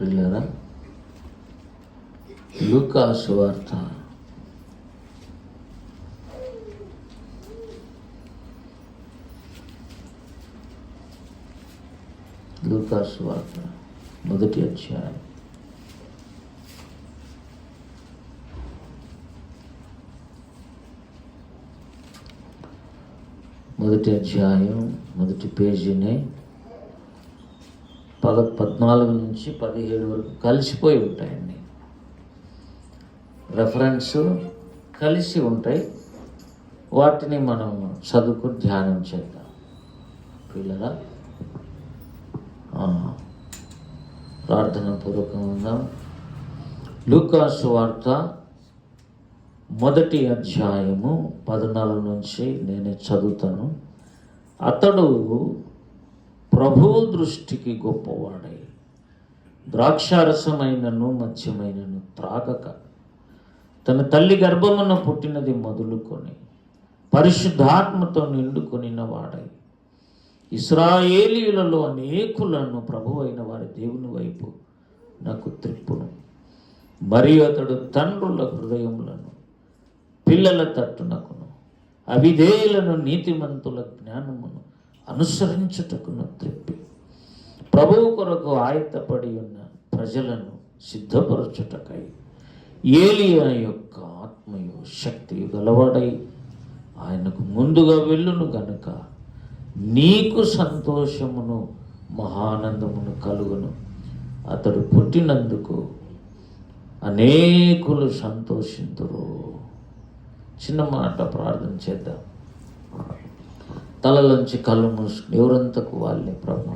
ప్రియులారా, లూకా సువార్త మొదటి అధ్యాయం మొదటి పేజీని 14 నుంచి 17 వరకు కలిసిపోయి ఉంటాయండి. రెఫరెన్స్ కలిసి ఉంటాయి. వాటిని మనం చదువుకుని ధ్యానం చేద్దాం. పిల్లరా, ప్రార్థన పూర్వకంగా లూకా సువార్త మొదటి అధ్యాయము 14 నుంచి నేనే చదువుతాను. అతడు ప్రభువు దృష్టికి గొప్పవాడై ద్రాక్షారసమైనను మద్యమైనను త్రాగక తన తల్లి గర్భమున పుట్టినది మొదలుకొని పరిశుద్ధాత్మతో నిండుకొనిన వాడై ఇశ్రాయేలీయులలో అనేకులను ప్రభువైన వారి దేవుని వైపు నాకు త్రిప్పును. మరియు అతడు తండ్రుల హృదయములను పిల్లల తట్టునకును అవిధేయులను నీతిమంతుల జ్ఞానమును అనుసరించుటకును త్రిప్పి ప్రభువు కొరకు ఆయత్తపడి ఉన్న ప్రజలను సిద్ధపరచుటకై ఏలియా యొక్క ఆత్మయు శక్తియు గలవాడై ఆయనకు ముందుగా వెళ్ళును గనుక నీకు సంతోషమును మహానందమును కలుగును. అతడు పుట్టినందుకు అనేకులు సంతోషింతురు. చిన్న మాట ప్రార్థన చేద్దాం. తలలోంచి కళ్ళు మూసుకుని ఎవరంతకు వాళ్ళే ప్రభు,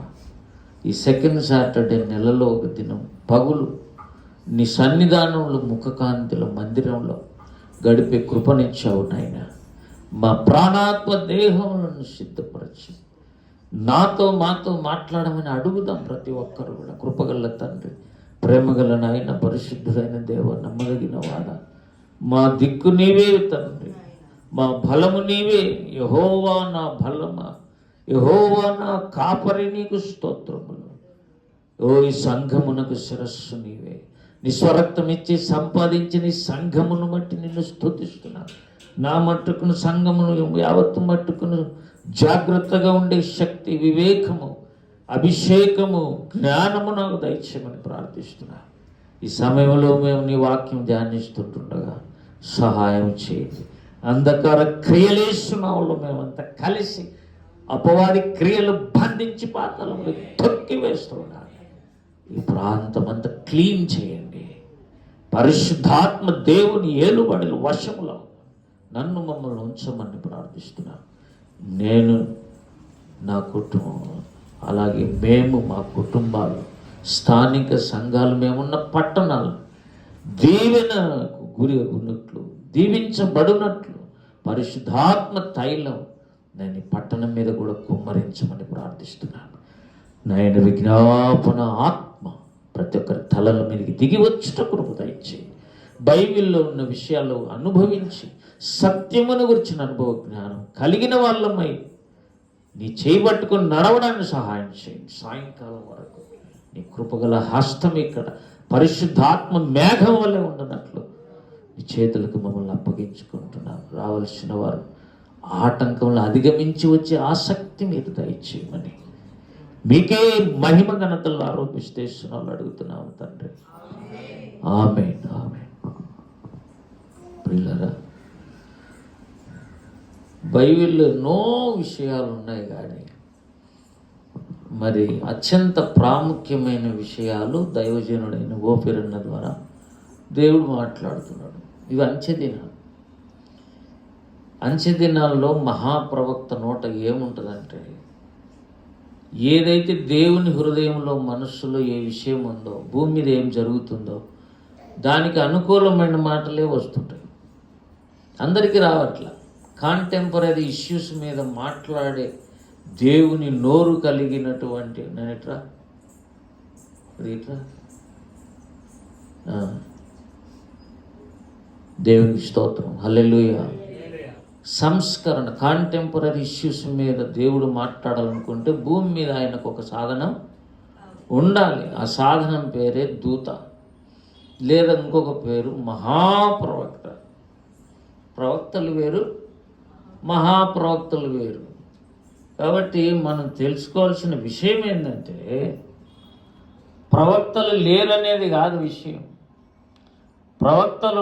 ఈ సెకండ్ సాటర్డే నెలలో ఒక దినం పగులు నీ సన్నిధానంలో ముఖకాంతిలో మందిరంలో గడిపే కృపనిచ్చావు నాయన. మా ప్రాణాత్మ దేహములను సిద్ధపరచి మాతో మాట్లాడమని అడుగుదాం. ప్రతి ఒక్కరు కూడా కృపగల తండ్రి, ప్రేమగల నాయన, పరిశుద్ధుడైన దేవ, నమ్మదగిన వాడ, మా దిక్కు నీవే తండ్రి, మా బలము నీవే. యెహోవా నా బలమా, యెహోవా నా కాపరి, నీకు స్తోత్రములు. ఈ సంఘమునకు శిరస్సు నీవే. నీ స్వరక్తం ఇచ్చి సంపాదించి నీ సంఘమును బట్టి నిన్ను స్తుతిస్తున్నాను. నా మట్టుకును సంఘమును యావత్తు మట్టుకును జాగ్రత్తగా ఉండే శక్తి, వివేకము, అభిషేకము, జ్ఞానము నాకు దయచేయమని ప్రార్థిస్తున్నా. ఈ సమయంలో మేము నీ వాక్యం ధ్యానిస్తుంటుండగా సహాయం చేయండి. అంధకార క్రియలేస్తున్నాలో మేమంతా కలిసి అపవాది క్రియలు బంధించి పాతాళంలో తొక్కి వేస్తున్నాను. ఈ ప్రాంతం అంతా క్లీన్ చేయండి. పరిశుద్ధాత్మ దేవుని ఏలుబడిలు వశములో నన్ను మమ్మల్ని ఉంచమని ప్రార్థిస్తున్నాను. నేను, నా కుటుంబం, అలాగే మేము, మా కుటుంబాలు, స్థానిక సంఘాలు, మేమున్న పట్టణాలు దీవెనకు గురి ఉన్నట్లు, దీవించబడినట్లు పరిశుద్ధాత్మ తైలం నేను ఈ పట్టణం మీద కూడా కుమ్మరించమని ప్రార్థిస్తున్నాను. నాయన విజ్ఞాపన ఆత్మ ప్రతి ఒక్కరి తలల మీదకి దిగి వచ్చుట కృప దయచేయి. బైబిల్లో ఉన్న విషయాలు అనుభవించి సత్యమును గురించిన అనుభవ జ్ఞానం కలిగిన వాళ్ళమై నీ చేయబట్టుకుని నడవడానికి సహాయం చేయండి. సాయంకాలం వరకు నీ కృపగల హస్తం ఇక్కడ పరిశుద్ధాత్మ మేఘం వల్లే ఉండనట్లు నీ చేతులకు మమ్మల్ని అప్పగించుకుంటున్నాం. రావాల్సిన వారు ఆటంకంలో అధిగమించి వచ్చే ఆసక్తి మీరు దయచేయమని మీకే మహిమ ఘనతలు ఆరోపిస్తేస్తున్నాం అడుగుతున్నాము తండ్రి. ఆమేన్, ఆమేన్. ప్రియులారా, బైబిల్లో ఎన్నో విషయాలు ఉన్నాయి, కానీ మరి అత్యంత ప్రాముఖ్యమైన విషయాలు దైవజనుడైన ఓఫిరన్న ద్వారా దేవుడు మాట్లాడుతున్నాడు. ఇవి అంచెదినాల్లో మహాప్రవక్త నోట ఏముంటుందంటే, ఏదైతే దేవుని హృదయంలో, మనస్సులో ఏ విషయం ఉందో, భూమి మీద ఏం జరుగుతుందో దానికి అనుకూలమైన మాటలే వస్తుంటాయి. అందరికీ రావట్ల. కాంటెంపరీ ఇష్యూస్ మీద మాట్లాడే దేవుని నోరు కలిగినటువంటి నేనెట్రా దేవునికి స్తోత్రం, హల్లెలూయా. సంస్కరణ, కాంటెంపరీ ఇష్యూస్ మీద దేవుడు మాట్లాడాలనుకుంటే భూమి మీద ఆయనకు ఒక సాధనం ఉండాలి. ఆ సాధనం పేరే దూత, లేదా ఇంకొక పేరు మహాప్రవక్త. ప్రవక్తలు వేరు, మహాప్రవక్తలు వేరు. కాబట్టి మనం తెలుసుకోవాల్సిన విషయం ఏంటంటే ప్రవక్తలు లేరనేది కాదు విషయం. ప్రవక్తలు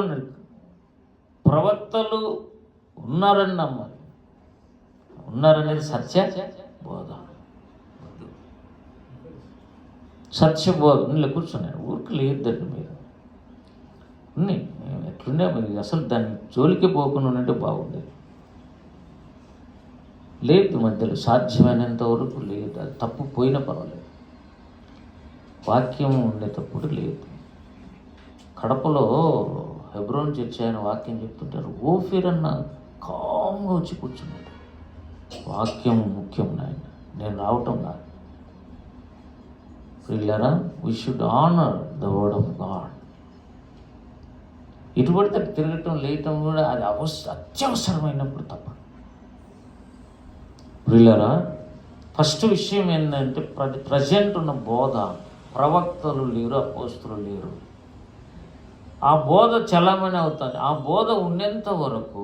ఉన్నారని నమ్మాలి. ఉన్నారనేది సత్య బోధ, సత్యబోధ. నీళ్ళు కూర్చున్నాను, ఊరికి లేదండి మీరు ఉన్నాయి ఎట్లుండే మీరు అసలు దాన్ని జోలికి పోకుండా ఉన్నట్టు బాగుండేది. లేదు, మధ్యలో సాధ్యమైనంత వరకు లేదు. అది తప్పు పోయినా పర్వాలేదు, వాక్యం ఉండేటప్పుడు లేదు. కడపలో హెబ్రోన్ చర్చి ఆయన వాక్యం చెప్తుంటారు. ఓఫీర్ అన్న కామ్గా వచ్చి కూర్చున్నాడు. వాక్యం ముఖ్యం నాయన, నేను రావటం కాదు. ప్రియులారా, we should honour the word of God. ఇటువంటి తిరగటం లేయటం కూడా అది అత్యవసరమైనప్పుడు తప్ప. ప్రియులారా, ఫస్ట్ విషయం ఏంటంటే ప్రజెంట్ ఉన్న బోధ, ప్రవక్తలు లేరు, అపోస్తులు లేరు. ఆ బోధ చలమని అవుతుంది. ఆ బోధ ఉన్నంత వరకు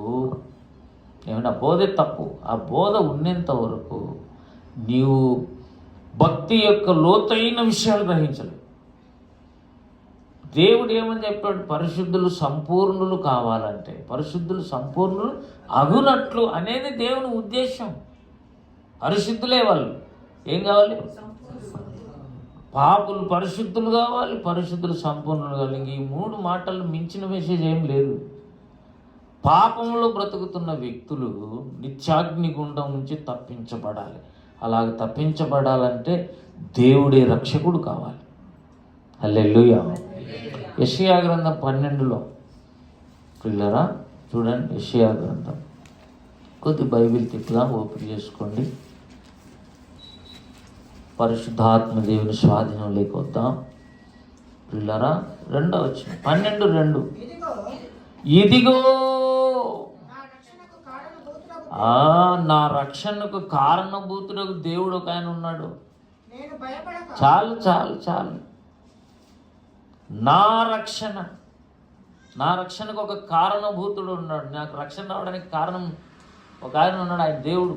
ఏమంటే ఆ బోధే తప్పు. ఆ బోధ ఉన్నంత వరకు నీవు భక్తి యొక్క లోతైన విషయాలు గ్రహించలేవు. దేవుడు ఏమని చెప్పాడు? పరిశుద్ధులు సంపూర్ణులు కావాలంటే, పరిశుద్ధులు సంపూర్ణులు అగునట్లు అనేది దేవుని ఉద్దేశం. పరిశుద్ధులే వాళ్ళు. ఏం కావాలి? పాపులు పరిశుద్ధులు కావాలి, పరిశుద్ధులు సంపూర్ణులు కావాలి. ఇంక ఈ మూడు మాటలు మించిన మెసేజ్ ఏం లేదు. పాపంలో బ్రతుకుతున్న వ్యక్తులు నిత్యాగ్ని గుండం నుంచి తప్పించబడాలి. అలాగ తప్పించబడాలంటే దేవుడే రక్షకుడు కావాలి. హల్లెలూయా. యెషయా గ్రంథం 12లో పిల్లరా చూడండి, యెషయా గ్రంథం కొద్ది బైబిల్ తిప్పుదా ఓపెన్ చేసుకోండి. పరిశుద్ధాత్మ దేవుని స్వాధీనం లేకొద్దాం పిల్లరా. 2వ వచనం 12:2. ఇదిగో నా రక్షణకు కారణభూతుడకు దేవుడు ఒక ఆయన ఉన్నాడు. చాలు చాలు చాలు. నా రక్షణకు ఒక కారణభూతుడు ఉన్నాడు. నాకు రక్షణ రావడానికి కారణం ఒక ఆయన ఉన్నాడు, ఆయన దేవుడు.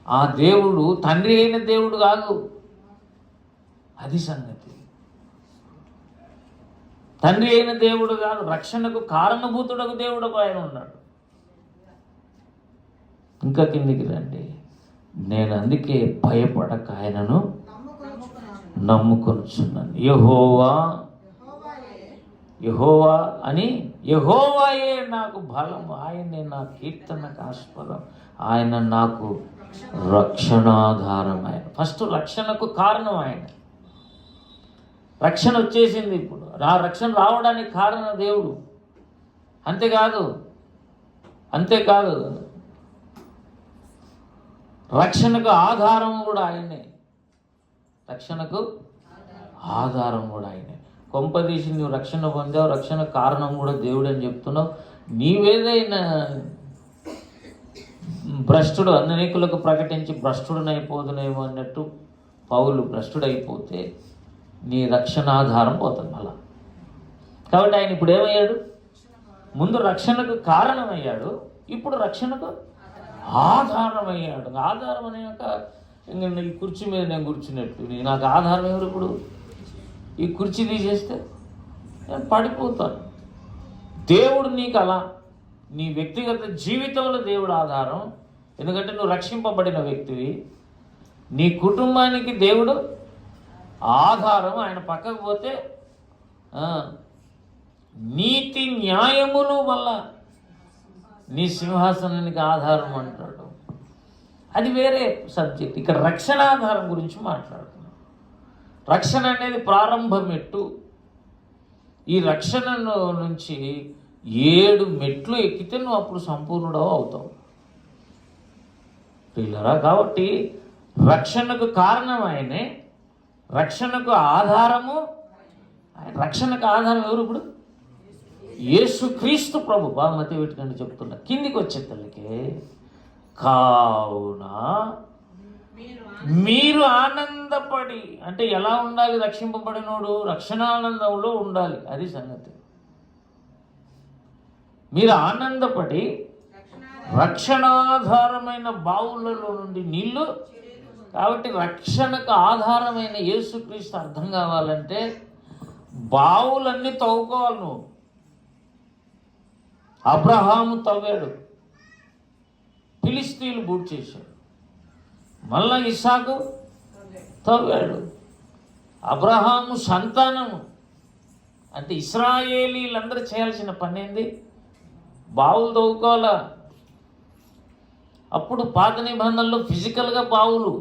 ఆ దేవుడు తండ్రి అయిన దేవుడు కాదు, అది సంగతి. తండ్రి అయిన దేవుడు కాదు, రక్షణకు కారణభూతుడకు దేవుడు ఒక ఆయన ఉన్నాడు. ఇంకా కిందికి రండి. నేను అందుకే భయపడక ఆయనను నమ్ముకొనుచున్నాను. యెహోవా అని, యెహోవాయే నాకు బలం, ఆయనే నా కీర్తనకు ఆస్పదం, ఆయన నాకు రక్షణాధారం. ఆయన ఫస్ట్ రక్షణకు కారణం ఆయన. రక్షణ వచ్చేసింది ఇప్పుడు. ఆ రక్షణ రావడానికి కారణం దేవుడు. అంతేకాదు రక్షణకు ఆధారం కూడా ఆయనే. రక్షణకు ఆధారం కూడా ఆయనే. కొంపదీసి నువ్వు రక్షణ పొందావు, రక్షణ కారణం కూడా దేవుడు అని చెప్తున్నావు. నీవేదైనా భ్రష్టుడు అనేకులకు ప్రకటించి భ్రష్టుడనైపోదునేమో అన్నట్టు పౌలు భ్రష్టుడైపోతే నీ రక్షణాధారం పోతుంది మళ్ళా. కాబట్టి ఆయన ఇప్పుడు ఏమయ్యాడు? ముందు రక్షణకు కారణమయ్యాడు, ఇప్పుడు రక్షణకు ఆధారమయ్యాడు. ఆధారం అనేక ఇంక ఈ కుర్చీ మీద నేను కూర్చున్నట్టు నాకు ఆధారం ఎవరు? ఇప్పుడు ఈ కుర్చీ తీసేస్తే నేను పడిపోతాను. దేవుడు నీకు అలా నీ వ్యక్తిగత జీవితంలో దేవుడు ఆధారం. ఎందుకంటే నువ్వు రక్షింపబడిన వ్యక్తివి. నీ కుటుంబానికి దేవుడు ఆధారం. ఆయన పక్కకు పోతే నీతి న్యాయములు వల్ల నీ సింహాసనానికి ఆధారం అంటాడు. అది వేరే సబ్జెక్ట్. ఇక్కడ రక్షణ ఆధారం గురించి మాట్లాడుతున్నాం. రక్షణ అనేది ప్రారంభ మెట్టు. ఈ రక్షణ నుంచి 7 మెట్లు ఎక్కితే నువ్వు అప్పుడు సంపూర్ణుడవు అవుతావు పిల్లరా. కాబట్టి రక్షణకు కారణం ఆయనే, రక్షణకు ఆధారము ఆయన. రక్షణకు ఆధారం ఎవరు? ఇప్పుడు యేసుక్రీస్తు ప్రభు. బాగుమతి పెట్టుకండి చెప్తున్నా. కిందికి వచ్చే తల్లికి కావున మీరు ఆనందపడి, అంటే ఎలా ఉండాలి? రక్షింపబడినోడు రక్షణానందంలో ఉండాలి. అది సంగతి. మీరు ఆనందపడి రక్షణాధారమైన బావులలో నుండి నీళ్లు. కాబట్టి రక్షణకు ఆధారమైన యేసుక్రీస్తు అర్థం కావాలంటే బావులన్నీ తవ్వుకోవాలి నువ్వు. అబ్రహాము తవ్వాడు, ఫిలిస్తీన్లు బూట్ చేశాడు. మళ్ళా ఇస్సాకు తవ్వాడు. అబ్రహాము సంతానము అంటే ఇశ్రాయేలీలందరూ చేయాల్సిన పని ఏంది? బావులు తవ్వుకోవాలా. అప్పుడు పాత నిబంధనలో ఫిజికల్గా బావులు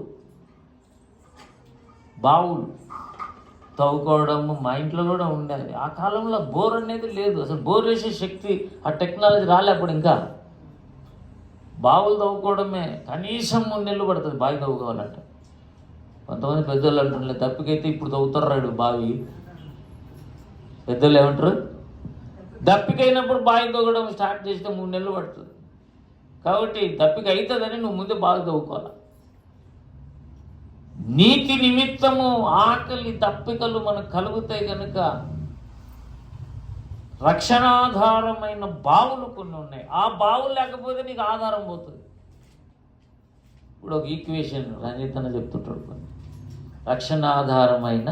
తవ్వుకోవడము మా ఇంట్లో కూడా ఉండేది. ఆ కాలంలో బోర్ అనేది లేదు, అసలు బోర్ వేసే శక్తి, ఆ టెక్నాలజీ రాలే అప్పుడు. ఇంకా బావులు తవ్వుకోవడమే కనీసం 3 నెలలు పడుతుంది బావి తవ్వుకోవాలంటే. కొంతమంది పెద్దోళ్ళు అంటుండే దప్పికైతే ఇప్పుడు తవ్వుతారు బావి. పెద్దోళ్ళు ఏమంటారు? దప్పికైనప్పుడు బావి తవ్వడం స్టార్ట్ చేస్తే 3 నెలలు పడుతుంది. కాబట్టి దప్పిక అవుతుందని నువ్వు ముందే బావి తవ్వుకోవాలి. నీతి నిమిత్తము ఆకలి దప్పికలు మనకు కలుగుతాయి కనుక రక్షణాధారమైన బావులు కొన్ని ఉన్నాయి. ఆ బావులు లేకపోతే నీకు ఆధారం పోతుంది. ఇప్పుడు ఒక ఈక్వేషన్ రంజిత్ చెప్తుంటాడు. రక్షణాధారమైన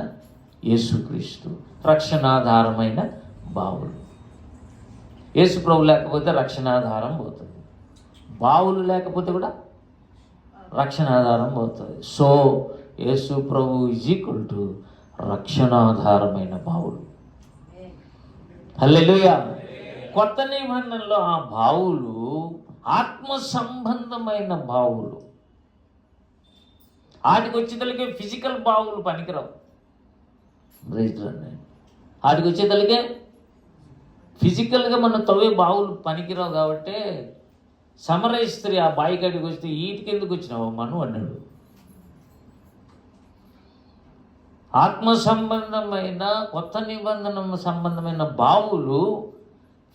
యేసుక్రీస్తు, రక్షణాధారమైన బావులు. యేసు ప్రభు లేకపోతే రక్షణాధారం పోతుంది, బావులు లేకపోతే కూడా రక్షణాధారం పోతుంది. సో యేసు ప్రభు ఈజ్ ఈక్వల్ టు రక్షణాధారమైన బావులు. హల్లెలూయా. కొత్త నిబంధనలో ఆ బావులు ఆత్మ సంబంధమైన బావులు. వాటికి వచ్చేతలకే ఫిజికల్ బావులు పనికిరావు. వాటికి వచ్చేతలకే ఫిజికల్గా మనం తవ్వే బావులు పనికిరావు. కాబట్టి సమరస్త్రీ ఆ బావి కాడికి వస్తే ఈటికి ఎందుకు వచ్చినావు మను అన్నాడు. ఆత్మ సంబంధమైన కొత్త నిబంధన సంబంధమైన బావులు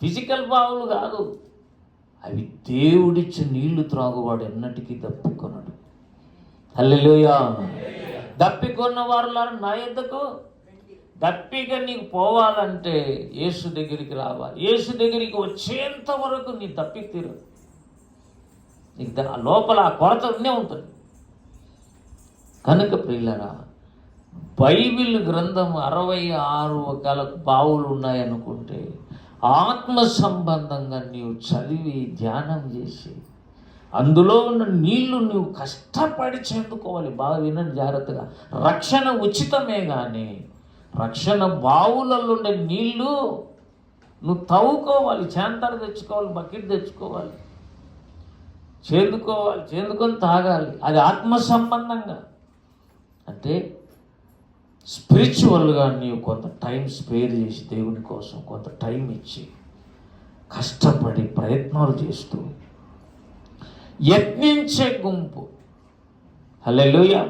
ఫిజికల్ బావులు కాదు, అవి దేవుడిచ్చి నీళ్లు త్రాగువాడు ఎన్నటికీ దప్పికొనడు. హల్లెలూయా. దప్పికొన్న వారులారా నా యొద్దకు. దప్పిక నీకు పోవాలంటే యేసు దగ్గరికి రావాలి. యేసు దగ్గరికి వచ్చేంత వరకు నీ దప్పిక తీరదు. నీకు లోపల ఆ కొరత ఉంటుంది. కనుక ప్రియులారా, బైబిల్ గ్రంథం 66 రకాల బావులు ఉన్నాయనుకుంటే ఆత్మ సంబంధంగా నీవు చదివి ధ్యానం చేసి అందులో ఉన్న నీళ్లు నువ్వు కష్టపడి చెందుకోవాలి. బాగా వినండి జాగ్రత్తగా. రక్షణ ఉచితమే కానీ రక్షణ బావులలో ఉండే నీళ్లు నువ్వు తవ్వుకోవాలి, చేంతారు తెచ్చుకోవాలి, బకెట్ తెచ్చుకోవాలి, చేదుకొని తాగాలి. అది ఆత్మ సంబంధంగా. అంటే స్పిరిచువల్గా నీవు కొంత టైం స్పేర్ చేసి దేవుని కోసం కొంత టైం ఇచ్చి కష్టపడి ప్రయత్నాలు చేస్తూ యత్నించే గుంపు. హల్లెలూయా.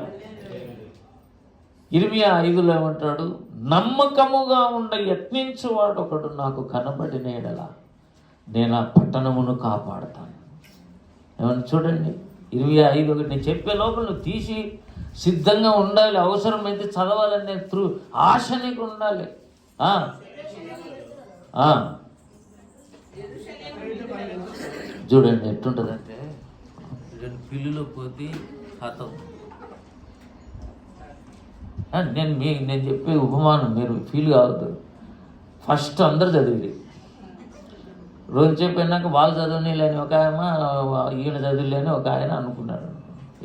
25 ఏమంటాడు? నమ్మకముగా ఉండ యత్నించువాడు ఒకడు నాకు కనబడిన ఎడల నేను ఆ పట్టణమును కాపాడతాను. ఏమన్నా చూడండి 25 నేను చెప్పే లోపల నువ్వు తీసి సిద్ధంగా ఉండాలి. అవసరమైతే చదవాలనే ఆశ నీకు ఉండాలి. చూడండి ఎట్టుంటుందంటే పిల్లులో పోతే హతం. నేను చెప్పే ఉపమానం మీరు ఫీల్ కావద్దు. ఫస్ట్ అందరు చదివి రోజు చెప్పినాక వాళ్ళు చదవని లేని ఒక ఆయన, ఈయన చదివిలేని ఒక ఆయన అనుకున్నాడు.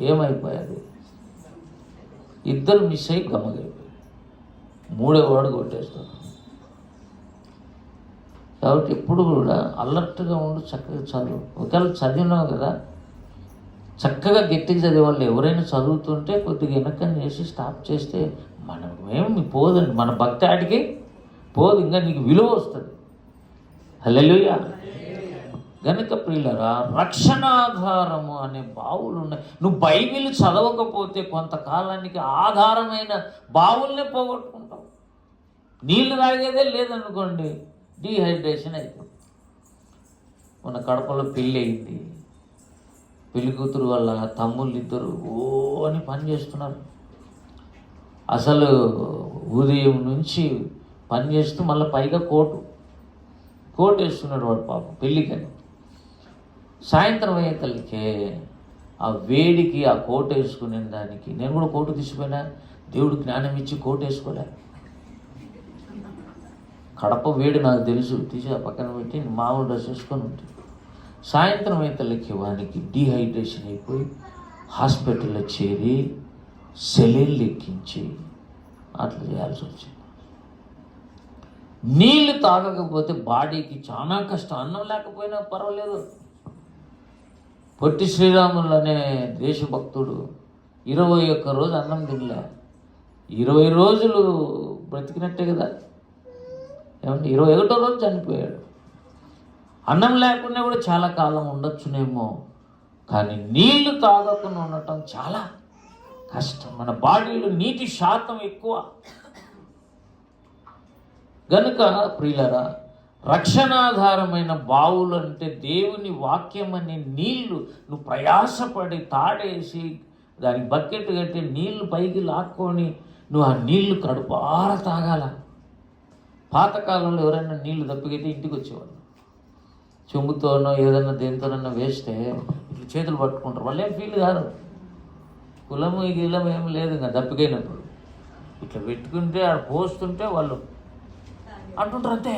ఏమైపోయాది? ఇద్దరు మిస్ అయ్యి గమ్మగైపోయి 3వ వాడు కొట్టేస్తాడు. కాబట్టి ఎప్పుడు కూడా అలర్ట్గా ఉండు, చక్కగా చదువు. ఒకవేళ చదివినావు కదా, చక్కగా గట్టిగా చదివేవాళ్ళు ఎవరైనా చదువుతుంటే కొద్దిగా వెనకని చేసి స్టాప్ చేస్తే మనమేమి పోదండి, మన భక్తి ఆడికి పోదు, ఇంకా నీకు విలువ వస్తుంది. హల్లెలూయా. గనుక ప్రియులరా, రక్షణాధారము అనే బావులు ఉన్నాయి. నువ్వు బైబిల్ చదవకపోతే కొంతకాలానికి ఆధారమైన బావుల్నే పోగొట్టుకుంటావు. నీళ్లు తాగేదే లేదనుకోండి, డీహైడ్రేషన్ అయిపోతుంది. మన కడపలో పెళ్ళి అయింది, పెళ్లి కూతురు వాళ్ళ తమ్ముళ్ళు ఇద్దరు ఓ అని పని చేస్తున్నారు. అసలు ఉదయం నుంచి పని చేస్తూ మళ్ళీ పైగా కోట్ వేస్తున్నాడు వాడు పాపం పెళ్ళికని. సాయంత్రం అయ్యేకల్కే ఆ వేడికి ఆ కోట్ వేసుకునే దానికి నేను కూడా కోటు తీసిపోయినా, దేవుడు జ్ఞానం ఇచ్చి కోట్ వేసుకోలే. కడప వేడి నాకు తెలుసు, తీసి ఆ పక్కన పెట్టి మామూలు డ్రెస్ వేసుకొని ఉంటుంది. సాయంత్రం అయ్యేకల్కి వానికి డీహైడ్రేషన్ అయిపోయి హాస్పిటల్లో చేరి సెలైన్లు ఎక్కించి అట్లా చేయాల్సి వచ్చింది. నీళ్లు తాగకపోతే బాడీకి చాలా కష్టం. అన్నం లేకపోయినా పర్వాలేదు. పొట్టి శ్రీరాములు అనే దేశభక్తుడు 21 రోజు అన్నం తినలే. 20 రోజులు బ్రతికినట్టే కదా. ఏమంటే 21వ రోజు చనిపోయాడు. అన్నం లేకుండా కూడా చాలా కాలం ఉండొచ్చునేమో, కానీ నీళ్లు తాగకుండా ఉండటం చాలా కష్టం. మన బాడీలో నీటి శాతం ఎక్కువ గనుక ప్రియులరా, రక్షణాధారమైన బావులు అంటే దేవుని వాక్యం అనే నీళ్లు. నువ్వు ప్రయాసపడి తాడేసి దానికి బకెట్ కట్టి నీళ్లు పైకి లాక్కొని నువ్వు ఆ నీళ్లు కడుపార తాగాల. పాతకాలంలో ఎవరైనా నీళ్లు దప్పికైతే ఇంటికి వచ్చేవాళ్ళు. చెంబుతోనో ఏదన్నా దేనితోనన్నా వేస్తే ఇట్లా చేతులు పట్టుకుంటారు. వాళ్ళు ఏం ఫీల్ కాదు. కులము గిలము ఏం లేదు. ఇంకా దప్పికైనప్పుడు ఇట్లా పెట్టుకుంటే ఆడ పోస్తుంటే వాళ్ళు అంటుంటారు అంతే.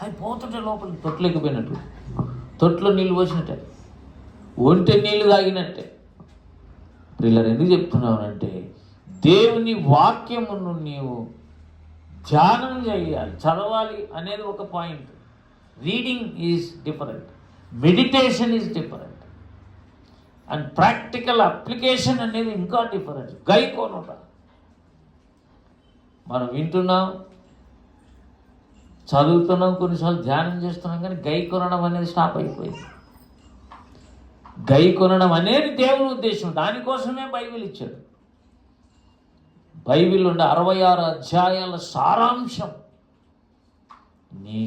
అది పోతుంటే లోపల తొట్లెక్కిపోయినట్టు, తొట్లో నీళ్ళు పోసినట్టే, ఒంటె నీళ్ళు తాగినట్టే. పిల్లలు ఎందుకు చెప్తున్నానంటే, దేవుని వాక్యమును నీవు ధ్యానం చేయాలి, చదవాలి అనేది ఒక point. Reading is different, meditation is different, and practical application అనేది ఇంకా డిఫరెంట్. గైకోనుట మనం వింటున్నాం, చదువుతున్నాం, కొన్నిసార్లు ధ్యానం చేస్తున్నాం, కానీ గై కొనడం అనేది స్టాప్ అయిపోయింది. గై కొనడం అనేది దేవుని ఉద్దేశం. దానికోసమే బైబిల్ ఇచ్చాడు. బైబిల్ ఉండే 66 అధ్యాయాల సారాంశం, నీ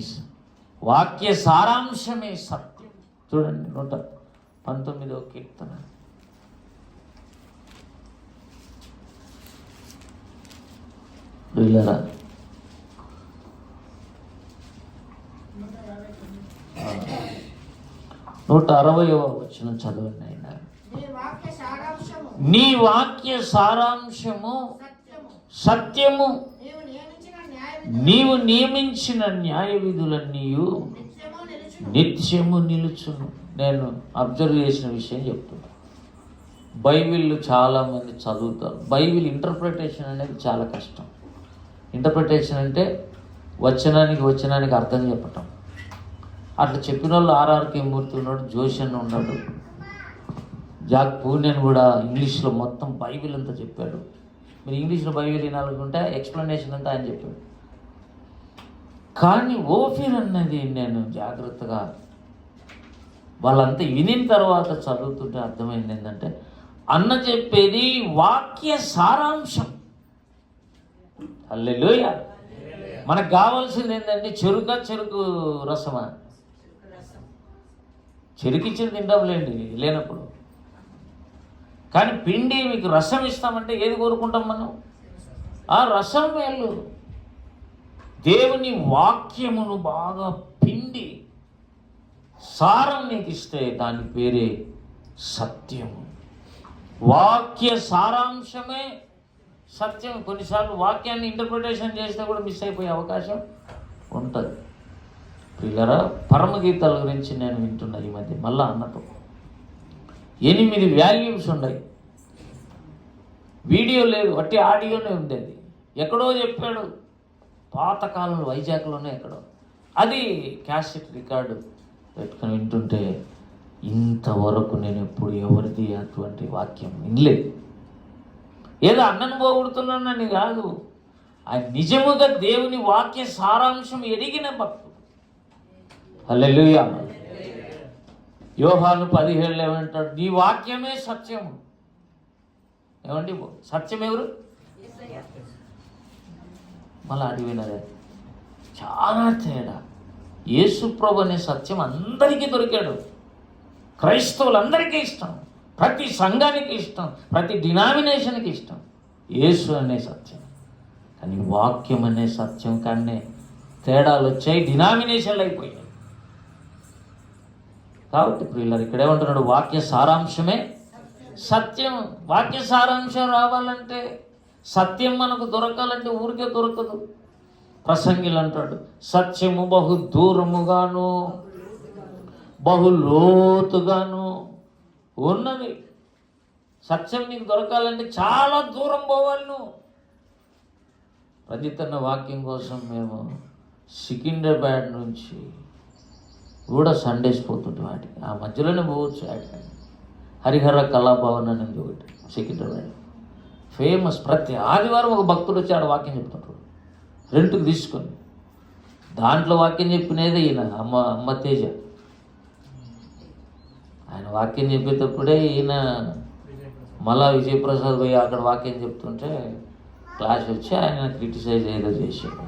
వాక్య సారాంశమే సత్యం. చూడండి 119వ కీర్తన. ప్రియులారా, 160వ వచనం చదవండి. ఆయన నీ వాక్య సారాంశము సత్యము, నీవు నియమించిన న్యాయ విధులన్నీ నిత్యము నిలుచును. నేను అబ్జర్వ్ చేసిన విషయం చెప్తున్నా. బైబిల్ చాలామంది చదువుతారు. బైబిల్ ఇంటర్ప్రిటేషన్ అనేది చాలా కష్టం. ఇంటర్ప్రిటేషన్ అంటే వచనానికి అర్థం చెప్పటం. అట్లా చెప్పిన వాళ్ళు ఆర్ఆర్కే మూర్తి ఉన్నాడు, జోషన్ ఉన్నాడు, జాక్ పూనెన్ కూడా ఇంగ్లీష్లో మొత్తం బైబిల్ అంతా చెప్పాడు. మీరు ఇంగ్లీష్లో బైబిల్ వినాలనుకుంటే ఎక్స్ప్లెనేషన్ అంతా ఆయన చెప్పాడు. కానీ ఓఫీర్ అన్నది నేను జాగ్రత్తగా వాళ్ళంతా వినిన తర్వాత చదువుతుంటే అర్థమైంది ఏంటంటే, అన్న చెప్పేది వాక్య సారాంశం. హల్లెలూయా. మనకు కావాల్సింది ఏంటంటే చెరుకు రసమా? చెరుకిచ్చిన తింటాంలేండి లేనప్పుడు. కానీ పిండి మీకు రసం ఇస్తామంటే ఏది కోరుకుంటాం మనం? ఆ రసం వేళ్ళు. దేవుని వాక్యమును బాగా పిండి సారం నీకు ఇస్తే దాని పేరే సత్యము. వాక్య సారాంశమే సత్యం. కొన్నిసార్లు వాక్యాన్ని ఇంటర్ప్రిటేషన్ చేస్తే కూడా మిస్ అయిపోయే అవకాశం ఉంటుంది. పిల్లరా, పరమగీతాల గురించి నేను వింటున్నా ఈ మధ్య. మళ్ళా అన్నట్టు 8 వాల్యూమ్స్ ఉన్నాయి. వీడియో లేదు, వట్టి ఆడియోనే ఉండేది. ఎక్కడో చెప్పాడు, పాతకాలంలో వైజాగ్లోనే ఎక్కడో. అది క్యాసెట్ రికార్డు పెట్టుకొని వింటుంటే ఇంతవరకు నేను ఎప్పుడు ఎవరిది అటువంటి వాక్యం వినలేదు. ఏదో అన్నను పోగొడుతున్నానని కాదు, ఆ నిజముగా దేవుని వాక్య సారాంశం ఎరిగిన భక్తుడు. హల్లెలూయా. యోహాను 17 ఏమంటాడు? నీ వాక్యమే సత్యము. ఏమండి సత్యం ఎవరు? మళ్ళీ అడిగినదే చాలా తేడా. యేసు ప్రభు అనే సత్యం అందరికీ దొరికాడు. క్రైస్తవులందరికీ ఇష్టం. ప్రతి సంఘానికి ఇష్టం, ప్రతి డినామినేషన్కి ఇష్టం యేసు అనే సత్యం. కానీ వాక్యం అనే సత్యం కానీ తేడాలు వచ్చాయి, డినామినేషన్లు అయిపోయాయి. కాబట్టి ప్రియులారు ఇక్కడేమంటున్నాడు, వాక్య సారాంశమే సత్యం. వాక్య సారాంశం రావాలంటే, సత్యం మనకు దొరకాలంటే ఊరికే దొరకదు. ప్రసంగిలు అంటాడు, సత్యము బహు దూరముగాను బహు లోతుగాను ఉన్నది. సత్యం నీకు దొరకాలంటే చాలా దూరం పోవాలి నువ్వు. ప్రతితన్న వాక్యం కోసం మేము సికింద్రాబాద్ నుంచి కూడా సండేస్ పోతుంటాం. వాటికి ఆ మధ్యలోనే పోవచ్చు. హరిహర కళాభవన్ అనేది ఒకటి సికింద్రాబాద్ ఫేమస్. ప్రతి ఆదివారం ఒక భక్తుడు వచ్చి ఆడ వాక్యం చెప్తుంటాడు, రెంట్కి తీసుకొని. దాంట్లో వాక్యం చెప్పినదే ఈయన అమ్మ తేజ. ఆయన వాక్యం చెప్పేటప్పుడే ఈయన మళ్ళా విజయప్రసాద్ పోయి అక్కడ వాక్యం చెప్తుంటే క్లాస్ వచ్చి ఆయన క్రిటిసైజ్ ఏదో చేశాడు.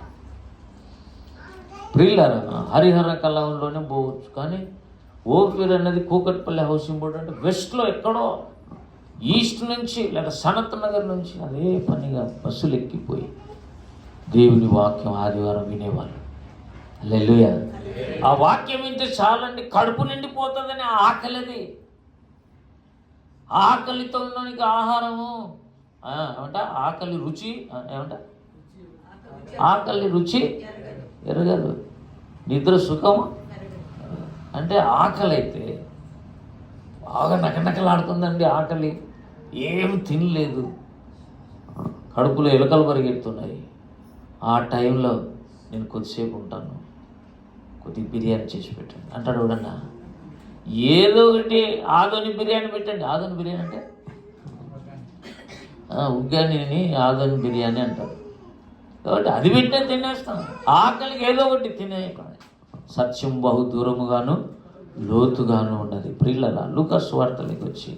ప్రియులారా హరిహర కళావంలోనే పోవచ్చు. కానీ ఓపీర్ అనేది కూకట్పల్లి హౌసింగ్ బోర్డు అంటే వెస్ట్లో ఎక్కడో ఈస్ట్ నుంచి లేదా సనత్ నగర్ నుంచి అదే పనిగా బస్సులు ఎక్కిపోయి దేవుని వాక్యం ఆదివారం వినేవాళ్ళు. హల్లెలూయా. ఆ వాక్యం వింటే చాలండి, కడుపు నిండిపోతుందని ఆకలిది. ఆకలితో ఉన్నోనికి ఆహారము ఏమంట, ఆకలి రుచి ఏమంట, ఆకలి రుచి ఎరగదు, నిద్ర సుఖము అంటే. ఆకలి అయితే బాగా నకనకలాడుతుందండి. ఆకలి ఏం తినలేదు, కడుపులో ఎలుకలు పరిగెడుతున్నాయి. ఆ టైంలో నేను కొద్దిసేపు ఉంటాను, కొద్దిగా బిర్యానీ చేసి పెట్టండి అంటాడు ఎవడన్నా. ఏదో ఒకటి ఆదోని బిర్యానీ పెట్టండి. ఆదోని బిర్యానీ అంటే ఉగ్గాని ఆదోని బిర్యానీ అంటారు. కాబట్టి అది పెట్టే తినేస్తాం. ఆకలికి ఏదో ఒకటి తినే. సత్యం బహు దూరముగాను లోతుగాను ఉన్నది. ప్రియులారా లూకా సువార్తలోకి వచ్చి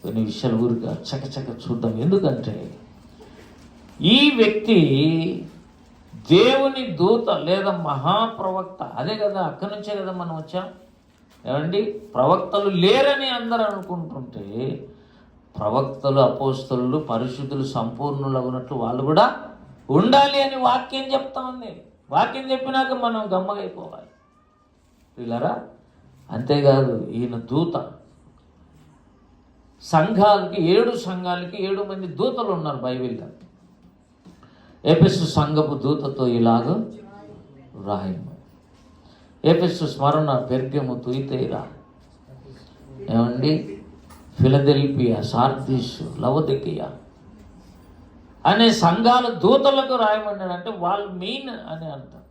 కొన్ని విషయాలు ఊరిగా చకచక చూద్దాం. ఎందుకంటే ఈ వ్యక్తి దేవుని దూత లేదా మహాప్రవక్త. అదే కదా, అక్కడి నుంచే కదా మనం వచ్చాం. ఏమండి, ప్రవక్తలు లేరని అందరూ అనుకుంటుంటే ప్రవక్తలు, అపోస్తలు, పరిశుద్ధులు, సంపూర్ణులు అవునట్లు వాళ్ళు కూడా ఉండాలి అని వాక్యం చెప్తా ఉంది. వాక్యం చెప్పినాక మనం గమ్మగైపోవాలి వీళ్ళరా. అంతేకాదు ఈయన దూత. సంఘాలకి 7 సంఘాలకి 7 మంది దూతలు ఉన్నారు బైబిల్లో. ఎఫెసు సంఘపు దూతతో ఇలాగ రాయము. ఎఫెసు, స్మరణ, పెర్గము, తుయితైరా, ఏమండి, ఫిలదెల్ఫియా, సార్దీసు, లవొదికీయ అనే సంఘాల దూతలకు రాయమన్నాడు. అంటే వాళ్ళు మెయిన్ అని అర్థం.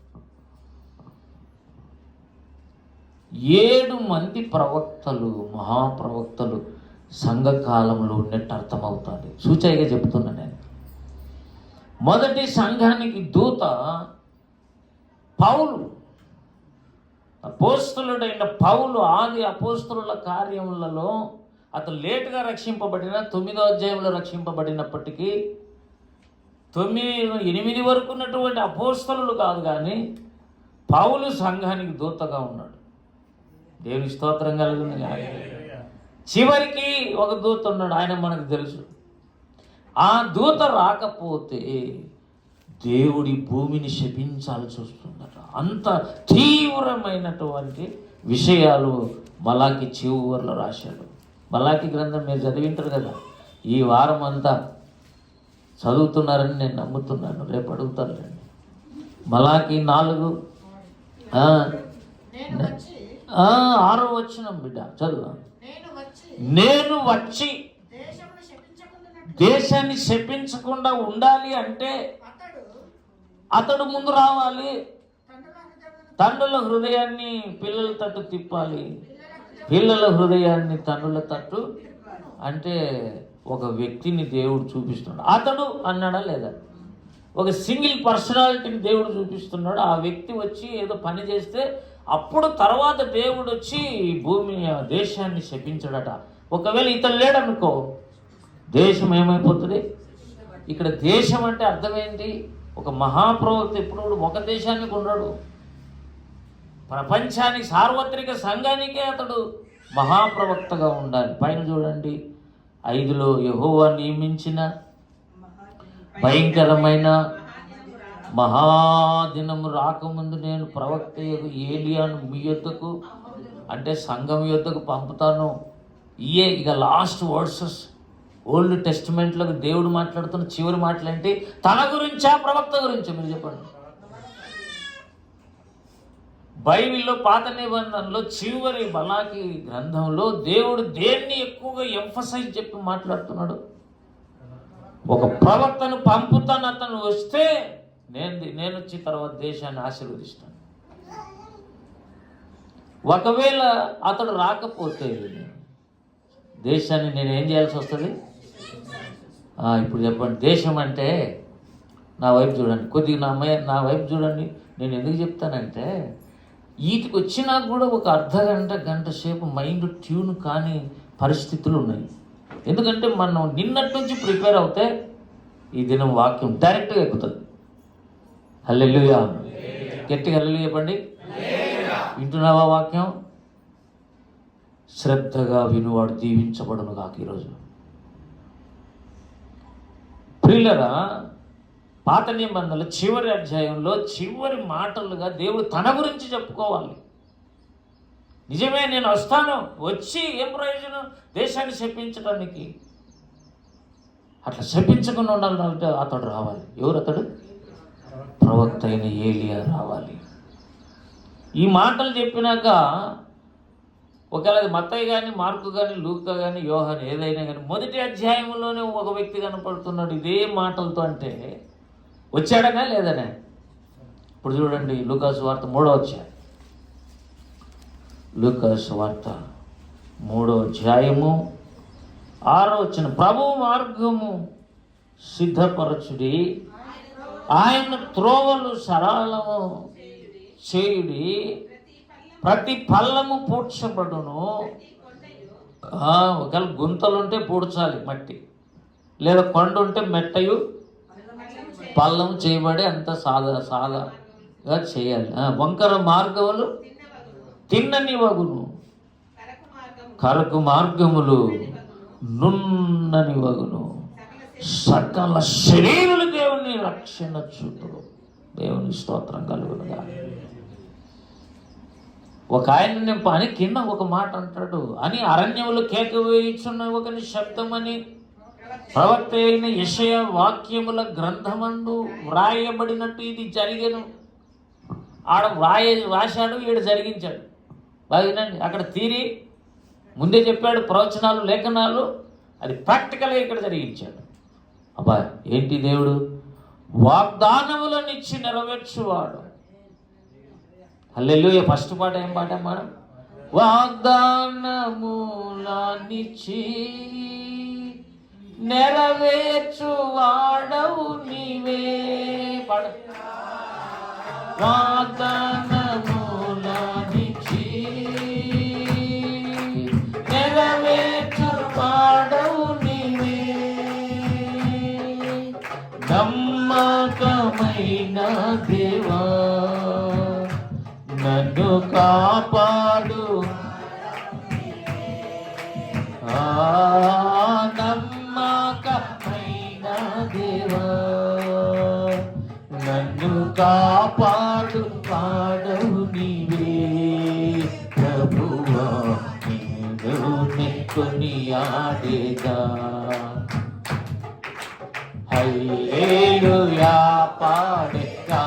7 మంది ప్రవక్తలు, మహాప్రవక్తలు సంఘకాలంలో ఉన్నట్టు అర్థమవుతుంది. సూచయగా చెప్తున్నా నేను. మొదటి సంఘానికి దూత పౌలు. అపోస్తలుడైన పౌలు ఆది అపోస్తలుల కార్యములలో అతను లేటుగా రక్షింపబడిన 9వ అధ్యాయంలో రక్షింపబడినప్పటికీ 8 వరకు ఉన్నటువంటి అపోస్తలులు కాదు, కానీ పౌలు సంఘానికి దూతగా ఉన్నాడు. దేవుని స్తోత్రం కలుగును గాక. చివరికి ఒక దూత ఉన్నాడు, ఆయన మనకు తెలుసు. ఆ దూత రాకపోతే దేవుడి భూమిని శపించాల్సి వస్తుందట. అంత తీవ్రమైనటువంటి విషయాలు మలాకి చివరిలో రాశాడు. మలాకి గ్రంథం మీరు చదివింటారు కదా. ఈ వారం అంతా చదువుతున్నారని నేను నమ్ముతున్నాను. రేపు అడుగుతారులేండి. మలాకి 4 6వ వచనం బిడ్డ చదువు. నేను వచ్చి దేశాన్ని శపించకుండా ఉండాలి అంటే అతడు ముందు రావాలి. తండ్రుల హృదయాన్ని పిల్లల తట్టు తిప్పాలి, పిల్లల హృదయాన్ని తండ్రుల తట్టు. అంటే ఒక వ్యక్తిని దేవుడు చూపిస్తున్నాడు. అతడు అన్నాడా లేదా? ఒక సింగిల్ పర్సనాలిటీని దేవుడు చూపిస్తున్నాడు. ఆ వ్యక్తి వచ్చి ఏదో పని చేస్తే అప్పుడు తర్వాత దేవుడు వచ్చి భూమి దేశాన్ని శపించడట. ఒకవేళ ఇతను లేడనుకో దేశం ఏమైపోతుంది? ఇక్కడ దేశం అంటే అర్థమేంటి? ఒక మహాప్రవక్త ఎప్పుడు ఒక దేశానికి ఉన్నాడు. ప్రపంచానికి, సార్వత్రిక సంఘానికే అతడు మహాప్రవక్తగా ఉండాలి. పైన చూడండి, 5లో యెహోవా నియమించిన భయంకరమైన మహాదినము రాకముందు నేను ప్రవక్త ఏలియాను మీ యొద్దకు, అంటే సంఘం యొద్దకు పంపుతాను. ఇయే ఇక లాస్ట్ వర్సెస్. ఓల్డ్ టెస్టిమెంట్లో దేవుడు మాట్లాడుతున్న చివరి మాటలు ఏంటి? తన గురించా ప్రవక్త గురించా? మీరు చెప్పండి. బైబిల్లో పాత నిబంధనలో చివరి మలాకి గ్రంథంలో దేవుడు దేన్ని ఎక్కువగా ఎంఫసైజ్ చెప్పి మాట్లాడుతున్నాడు? ఒక ప్రవక్తను పంపుతాను, అతను వస్తే నేను వచ్చి తర్వాత దేశాన్ని ఆశీర్వదిస్తాను. ఒకవేళ అతడు రాకపోతే దేశాన్ని నేను ఏం చేయాల్సి వస్తుంది? ఇప్పుడు చెప్పండి. దేశం అంటే నా వైపు చూడండి, కొద్దిగా నా వైపు చూడండి. నేను ఎందుకు చెప్తానంటే, వీటికి వచ్చినా కూడా ఒక గంట సేపు మైండ్ ట్యూన్ కాని పరిస్థితులు ఉన్నాయి. ఎందుకంటే మనం నిన్నటి నుంచి ప్రిపేర్ అవుతే ఈ దినం వాక్యం డైరెక్ట్గా ఎక్కుతుంది. హల్లెలూయా, గట్టిగా హల్లెలూయా చెప్పండి. వింటున్నావా వాక్యం? శ్రద్ధగా వినువాడు దీవించబడును కాక. ఈరోజు ప్రియులరా, పాత నిబంధనలు చివరి అధ్యాయంలో చివరి మాటలుగా దేవుడు తన గురించి చెప్పుకోవాలి. నిజమే, నేను వస్తాను, వచ్చి ఏం ప్రయోజనం? దేశాన్ని శపించడానికి. అట్లా శపించకుండా ఉండాలంటే అతడు రావాలి. ఎవరు అతడు? ప్రవక్త అయిన ఏలియా రావాలి. ఈ మాటలు చెప్పినాక ఒకవేళ మత్తయి కానీ, మార్కు కానీ, లూకా కానీ, యోహాను ఏదైనా కానీ మొదటి అధ్యాయంలోనే ఒక వ్యక్తి కనపడుతున్నాడు ఇదే మాటలతో. అంటే వచ్చాడనే లేదనే? ఇప్పుడు చూడండి, లూకా సువార్త 3వ అధ్యాయం. లూకా సువార్త 3వ అధ్యాయము 6వ వచనం. ప్రభు మార్గము సిద్ధపరచుడి, ఆయన త్రోవలు సరళము చేయుడి, ప్రతి పల్లము పూడ్చబడును. ఒకవేళ గుంతలుంటే పూడ్చాలి మట్టి, లేదా కొండ ఉంటే మెట్టయు పల్లం చేయబడి అంత సాదాగా చేయాలి. వంకర మార్గములు తిన్నని వగును, కరకు మార్గములు నున్నని వగును. సకల శరీరులు దేవుని రక్షణ చూతురు. దేవుని స్తోత్రం కలుగునుగా. ఒక ఆయన నేను అని కింద ఒక మాట అంటాడు, అని అరణ్యములు కేక వేయుచున్న ఒకని శబ్దమని ప్రవక్త అయిన యెషయా వాక్యముల గ్రంథమందు వ్రాయబడినట్టు ఇది జరిగెను. ఆడ రాశాడు, ఈడ జరిగించాడు. బాగుందండి. అక్కడ తీరి ముందే చెప్పాడు ప్రవచనాలు, లేఖనాలు, అది ప్రాక్టికల్గా ఇక్కడ జరిగించాడు. అబ్బా ఏంటి దేవుడు? వాగ్దానములనిచ్చి నెరవేర్చువాడు. హల్లెలూయా. ఫస్ట్ పాట ఏం పాట మనం? వాగ్దానములనిచ్చి నెరవేర్చువాడవు నీవే. పాడ. వాగ్దానములనిచ్చి నెరవేర్చువాడవు నీవే, నమ్మకమైన దేవా నన్ను కాపాడు. నమ్మకమైన దేవా నన్ను కాపాడు, పాడవు నీవే. ప్రభువా నేను కొనియాడేదా. హల్లెలూయా పాడేదా.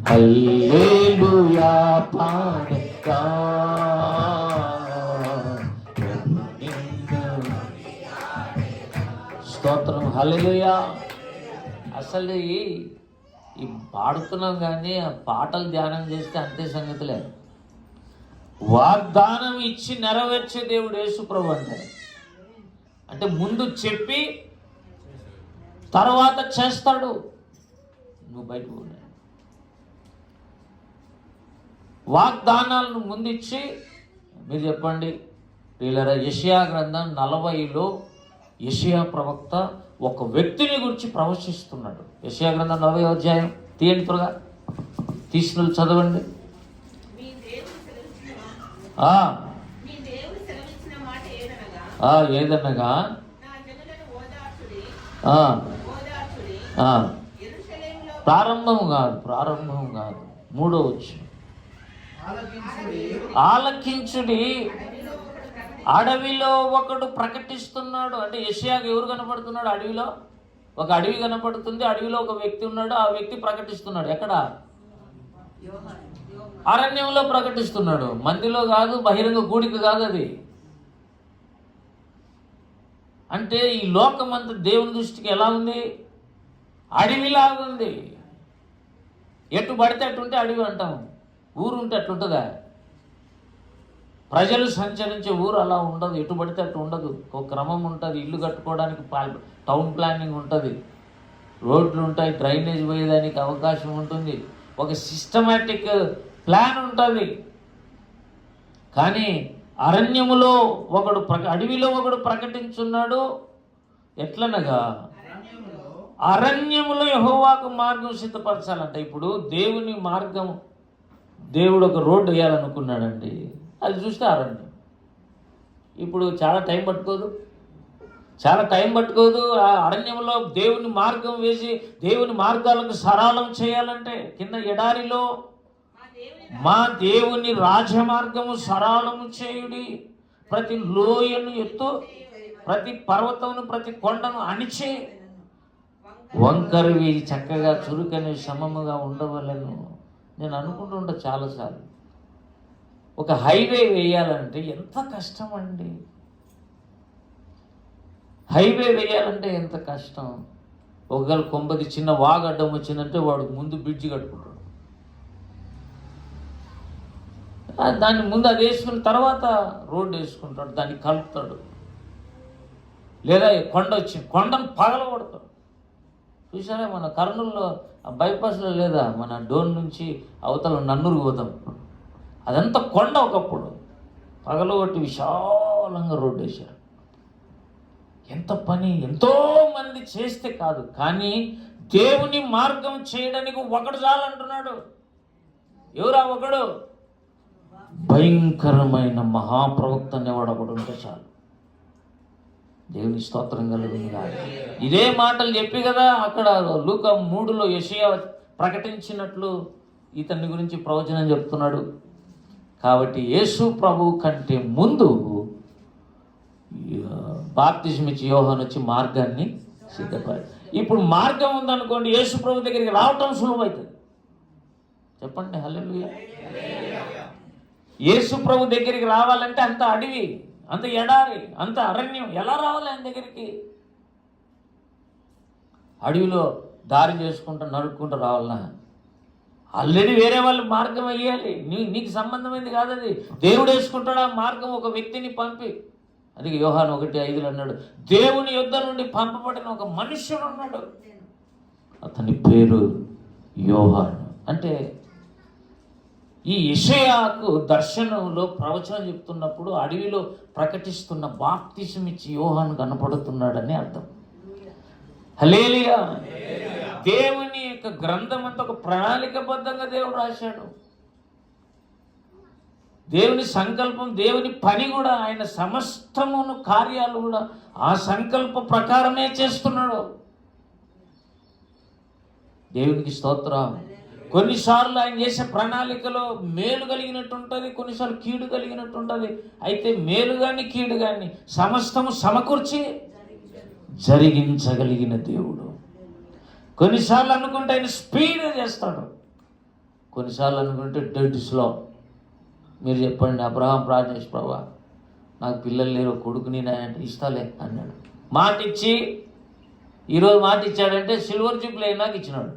హల్లెలూయా పాడేదా. స్తోత్రం. హల్లెలూయా. అసలు ఈ పాడుతున్నాం కానీ ఆ పాటలు ధ్యానం చేస్తే అంతే సంగతి లేదు. వాగ్దానం ఇచ్చి నెరవేర్చే దేవుడు యేసు ప్రభు అంటే ముందు చెప్పి తర్వాత చేస్తాడు. నువ్వు బయటకు వాగ్దానాలను ముందిచ్చి, మీరు చెప్పండి ప్రియులారా, యెషయా గ్రంథం 40లో యెషయా ప్రవక్త ఒక వ్యక్తిని గురించి ప్రవచిస్తున్నాడు. యెషయా గ్రంథం 40వ అధ్యాయం తీయండి త్వరగా, తీసిన చదవండి. ఏదనగా ప్రారంభం కాదు 3వ వచనం, ఆలకించుడి, అడవిలో ఒకడు ప్రకటిస్తున్నాడు. అంటే యెషయాకు ఎవరు కనపడుతున్నాడు? అడవిలో ఒక అడవి కనపడుతుంది, అడవిలో ఒక వ్యక్తి ఉన్నాడు, ఆ వ్యక్తి ప్రకటిస్తున్నాడు. ఎక్కడ? అరణ్యంలో ప్రకటిస్తున్నాడు. మందిలో కాదు, బహిరంగ కూడిక కాదు అది. అంటే ఈ లోకమంతా దేవుని దృష్టికి ఎలా ఉంది? అడవిలాగా ఉంది. ఎటు పడితే అట్టుంటే అడవి అంటాం. ఊరు ఉంటే అట్లుంటుందా? ప్రజలు సంచరించే ఊరు అలా ఉండదు. ఎటు పడితే అటు ఉండదు. ఒక క్రమం ఉంటుంది. ఇల్లు కట్టుకోవడానికి టౌన్ ప్లానింగ్ ఉంటుంది, రోడ్లు ఉంటాయి, డ్రైనేజ్ పోయేదానికి అవకాశం ఉంటుంది, ఒక సిస్టమేటిక్ ప్లాన్ ఉంటుంది. కానీ అరణ్యములో ఒకడు అడవిలో ఒకడు ప్రకటించున్నాడు. ఎట్లనగా అరణ్యములో యెహోవాకు మార్గం సిద్ధపరచాలంట. ఇప్పుడు దేవుని మార్గం, దేవుడు ఒక రోడ్డు వేయాలనుకున్నాడండి, అది చూస్తే అరణ్యం. ఇప్పుడు చాలా టైం పట్టుకోదు. ఆ అరణ్యంలో దేవుని మార్గం వేసి దేవుని మార్గాలకు సరళం చేయాలంటే కింద ఎడారిలో మా దేవుని రాజమార్గము సరళము చేయుడి, ప్రతి లోయను ఎత్తు, ప్రతి పర్వతమును ప్రతి కొండను అణిచే, వంకరవి చక్కగా చురుకని సమముగా ఉండవలను. నేను అనుకుంటుంటా చాలాసార్లు, ఒక హైవే వేయాలంటే ఎంత కష్టం అండి. హైవే వేయాలంటే ఎంత కష్టం. ఒకవేళ కొంపది చిన్న వాగడ్డం వచ్చిందంటే వాడు ముందు బ్రిడ్జి కట్టుకుంటాడు, దాన్ని ముందు అది వేసుకున్న తర్వాత రోడ్డు వేసుకుంటాడు, దాన్ని కలుపుతాడు. లేదా కొండ వచ్చింది, కొండను పగలగొడతాడు. చూసారా మన కర్నూలులో బైపాస్లో లేదా మన డోన్ నుంచి అవతల నన్నూరు పోతాం, అదంతా కొండ. ఒకప్పుడు పగలగొట్టి విశాలంగా రోడ్డు వేశారు. ఎంత పని, ఎంతో మంది చేస్తే కాదు, కానీ దేవుని మార్గం చేయడానికి ఒకడు చాలంటున్నాడు. ఎవరా ఒకడు? భయంకరమైన మహాప్రవక్త అనేవాడు ఒకడు ఉంటే చాలు. దేవుని స్తోత్రం కలుగును గాక. ఇదే మాటలు చెప్పి కదా అక్కడ లూకా 3లో యెషయా ప్రకటించినట్లు ఇతని గురించి ప్రవచనం చెప్తున్నాడు. కాబట్టి యేసు ప్రభు కంటే ముందు బాప్తిజం ఇచ్చి యోహాను వచ్చి మార్గాన్ని సిద్ధపడి, ఇప్పుడు మార్గం ఉందనుకోండి, యేసు ప్రభు దగ్గరికి రావటం సులువవుతుంది. చెప్పండి హల్లెలూయా. యేసు ప్రభు దగ్గరికి రావాలంటే అంత అడవి, అంత ఎడారి, అంత అరణ్యం, ఎలా రావాలి ఆయన దగ్గరికి? అడవిలో దారి చేసుకుంటూ నడుక్కుంటూ రావాలన్నా? ఆల్రెడీ వేరే వాళ్ళు మార్గం వేయాలి, నీకు సంబంధమైంది కాదు అది. దేవుడు వేసుకుంటాడు ఆ మార్గం ఒక వ్యక్తిని పంపి. అది యోహాను 1:5 అన్నాడు, దేవుని యుద్ధ నుండి పంపబడిన ఒక మనుష్యుడు ఉన్నాడు, అతని పేరు యోహాను. అంటే ఈ యెషయాకు దర్శనంలో ప్రవచనం చెప్తున్నప్పుడు అడవిలో ప్రకటిస్తున్న బాప్తిసం ఇచ్చి యోహాను కనపడుతున్నాడని అర్థం. హల్లెలూయా. దేవుని యొక్క గ్రంథం అంతా ఒక ప్రణాళికబద్ధంగా దేవుడు రాశాడు. దేవుని సంకల్పం, దేవుని పని కూడా, ఆయన సమస్తమును కార్యాలు కూడా ఆ సంకల్ప ప్రకారమే చేస్తున్నాడు. దేవునికి స్తోత్రం. కొన్నిసార్లు ఆయన చేసే ప్రణాళికలో మేలు కలిగినట్టు ఉంటుంది, కొన్నిసార్లు కీడు కలిగినట్టు ఉంటుంది. అయితే మేలు కానీ కీడు కానీ సమస్తము సమకూర్చి జరిగించగలిగిన దేవుడు. కొన్నిసార్లు అనుకుంటే ఆయన స్పీడ్గా చేస్తాడు, కొన్నిసార్లు అనుకుంటే డెడ్ స్లో. మీరు చెప్పండి, అబ్రహాం ప్రార్థన, ప్రభా నాకు పిల్లలు లేరు, కొడుకుని అంటే ఇస్తాలే అన్నాడు. మాట ఇచ్చి ఈరోజు మాట ఇచ్చాడంటే సిల్వర్ జూబ్లీ అయినాక ఇచ్చినాడు.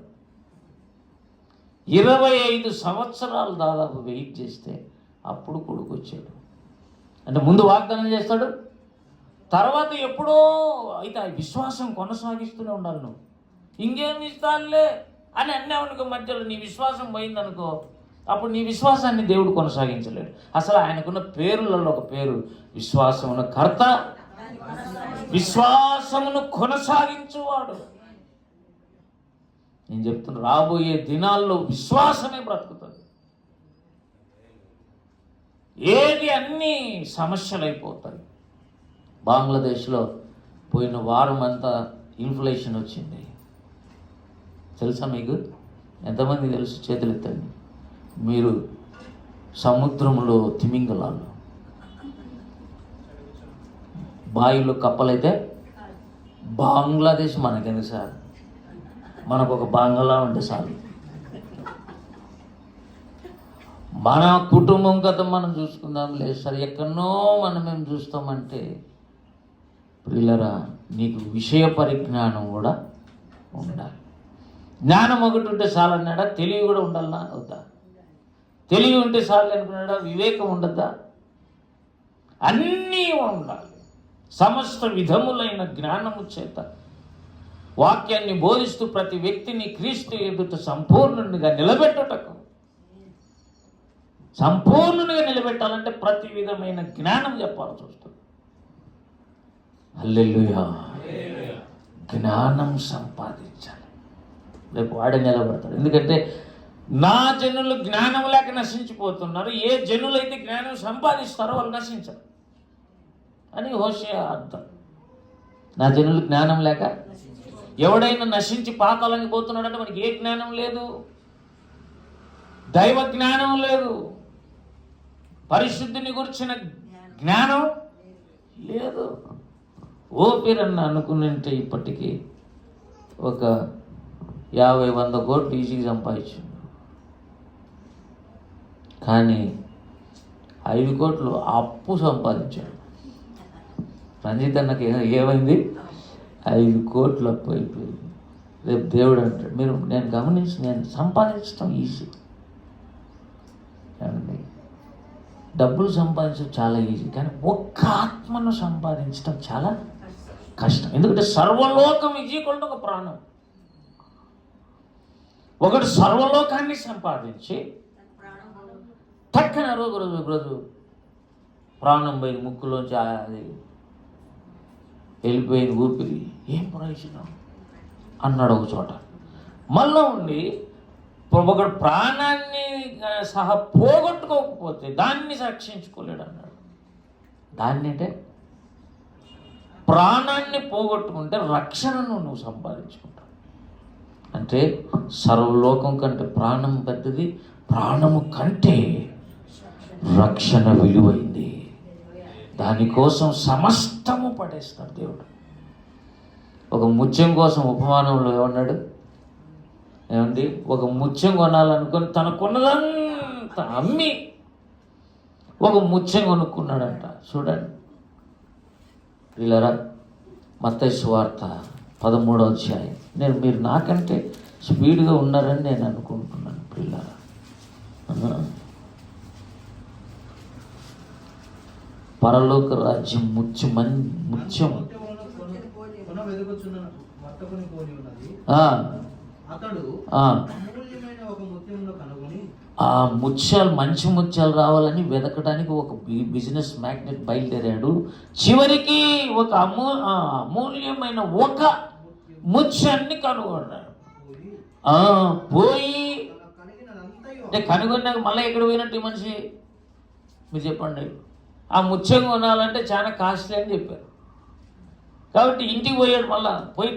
25 సంవత్సరాలు దాదాపు వెయిట్ చేస్తే అప్పుడు కొడుకు వచ్చాడు. అంటే ముందు వాగ్దానం చేస్తాడు, తర్వాత ఎప్పుడో. అయితే ఆ విశ్వాసం కొనసాగిస్తూనే ఉండాలి. నువ్వు ఇంకేం ఇస్తానులే అని అన్నావనుకో, మధ్యలో నీ విశ్వాసం పోయిందనుకో, అప్పుడు నీ విశ్వాసాన్ని దేవుడు కొనసాగించలేడు. అసలు ఆయనకున్న పేర్లలో ఒక పేరు విశ్వాసమున కర్త విశ్వాసమును కొనసాగించువాడు. నేను చెప్తున్నా, రాబోయే దినాల్లో విశ్వాసమే బ్రతుకుతుంది. ఏది అన్ని సమస్యలు అయిపోతాయి. బంగ్లాదేశ్లో పోయిన వారం అంతా ఇన్ఫ్లేషన్ వచ్చింది. తెలుసా మీకు? ఎంతమంది తెలుసు? చేతులు ఎత్తండి. మీరు సముద్రంలో తిమింగలాలు, బావిలో కప్పలైతే బంగ్లాదేశ్ మనకెందుకు సార్? మనకు ఒక బంగ్లా ఉంటే చాలు. మన కుటుంబం కథ మనం చూసుకుందాం. లేదు సార్, ఎక్కడనో మనం చూస్తామంటే, ప్రియులరా, నీకు విషయ పరిజ్ఞానం కూడా ఉండాలి. జ్ఞానం ఒకటి ఉంటే చాలన్నాడా? తెలివి కూడా ఉండాలన్నా వద్దా? తెలివి ఉంటే చాలు అనుకున్నాడా? వివేకం ఉండద్దా? అన్నీ ఉండాలి. సమస్త విధములైన జ్ఞానము చేత వాక్యాన్ని బోధిస్తూ ప్రతి వ్యక్తిని క్రీస్తు ఎదుట సంపూర్ణునిగా నిలబెట్టుటకు, సంపూర్ణునిగా నిలబెట్టాలంటే ప్రతి విధమైన జ్ఞానం చెప్పాల్సి వస్తుంది. హల్లెలూయా. జ్ఞానం సంపాదించాలి. రేపు వాడే నిలబడతాడు. ఎందుకంటే నా జనులు జ్ఞానం లేక నశించిపోతున్నారు. ఏ జనులైతే జ్ఞానం సంపాదిస్తారో వాళ్ళు నశించరు అని హోషేయ అర్థం. నా జనులు జ్ఞానం లేక, ఎవడైనా నశించి పాతాళానికి పోతున్నాడంటే మనకి ఏ జ్ఞానం లేదు, దైవ జ్ఞానం లేదు, పరిశుద్ధిని గురించిన జ్ఞానం లేదు. ఓపిరన్న అనుకున్నంటే ఇప్పటికీ ఒక 50-100 కోట్లు ఈజీగా సంపాదించు. కానీ 5 కోట్లు అప్పు సంపాదించాడు. రంజిత్ అన్నకి ఏమైంది? 5 కోట్లు అప్పు అయిపోయింది. రేపు దేవుడు అంటాడు, నేను సంపాదించడం ఈజీ. ఏమండి, డబ్బులు సంపాదించడం చాలా ఈజీ, కానీ ఒక్క ఆత్మను సంపాదించడం చాలా కష్టం. ఎందుకంటే సర్వలోకం ఈక్వల్ టు ఒక ప్రాణం. ఒకడు సర్వలోకాన్ని సంపాదించి టక్కన రోజు ప్రాణం పోయింది, ముక్కులోంచి అది వెళ్ళిపోయింది ఊపిరి, ఏం ప్రయోజనం అన్నాడు ఒక చోట. మళ్ళీ ఉండి ఒకడు ప్రాణాన్ని సహా పోగొట్టుకోకపోతే దాన్ని రక్షించుకోలేడు అన్నాడు. దాన్ని అంటే ప్రాణాన్ని పోగొట్టుకుంటే రక్షణను నువ్వు సంపాదించుకుంటావు. అంటే సర్వలోకం కంటే ప్రాణం పెద్దది, ప్రాణము కంటే రక్షణ విలువైంది. దానికోసం సమస్తము పడేస్తాడు దేవుడు. ఒక ముత్యం కోసం ఉపమానంలో ఏమన్నాడు? ఏమండి, ఒక ముత్యం కొనాలనుకొని తనకున్నదంతా అమ్మి ఒక ముత్యం కొనుక్కున్నాడంట. చూడండి వీళ్ళరా, మత్తయి సువార్త 13వ అధ్యాయం. మీరు నాకంటే స్పీడ్గా ఉన్నారని నేను అనుకుంటున్నాను పిల్లరా. పరలోక రాజ్యం ముత్యం ఆ ముత్యాలు, మంచి ముత్యాలు రావాలని వెతకడానికి ఒక బిజినెస్ మ్యాగ్నెట్ బయలుదేరాడు. చివరికి ఒక అమూల్యమైన ఒక ముత్యాన్ని కనుగొన్నాడు. పోయి అంటే కనుగొన్నాక మళ్ళీ ఎక్కడ పోయినట్టు ఈ మనిషి? మీరు చెప్పండి. ఆ ముత్యం కొనాలంటే చాలా కాస్ట్లీ అని చెప్పారు. కాబట్టి ఇంటికి పోయాడు. మళ్ళా పోయి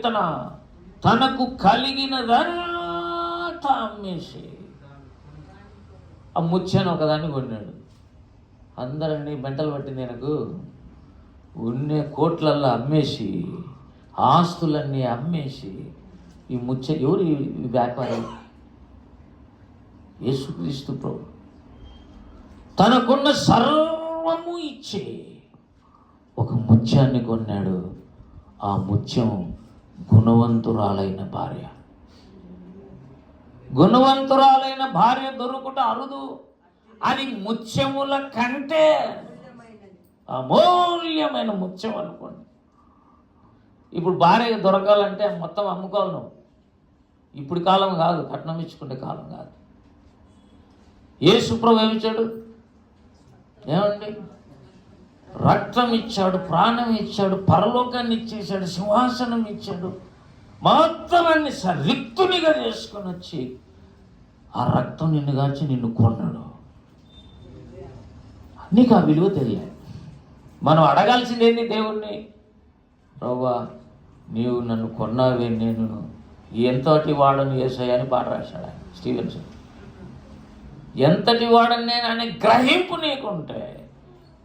తనకు కలిగినదంతా అమ్మేసి ఆ ముత్యాన్ని ఒకదాన్ని కొన్నాడు. అందరండి మెంటలు పట్టింది. నాకు ఉన్నే కోట్లల్లో అమ్మేసి, ఆస్తులన్నీ అమ్మేసి ఈ ఎవరు ఈ వ్యాపారి? యేసుక్రీస్తు ప్రభు తనకున్న సర్వము ఇచ్చి ఒక ముత్యాన్ని కొన్నాడు. ఆ ముత్యం గుణవంతురాలైన భార్య. గుణవంతురాలైన భార్య దొరుకుట అరుదు. అది ముత్యముల కంటే అమూల్యమైన ముత్యం అనుకోండి. ఇప్పుడు భార్య దొరకాలంటే మొత్తం అమ్ముకోవాలి నువ్వు. ఇప్పుడు కాలం కాదు, కట్నం ఇచ్చుకునే కాలం కాదు. యేసు ప్రభు ఏమిచ్చాడు? ఏమండి, రక్తం ఇచ్చాడు, ప్రాణం ఇచ్చాడు, పరలోకాన్ని ఇచ్చేశాడు, సింహాసనం ఇచ్చాడు, మొత్తం అన్ని రిక్తునిగా చేసుకొని వచ్చి ఆ రక్తం నిన్ను కాచి నిన్ను కొన్నాడు. నీకు ఆ విలువ తెలియాలి. మనం అడగాల్సింది ఏంటి దేవుణ్ణి? ప్రభువా, నీవు నన్ను కొన్నావే, నేను ఎంతటి వాడని యేసయ్య అని పాట రాశాడు ఆయన స్టీవెన్సన్. ఎంతటి వాడని నేను అనే గ్రహింపు నీకుంటే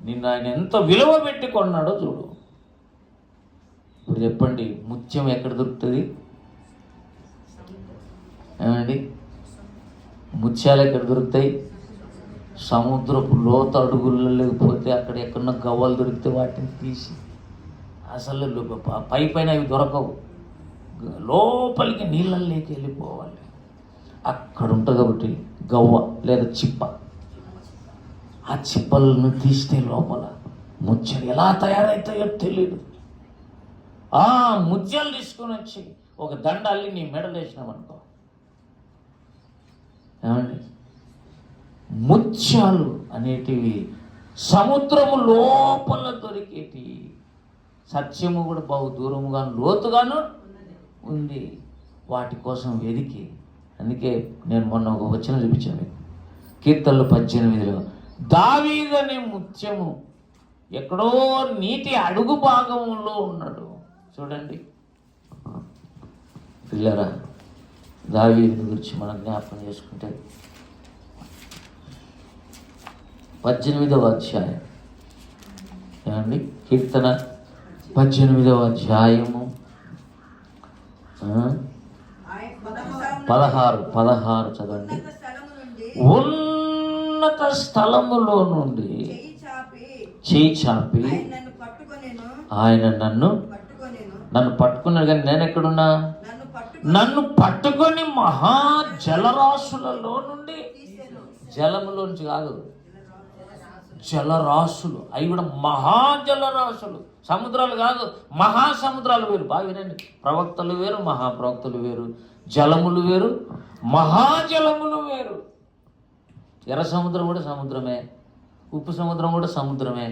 నిన్ను ఆయన ఎంత విలువ పెట్టి కొన్నాడో చూడు. ఇప్పుడు చెప్పండి, ముత్యం ఎక్కడ దొరుకుతుంది? ఏమండి, ముత్యాలు ఎక్కడ దొరుకుతాయి? సముద్రపు లోతు అడుగుల్లో లేకపోతే అక్కడ ఎక్కడన్నా గవ్వలు దొరికితే వాటిని తీసి, అసలు పైన అవి దొరకవు, లోపలికి నీళ్ళల్లోకి వెళ్ళిపోవాలి. అక్కడ ఉంటుంది ఒకటి గవ్వ లేదా చిప్ప. ఆ చిప్పలను తీస్తే లోపల ముత్యాలు ఎలా తయారవుతాయో తెలియదు. ఆ ముత్యాలు తీసుకొని వచ్చి ఒక దండ అల్లి నీ మెడలు వేసినామనుకో, ఏమండి, ముత్యాలు అనేటివి సముద్రము లోపల దొరికేటి. సత్యము కూడా బహు దూరముగాను లోతుగాను ఉంది. వాటి కోసం వెదికి, అందుకే నేను మొన్న ఒక వచనం చూపించాను మీకు, కీర్తనలు 18లో దావీదు అనే ముత్యము ఎక్కడో నీటి అడుగు భాగంలో ఉన్నాడు. చూడండి పిల్లరా, దావీదు గురించి మనం జ్ఞాపకం చేసుకుంటే 18వ అధ్యాయం, ఏమండి, కీర్తన 18వ అధ్యాయము 16 చదవండి. ఉన్నత స్థలములో నుండి చేయి చాపి ఆయన నన్ను పట్టుకున్నాడు. కానీ నేను ఎక్కడున్నా? నన్ను పట్టుకొని మహా జలరాశులలో నుండి, జలములోంచి కాదు, జలరాశులు, అవి కూడా మహాజలరాశులు, సముద్రాలు కాదు, మహాసముద్రాలు వేరు. బాగా వినండి, ప్రవక్తలు వేరు, మహాప్రవక్తలు వేరు, జలములు వేరు, మహాజలములు వేరు. ఎర్ర సముద్రం కూడా సముద్రమే, ఉప్పు సముద్రం కూడా సముద్రమే.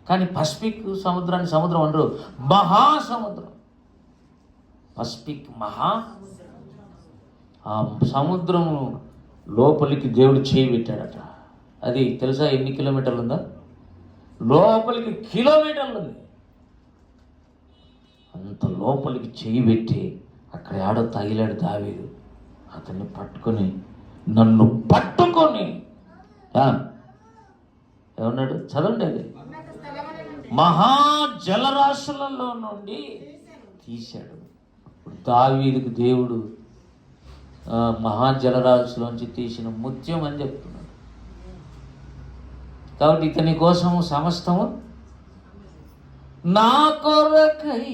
కానీ పసిఫిక్ సముద్రాన్ని సముద్రం అనరు, మహాసముద్రం. పసిఫిక్ మహా, ఆ సముద్రము లోపలికి దేవుడు చేయి పెట్టాడట. అది తెలుసా ఎన్ని కిలోమీటర్లు ఉందా? లోపలికి కిలోమీటర్లు ఉంది. అంత లోపలికి చేయి పెట్టి అక్కడ ఆడో తగిలాడు దావీదు. అతన్ని పట్టుకొని, నన్ను పట్టుకొని ఏమన్నాడు? చదవండి, అది మహాజలరాశులలో నుండి తీశాడు. దావీదుకు దేవుడు మహాజలరాశులోంచి తీసిన ముత్యం అని చెప్తున్నాడు. కాబట్టి ఇతని కోసము సమస్తము నా కొరకై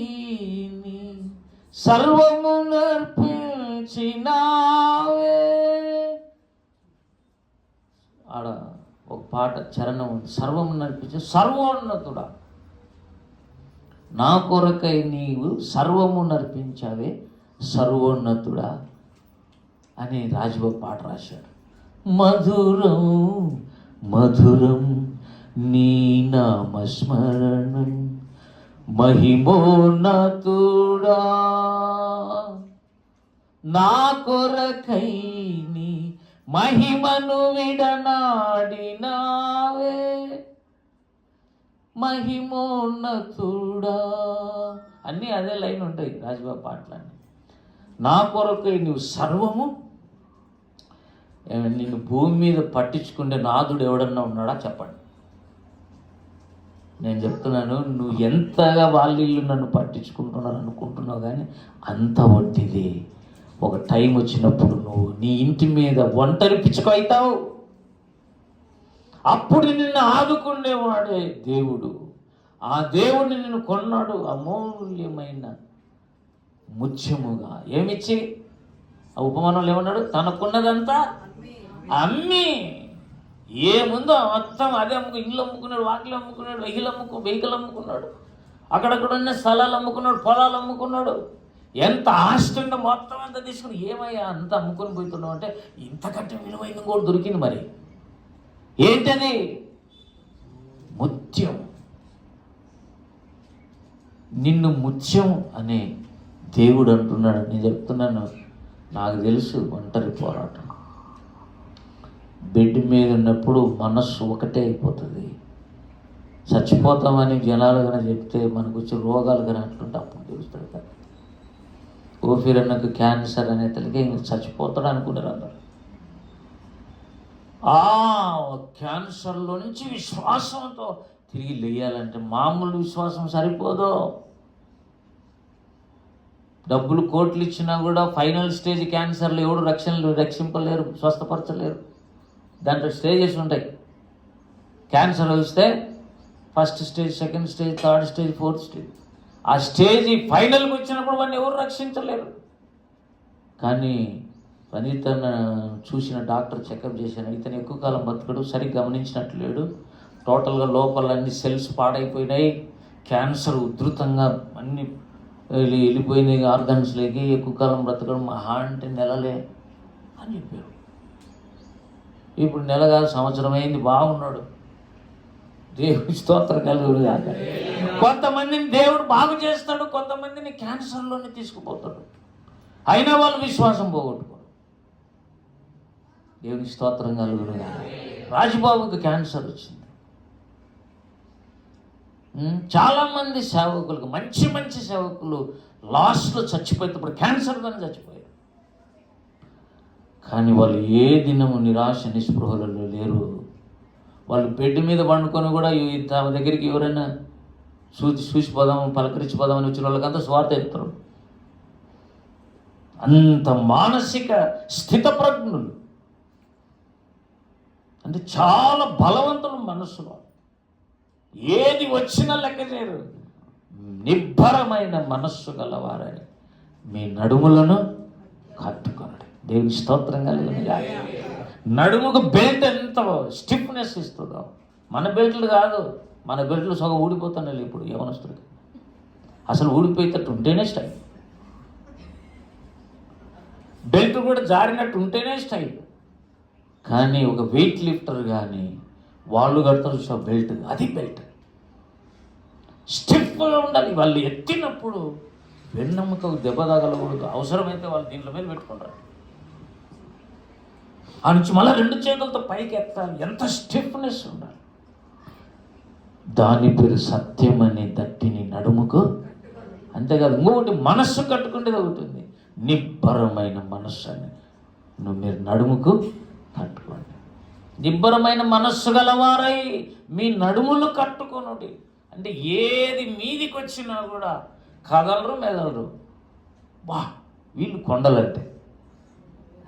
సర్వము నర్పించినావే. ఆడ ఒక పాట చరణం ఉంది, సర్వము నర్పించి సర్వోన్నతుడా, నా కొరకై నీవు సర్వము నర్పించావే సర్వోన్నతుడా అని రాజుబాబు పాట రాశాడు. మధురం మధురం నీ నామస్మరణం మహిమోన్నతుడా, నా కొరకై నీ మహిమను విడనాడినావే మహిమోన్నతుడా. అన్నీ అదే లైన్ ఉంటాయి రాజుబాబు పాటలన్నీ. నా కొరకై నువ్వు సర్వము, నిన్ను భూమి మీద పట్టించుకునే నాదుడు ఎవడన్నా ఉన్నాడా చెప్పండి. నేను చెప్తున్నాను, నువ్వు ఎంతగా వాళ్ళిల్లు నన్ను పట్టించుకుంటున్నారు అనుకుంటున్నావు, కానీ అంత వడ్డీది. ఒక టైం వచ్చినప్పుడు నువ్వు నీ ఇంటి మీద ఒంటరి పిచ్చుక అవుతావు. అప్పుడు నిన్ను ఆదుకునేవాడే దేవుడు. ఆ దేవుడిని నిన్ను కొన్నాడు అమూల్యమైన ముత్యముగా. ఏమిచ్చి? ఆ ఉపమానంలో ఏమన్నాడు? తనకున్నదంతా అమ్మి, ఏముందో మొత్తం అదే ఇల్లు అమ్ముకున్నాడు, వాకిలు అమ్ముకున్నాడు, వెహికల్ అమ్ముకున్నాడు, అక్కడక్కడ ఉన్న స్థలాలు అమ్ముకున్నాడు, పొలాలు అమ్ముకున్నాడు. ఎంత ఆస్తి ఉందో మొత్తం అంతా తీసుకుని, ఏమయ్యా అంత అమ్ముకొని పోతున్నావు అంటే, ఇంతకంటే విలువైంది కూడా దొరికింది. మరి ఏంటది? ముత్యం. నిన్ను ముత్యం అనే దేవుడు అంటున్నాడు. నేను చెప్తున్నాను, నాకు తెలుసు ఒంటరి పోరాటం. బెడ్ మీద ఉన్నప్పుడు మనస్సు ఒకటే అయిపోతుంది. చచ్చిపోతామని జనాలు కానీ చెప్తే మనకు వచ్చే రోగాలు కానీ అంటుంటే అప్పుడు తెలుస్తుంది కదా. ఓఫీరన్నకు క్యాన్సర్ అనే తల్లికి ఇంక చచ్చిపోతాడు అనుకున్నారు అందరు. ఆ క్యాన్సర్లో నుంచి విశ్వాసంతో తిరిగి లేయాలంటే మామూలు విశ్వాసం సరిపోదు. డబ్బులు కోట్లు ఇచ్చినా కూడా ఫైనల్ స్టేజ్ క్యాన్సర్లో ఎవడు రక్షింపలేరు, స్వస్థపరచలేరు. దాంట్లో స్టేజెస్ ఉంటాయి. క్యాన్సర్ వస్తే first stage, second stage, third stage, fourth stage. ఆ స్టేజ్ ఫైనల్కి వచ్చినప్పుడు వాడిని ఎవరు రక్షించలేరు. కానీ రంజిత్ చూసిన డాక్టర్ చెకప్ చేశాను, ఇతను ఎక్కువ కాలం బతకడు, సరిగ్గా గమనించినట్లు లేడు, టోటల్గా లోపల అన్ని సెల్స్ పాడైపోయినాయి, క్యాన్సర్ ఉధృతంగా అన్ని వెళ్ళిపోయినాయి ఆర్గన్స్లోకి, ఎక్కువ కాలం బ్రతకడం మహా అంటే నెలలే అని చెప్పారు. ఇప్పుడు నెల కాదు, సంవత్సరం అయింది, బాగున్నాడు. దేవుడి స్తోత్రం కలుగును గాక. కొంతమందిని దేవుడు బాగు చేస్తాడు, కొంతమందిని క్యాన్సర్లోనే తీసుకుపోతాడు. అయినా వాళ్ళు విశ్వాసం పోగొట్టుకోరు. దేవుని స్తోత్రం కలుగును గాక. రాజుబాబుకి క్యాన్సర్ వచ్చింది. చాలామంది సేవకులకు, మంచి మంచి సేవకులు లాస్ట్లో చచ్చిపోయేటప్పుడు క్యాన్సర్గానే చచ్చిపోయారు. కానీ వాళ్ళు ఏ దినము నిరాశ నిస్పృహలలో లేరు. వాళ్ళు బెడ్ మీద పండుకొని కూడా తమ దగ్గరికి ఎవరైనా చూసిపోదాం, పలకరించిపోదామని వచ్చిన వాళ్ళకంతా స్వార్థ ఎత్తారు. అంత మానసిక స్థితప్రజ్ఞులు, అంటే చాలా బలవంతులు మనస్సులో. ఏది వచ్చినా లెక్క చేయరు. నిబ్బరమైన మనస్సు గలవారని మీ నడుములను కట్టుకొనడు. దేవుని స్తోత్రం కలుగును గాక. నడుముకు బెల్ట్ ఎంత స్టిఫ్నెస్ ఇస్తుందో, మన బెల్ట్లు కాదు. మన బెల్ట్లు సగం ఊడిపోతున్నాయి ఇప్పుడు యవనస్తుడికి. అసలు ఊడిపోయేటట్టు ఉంటేనే స్టైల్. బెల్ట్ కూడా జారినట్టు ఉంటేనే స్టైల్. కానీ ఒక వెయిట్ లిఫ్టర్ కానీ వాళ్ళు కడతారు చూసా బెల్ట్, అది బెల్ట్ స్టిఫ్గా ఉండాలి. వాళ్ళు ఎత్తినప్పుడు వెన్నెముకకు దెబ్బ తగలకూడదు. అవసరమైతే వాళ్ళు దీంట్లో మీద పెట్టుకుంటారు. ఆ నుంచి మళ్ళీ 2 చేతులతో పైకి ఎత్తాలి. ఎంత స్టిఫ్నెస్ ఉండాలి. దాని పేరు సత్యం అనే దట్టిని నడుముకు. అంతేకాదు, ఇంకొకటి మనస్సు కట్టుకునేది ఒకటి ఉంది, నిబ్బరమైన మనస్సు అని. మీరు నడుముకు కట్టుకోండి. నిబ్బరమైన మనస్సు గలవారై మీ నడుములు కట్టుకొనుడి. అంటే ఏది మీదికి వచ్చినా కూడా కదలరు, మెదలరు. వా, వీళ్ళు కొండలంటే.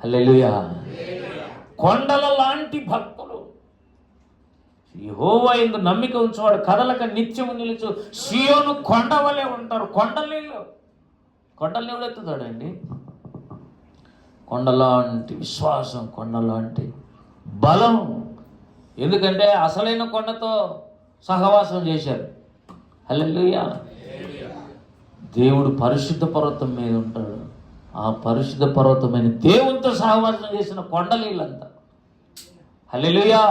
హల్లెలూయా. కొండల లాంటి భక్తులు. యెహోవా యందు నమ్మిక ఉంచువాడు కదలక నిత్యము నిలుచు సీయోను కొండ వలె ఉంటారు. కొండలు ఎవడెత్తుతాడండి? కొండలాంటి విశ్వాసం, కొండలాంటి బలం. ఎందుకంటే అసలైన కొండతో సహవాసం చేశారు. హల్లెలూయా. దేవుడు పరిశుద్ధ పర్వతం మీద ఉంటాడు. ఆ పరిశుద్ధ పర్వతమైన దేవునితో సహవాసం చేసిన కొండలు వీళ్ళంతా. హల్లెలూయా.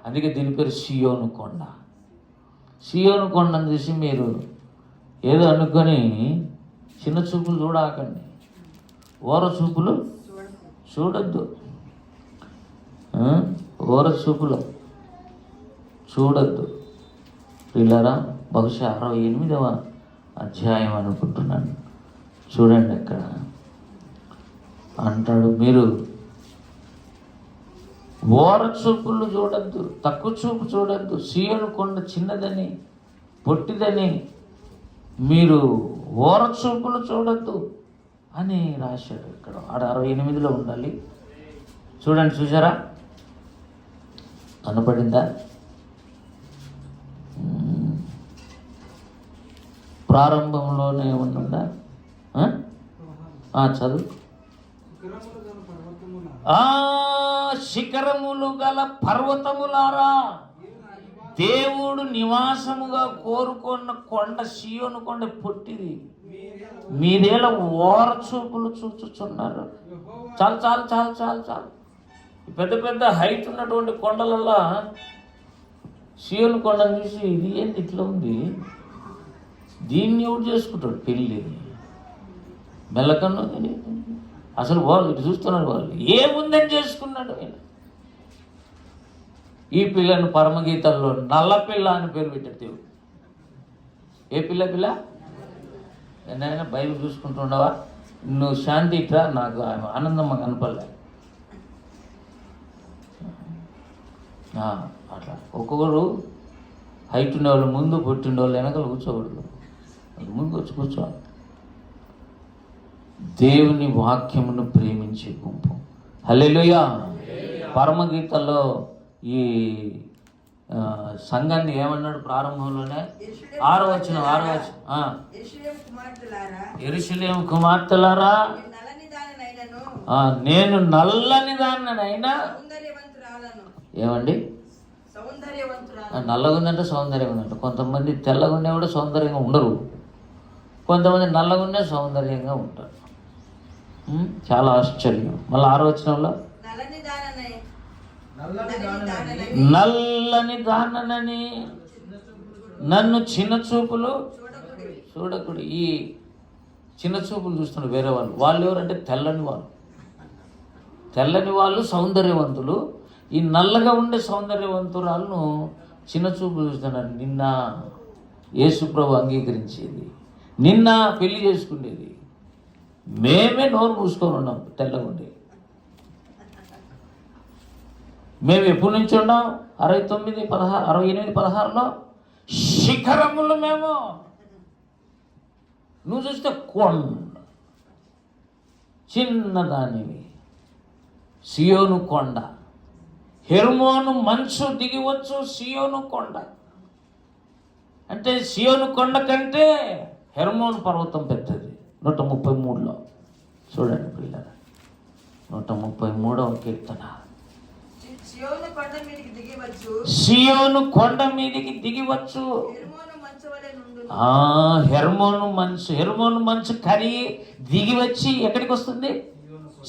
అందుకే దీని పేరు సీయోను కొండ. సీయోను కొండను చూసి మీరు ఏదో అనుకొని చిన్న చూపులు చూడకండి, ఓర చూపులు చూడద్దు. ఓర చూపులు చూడద్దు పిల్లరా. బహుశా 68వ అధ్యాయం అనుకుంటున్నాను. చూడండి, అక్కడ అంటాడు, మీరు ఓర చూపులు చూడద్దు, తక్కువ చూపు చూడద్దు. సీయోను కొండ చిన్నదని, పొట్టిదని మీరు ఓర చూపులు చూడద్దు అని రాశాడు. ఇక్కడ 68లో ఉండాలి. చూడండి, చూసారా? కనపడిందా? ప్రారంభంలోనే ఉందా? చదువు. శిఖరములు గల పర్వతములారా, దేవుడు నివాసముగా కోరుకున్న కొండ సీయోను కొండ పొట్టిది, మీరేలా ఓర చూపులు చూచుచున్నారు. చాలు చాలు చాలు చాలు చాలు. పెద్ద పెద్ద హైట్ ఉన్నటువంటి కొండలల్లో సీయోను కొండను చూసి ఇది ఏంటి ఇట్లా ఉంది, దీన్ని ఎవడు చేసుకుంటాడు పెళ్ళి? మెల్లకన్ను అసలు వాళ్ళు ఇటు చూస్తున్నారు, వాళ్ళు ఏముందని చేసుకున్నాడు ఆయన. ఈ పిల్లను పరమగీతాల్లో నల్ల పిల్ల అని పేరు పెట్టాడు దేవుడు. ఏ పిల్ల? నేనైనా బైబిల్ చూసుకుంటుండవా? నువ్వు శాంతి ఇట్రా, నాకు ఆనందమ్మ కనపడలే. అట్లా ఒక్కొక్కరు హైట్ ఉండేవాళ్ళు ముందు, పొట్టి ఉండేవాళ్ళు వెనకాల కూర్చోకూడదు, ముందు వచ్చి కూర్చోవాలి. దేవుని వాక్యమును ప్రేమించే గుంపు. హల్లెలూయా. పరమగీతల్లో ఈ సంఘాన్ని ఏమన్నాడు ప్రారంభంలోనే? 6వ వచనం. యెరూషలేము కుమార్తెలారా, నేను నల్లని దాన్నైనా. ఏమండి? నల్లగా ఉందంటే సౌందర్యం ఉందంట. కొంతమంది తెల్లగా ఉండే కూడా సౌందర్యంగా ఉండరు, కొంతమంది నల్లగా ఉండే సౌందర్యంగా ఉంటారు. చాలా ఆశ్చర్యం. మళ్ళీ 6వ వచనంలో నల్లని దాననని నన్ను చిన్న చూపులు చూడకుడు. ఈ చిన్న చూపులు చూస్తున్నారు వేరే వాళ్ళు ఎవరంటే తెల్లని వాళ్ళు సౌందర్యవంతులు. ఈ నల్లగా ఉండే సౌందర్యవంతురాలను చిన్న చూపులు చూస్తున్నారు. నిన్న యేసుప్రభు అంగీకరించేది, నిన్న పెళ్లి చేసుకునేది, మేమే నోరు మూసుకొని ఉన్నాం తెల్లగా ఉండి. మేము ఎప్పటి నుంచి ఉన్నాం? 68-16లో శిఖరములు మేము. నువ్వు చూస్తే కొండ, చిన్నదానివి, సియోను కొండ, హెర్మోను మంచు దిగివచ్చు, సియోను కొండ. అంటే సియోను కొండ కంటే హెర్మోను పర్వతం పెద్దది. 133లో చూడండి పిల్లలు, 133వ కీర్తన. సియోను కొండ మీదికి దిగివచ్చు. హెర్మోను మంచు కరిగి దిగి వచ్చి ఎక్కడికి వస్తుంది?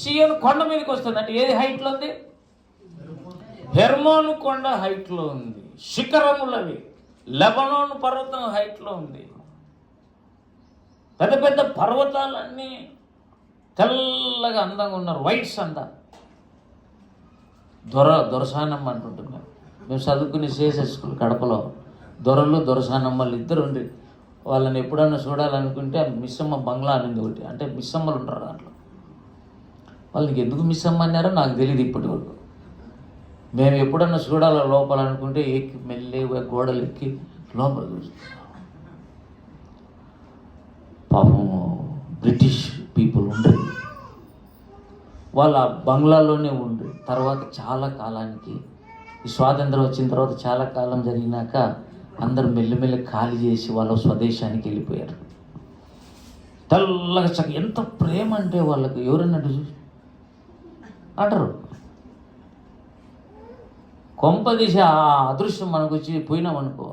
సియోను కొండ మీదకి వస్తుంది. అంటే ఏది హైట్లో ఉంది? హెర్మోను కొండ హైట్లో ఉంది. శిఖరములవి లెబనోను పర్వతం హైట్లో ఉంది. పెద్ద పెద్ద పర్వతాలన్నీ తెల్లగా అందంగా ఉన్నారు, వైట్స్ అంతా. దొరసానమ్మ అంటుంటున్నాం మేము చదువుకుని సిఎస్ఎస్ స్కూల్ కడపలో. దొరలు దొరసానమ్మలు ఇద్దరు ఉండి, వాళ్ళని ఎప్పుడన్నా చూడాలనుకుంటే మిస్సమ్మ బంగ్లా అనేది ఒకటి. అంటే మిస్సమ్మలు ఉంటారు దాంట్లో. వాళ్ళకి ఎందుకు మిస్సమ్మ అన్నారో నాకు తెలియదు ఇప్పటి వరకు. మేము ఎప్పుడన్నా చూడాలి లోపలనుకుంటే ఎక్కి మెల్లి గోడలు ఎక్కి లోపల చూస్తాం. పాపము బ్రిటిష్ పీపుల్ ఉండరు, వాళ్ళ బంగ్లాలోనే ఉండి తర్వాత చాలా కాలానికి ఈ స్వాతంత్రం వచ్చిన తర్వాత చాలా కాలం జరిగినాక అందరూ మెల్లిమెల్లి ఖాళీ చేసి వాళ్ళ స్వదేశానికి వెళ్ళిపోయారు. తెల్లగా ఎంత ప్రేమ అంటే వాళ్ళకి ఎవరన్నట్టు అంటారు. కొంపదీసి ఆ అదృష్టం మనకు వచ్చి పోయినామనుకో,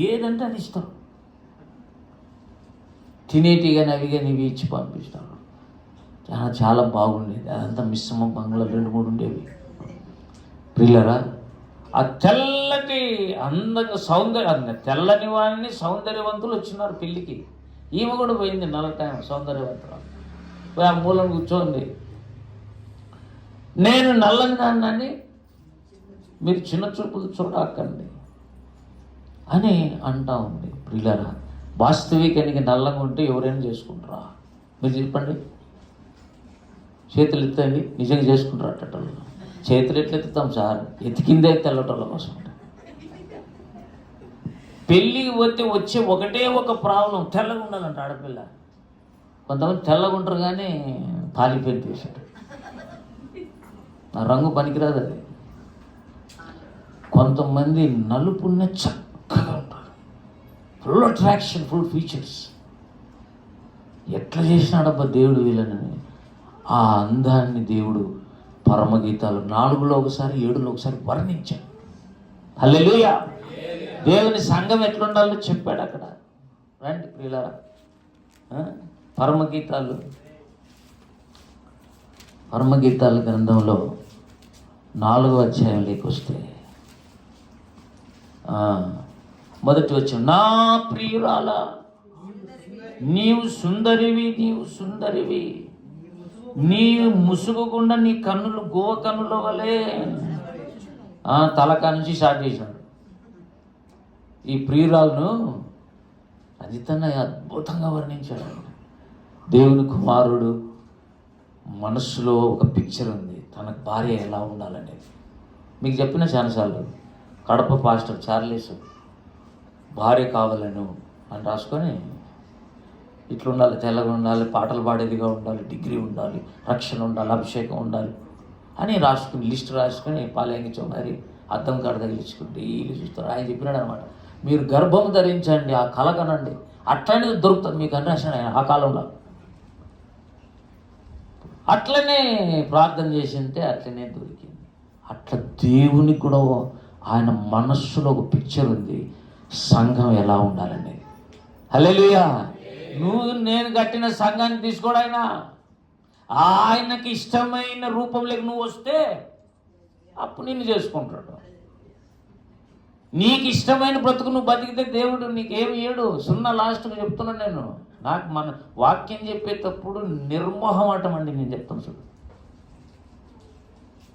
ఏదంటే అది ఇష్టం. తినేటి కానీ అవి కానీ ఇవి ఇచ్చి పంపిస్తారు. చాలా బాగుండేది. అదంతా మిశ్రమ బంగ్లా 2-3 ఉండేవి. ప్రియులరా, ఆ తెల్లటి అందంగా తెల్లని వాడిని సౌందర్యవంతులు వచ్చినారు పెళ్ళికి. ఈమె కూడా పోయింది నల్ల టైం సౌందర్యవంతురాలు. పోయి ఆ మూలను కూర్చోండి, నేను నల్లని దాన్ని మీరు చిన్న చూపులు చూడకండి అని అంటా ఉంది. ప్రియులరా, వాస్తవికానికి నల్లగా ఉంటే ఎవరైనా చేసుకుంటారా? మీరు చెప్పండి, చేతులు ఎత్తండి. నిజంగా చేసుకుంటారు అట్టలు. చేతులు ఎట్లా ఎత్తుతాం సార్? ఎతికిందే తెల్లటోళ్ళ కోసం. పెళ్ళికి పోతే వచ్చే ఒకటే ఒక ప్రాబ్లం, తెల్లగా ఉండాలంట ఆడపిల్ల. కొంతమంది తెల్లగా ఉంటారు కానీ పాలిపోయి తీసాడు, ఆ రంగు పనికిరాదు అది. కొంతమంది నలుపున్న చక్కగా ఉంటారు, ఫుల్ అట్రాక్షన్, ఫుల్ ఫీచర్స్. ఎట్లా చేసినాడబ్బా దేవుడు వీళ్ళని. ఆ అందాన్ని దేవుడు పరమగీతాలు 4లో ఒకసారి 7లో ఒకసారి వర్ణించాడు. హల్లెలూయా. దేవుని సంఘం ఎట్లుండాలో చెప్పాడు అక్కడ. రండి ప్రియులారా, పరమగీతాల గ్రంథంలో 4వ అధ్యాయంలోకి వస్తే మొదటి వచ్చిన, నా ప్రియురాల నీవు సుందరివి, నీవు సుందరివి, నీవు ముసుగుకుండా నీ కన్నులు గోవ కన్నుల వలె. తలకా నుంచి స్టార్ట్ చేశాడు. ఈ ప్రియురాలను అది తన అద్భుతంగా వర్ణించాడు. దేవుని కుమారుడు మనస్సులో ఒక పిక్చర్ ఉంది, తన భార్య ఎలా ఉండాలనేది. మీకు చెప్పిన చాలాసార్లు. కడప పాస్టర్ చార్లెస్ భార్య కావాలను అని రాసుకొని ఇట్లా ఉండాలి, తెల్లగా ఉండాలి, పాటలు పాడేదిగా ఉండాలి, డిగ్రీ ఉండాలి, రక్షణ ఉండాలి, అభిషేకం ఉండాలి అని రాసుకుని లిస్ట్ రాసుకొని పాలయంగి మరి అద్దం కాడ తగిలించుకుంటే వీళ్ళు చూస్తారు. ఆయన చెప్పినాడు అనమాట, మీరు గర్భం ధరించండి, ఆ కళ కనండి, అట్లనే దొరుకుతుంది మీకు అని రాశాడు ఆయన ఆ కాలంలో. అట్లనే ప్రార్థన చేసింటే అట్లనే దొరికింది. అట్లా దేవునికి కూడా ఆయన మనస్సులో ఒక పిక్చర్ ఉంది, సంఘం ఎలా ఉండాలనేది. హల్లెలూయా. నువ్వు నేను కట్టిన సంఘాన్ని తీసుకోడు ఆయనకి ఇష్టమైన రూపంలోకి నువ్వు వస్తే అప్పుడు నిన్ను చేసుకుంటాడు. నీకు ఇష్టమైన బ్రతుకు నువ్వు బతికితే దేవుడు నీకేమి ఇయ్యడు. సున్నా లాస్ట్గా చెప్తున్నాను నేను. నాకు మన వాక్యం చెప్పేటప్పుడు నిర్మోహమాటం అండి నేను చెప్తాను చూడు.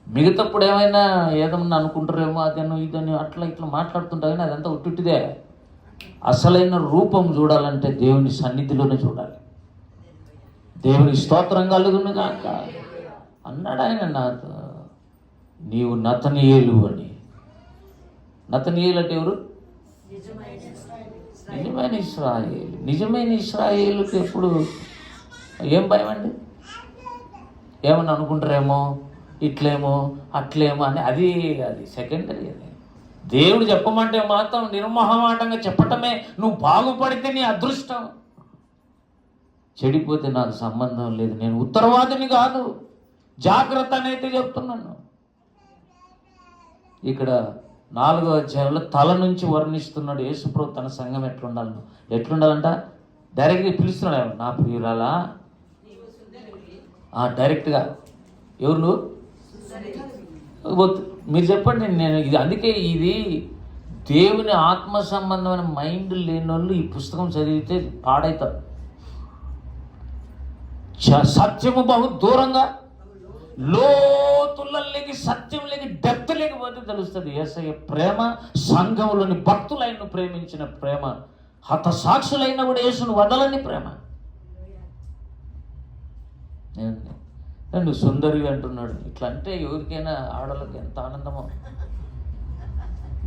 మిగతాప్పుడు ఏమైనా ఏదన్నా అనుకుంటారేమో అదను ఇదని అట్లా ఇట్లా మాట్లాడుతుంటా కానీ అదంతా ఉట్టిదే. అసలైన రూపం చూడాలంటే దేవుని సన్నిధిలోనే చూడాలి. దేవుని స్తోత్రం కలుగును గాక అన్నాడు ఆయన నాతో. నీవు నతనీయేలు అని. నతనీయేలు అంటే ఎవరు? నిజమైన ఇశ్రాయేలు. నిజమైన ఇశ్రాయేలుకి ఎప్పుడు ఏం భయం అండి? ఏమన్నా అనుకుంటారేమో, ఇట్లేమో అట్లేమో అని. అది సెకండరీ. అది దేవుడు చెప్పమంటే మాత్రం నిర్మోహమాటంగా చెప్పటమే. నువ్వు బాగుపడితే నీ అదృష్టం, చెడిపోతే నాకు సంబంధం లేదు. నేను ఉత్తరవాదిని కాదు, జాగ్రత్త అనేది చెప్తున్నాను. ఇక్కడ 4వ అధ్యాయంలో తల నుంచి వర్ణిస్తున్నాడు యేసుప్రభు తన సంఘం ఎట్లుండాలంట. డైరెక్ట్గా పిలుస్తున్నాడు, నా ప్రియురాలా. డైరెక్ట్గా ఎవరు నువ్వు? మీరు చెప్పండి. నేను ఇది అందుకే ఇది దేవుని ఆత్మ సంబంధమైన మైండ్ లేని వాళ్ళు ఈ పుస్తకం చదివితే పాడవుతారు. సత్యము బహు దూరంగా లోతులకి సత్యం లేక డెప్త్ లేకపోతే తెలుస్తుంది. యేసయ్య ప్రేమ, సంఘంలోని భక్తులైన ప్రేమించిన ప్రేమ, హతసాక్షులైన కూడా యేసును వదలని ప్రేమ. నువ్వు సుందరి అంటున్నాడు. ఇట్లా అంటే ఎవరికైనా ఆడలకు ఎంత ఆనందమో.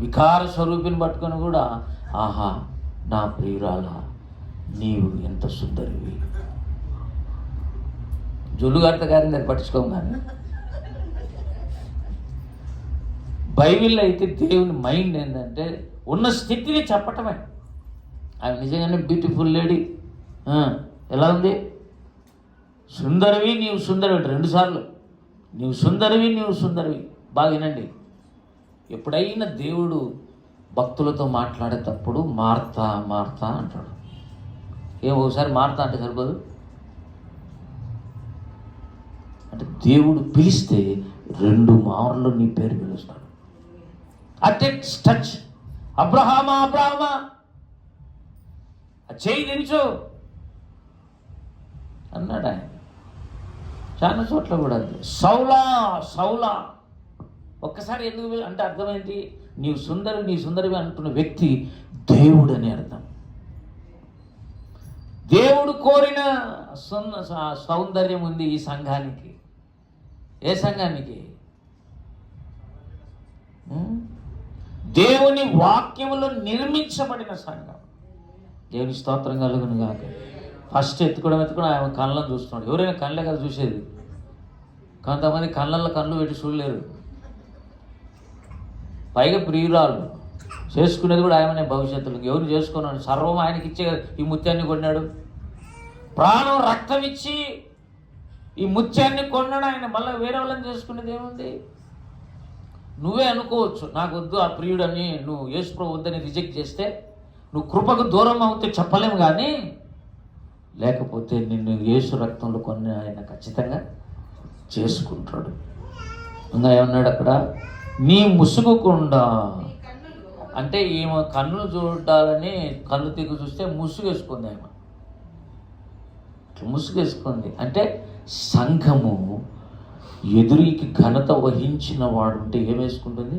వికార స్వరూపిని పట్టుకొని కూడా ఆహా నా ప్రియురాలా నీవు ఎంత సుందరివి. జొల్లుగార్త గారిని అది పట్టించుకోము. కానీ బైబిల్లో అయితే దేవుని మైండ్ ఏంటంటే ఉన్న స్థితిని చెప్పటమే. ఆమె నిజంగానే బ్యూటిఫుల్ లేడీ. ఎలా ఉంది? సుందరివి, నీవు సుందరివి 2 సార్లు. నీవు సుందరివి, నీవు సుందరివి. బాగా వినండి. ఎప్పుడైనా దేవుడు భక్తులతో మాట్లాడేటప్పుడు మార్తా మార్తా అంటాడు. ఒకసారి మార్తా అంటే సరిపోదు. అంటే దేవుడు పిలిస్తే 2 మార్లు నీ పేరు పిలుస్తాడు. టచ్ అబ్రహామా అబ్రహామా చేయి దించు అన్నాడు ఆయన. చాలా చోట్ల కూడా సౌలా సౌలా ఒక్కసారి ఎందుకు అంటే అర్థమైంది, నీవు సుందరి నీ సుందరివి అంటున్న వ్యక్తి దేవుడు అని అర్థం. దేవుడు కోరిన సౌందర్యం ఉంది ఈ సంఘానికి. ఏ సంఘానికి? దేవుని వాక్యములో నిర్మించబడిన సంఘం. దేవుని స్తోత్రం కలుగును గాక. ఫస్ట్ ఎత్తుకోవడం ఆయన కళ్ళను చూస్తున్నాడు. ఎవరైనా కళ్ళే కదా చూసేది. కొంతమంది కళ్ళల్లో కళ్ళు పెట్టి చూడలేరు. పైగా ప్రియురాలు చేసుకునేది కూడా ఆయనే భవిష్యత్తులో. ఎవరు చేసుకున్నాడు? సర్వం ఆయనకి ఇచ్చే ఈ ముత్యాన్ని కొన్నాడు. ప్రాణం రక్తం ఇచ్చి ఈ ముత్యాన్ని కొన్నాడు ఆయన. మళ్ళీ వేరే వాళ్ళని చేసుకునేది ఏముంది? నువ్వే అనుకోవచ్చు నాకు వద్దు ఆ ప్రియుడని. నువ్వు యేసుప్రభు వద్దని రిజెక్ట్ చేస్తే నువ్వు కృపకు దూరం అవుతే చెప్పలేము. కానీ లేకపోతే నిన్ను యేసు రక్తంలో కొన్ని ఆయన ఖచ్చితంగా చేసుకుంటాడు. ఇంకా ఏమన్నాడు అక్కడ? నీ ముసుగుకుండా అంటే ఈమె కన్నులు చూడాలని కన్ను తీగు చూస్తే ముసుగు వేసుకుంది ఆమె. ముసుగేసుకుంది. అంటే సంఘము ఎదురికి ఘనత వహించిన వాడు ఉంటే ఏం వేసుకుంటుంది?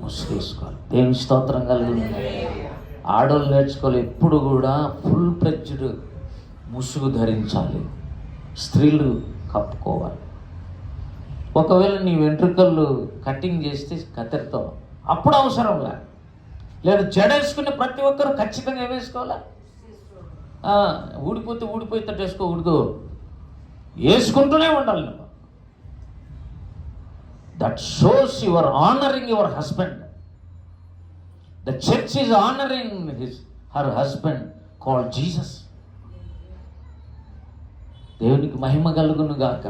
ముసుగేసుకోవాలి. దేవుని స్తోత్రం కలుగుతుంది. ఆడవాళ్ళు నేర్చుకోవాలి, ఎప్పుడు కూడా ఫుల్ ఫ్లెడ్జ్డ్ ముసుగు ధరించాలి, స్త్రీలు కప్పుకోవాలి. ఒకవేళ నీ వెంట్రుకలు కటింగ్ చేస్తే కత్తెరతో అప్పుడు అవసరంలా, లేదా జడేసుకునే ప్రతి ఒక్కరు ఖచ్చితంగా ఏం వేసుకోవాలా? ఊడిపోతే వేసుకోకూడదు, వేసుకుంటూనే ఉండాలి నువ్వు. That shows your honouring your husband. The church is honouring her husband called Jesus. దేవునికి మహిమ కలుగును గాక.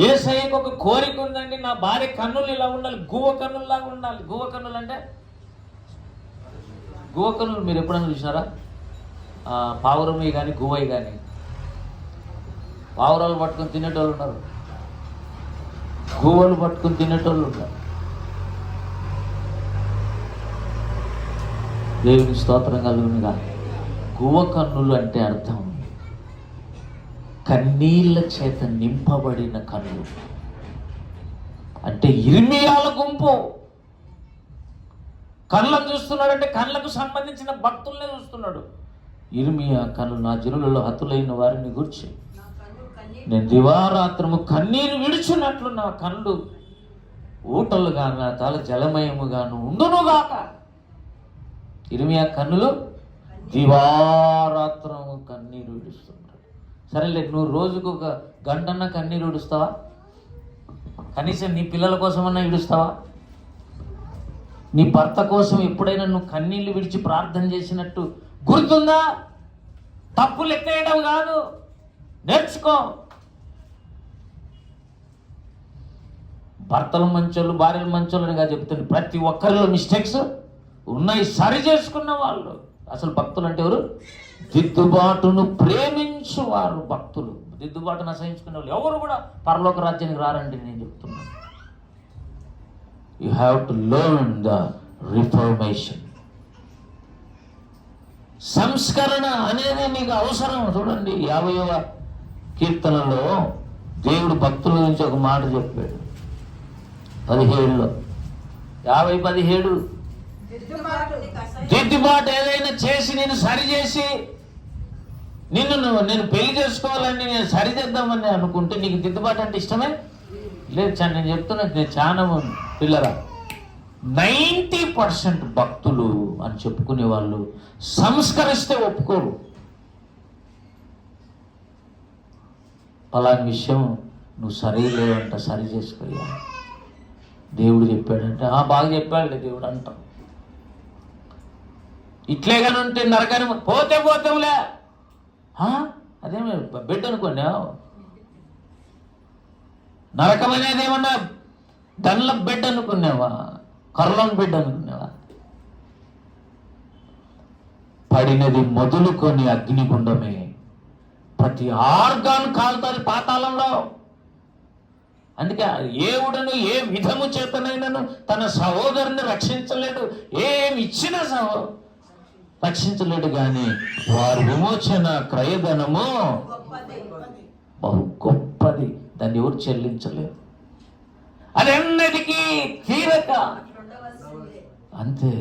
యేసయ్యకు ఒక కోరిక ఉందండి, నా భార్య కన్నులు ఇలా ఉండాలి, గువ్వ కన్నుల్లాగా ఉండాలి. గువ్వ కన్నులు అంటే, గువ్వ కన్నులు మీరు ఎప్పుడైనా చూసినారా? పావురమి కానీ గువ్వయి కానీ. పావురాలు పట్టుకొని తినేటోళ్ళు ఉన్నారు, గువ్వలు పట్టుకొని తినేటోళ్ళు ఉన్నారు. దేవునికి స్తోత్రం కలుగునుగా. గువ్వ కన్నులు అంటే అర్థం కన్నీళ్ళ చేత నింపబడిన కన్నులు. అంటే ఇర్మియాల గుంపు కళ్ళను చూస్తున్నాడంటే కళ్ళకు సంబంధించిన భక్తుల్నే చూస్తున్నాడు. ఇర్మియా కన్ను, నా జనులలో హతులైన వారిని గురించి నేను దివారాత్రము కన్నీరు విడుచున్నట్లు నా కళ్ళు ఊటలుగా, నా తల జలమయముగాను ఉండునుగాక. ఇర్మియా కన్నులు దివారాత్రము కన్నీరు విడుస్తున్నాడు. సరేలే, నువ్వు రోజుకు 1 గంటన్నా కన్నీరు విడుస్తావా? కనీసం నీ పిల్లల కోసమన్నా విడుస్తావా? నీ భర్త కోసం ఎప్పుడైనా నువ్వు కన్నీళ్లు విడిచి ప్రార్థన చేసినట్టు గుర్తుందా? తప్పు లెక్కేయడం కాదు, నేర్చుకో. భర్తలు మంచోళ్ళు, భార్యలు మంచోళ్ళని కాదు చెప్తుంది. ప్రతి ఒక్కరిలో మిస్టేక్స్ ఉన్నాయి, సరి చేసుకున్న వాళ్ళు. అసలు భక్తులు అంటే ఎవరు? దిద్దుబాటును ప్రేమించువారు భక్తులు. దిద్దుబాటును అసహించుకునే వాళ్ళు ఎవరు కూడా పరలోక రాజ్యానికి రారండి నేను చెప్తున్నాను. You have to learn the reformation. సంస్కరణ అనేది మీకు అవసరం. చూడండి, 50వ కీర్తనలో దేవుడు భక్తుల గురించి ఒక మాట చెప్పాడు. 17లో 50:17 దిద్దుబాటు ఏదైనా చేసి నేను సరిచేసి నేను పెళ్లి చేసుకోవాలని నేను సరిచేద్దామని అనుకుంటే నీకు దిద్దుబాటు అంటే ఇష్టమే లేదు. నేను చెప్తున్నా, నేను చాలా పిల్లరా 90% భక్తులు అని చెప్పుకునే వాళ్ళు సంస్కరిస్తే ఒప్పుకోరు. పలాని విషయం నువ్వు సరిలేవంట, సరి చేసుకోయా దేవుడు చెప్పాడంటే బాగా చెప్పాడు దేవుడు అంటాం. ఇట్లేగానే ఉంటే నరకాని పోతేలే. అదేమి బెడ్ అనుకోండి, నరకం అనేది ఏమన్నా దండ్ల బెడ్ అనుకున్నావా? కర్రలోని బెడ్ అనుకున్నావా? పడినది మొదలుకొని అగ్నిగుండమే, ప్రతి ఆర్గాన్ కాలుతుంది పాతాళంలో. అందుకే ఏవుడను ఏ విధము చేతనైనను తన సహోదరుని రక్షించలేడు, ఏమి ఇచ్చినా రక్షించలేడు. కానీ వారి విమోచన క్రయధనము బహు గొప్పది, దాన్ని ఎవరు చెల్లించలేరు. అది ఎన్నటికీ తీరక అంతే.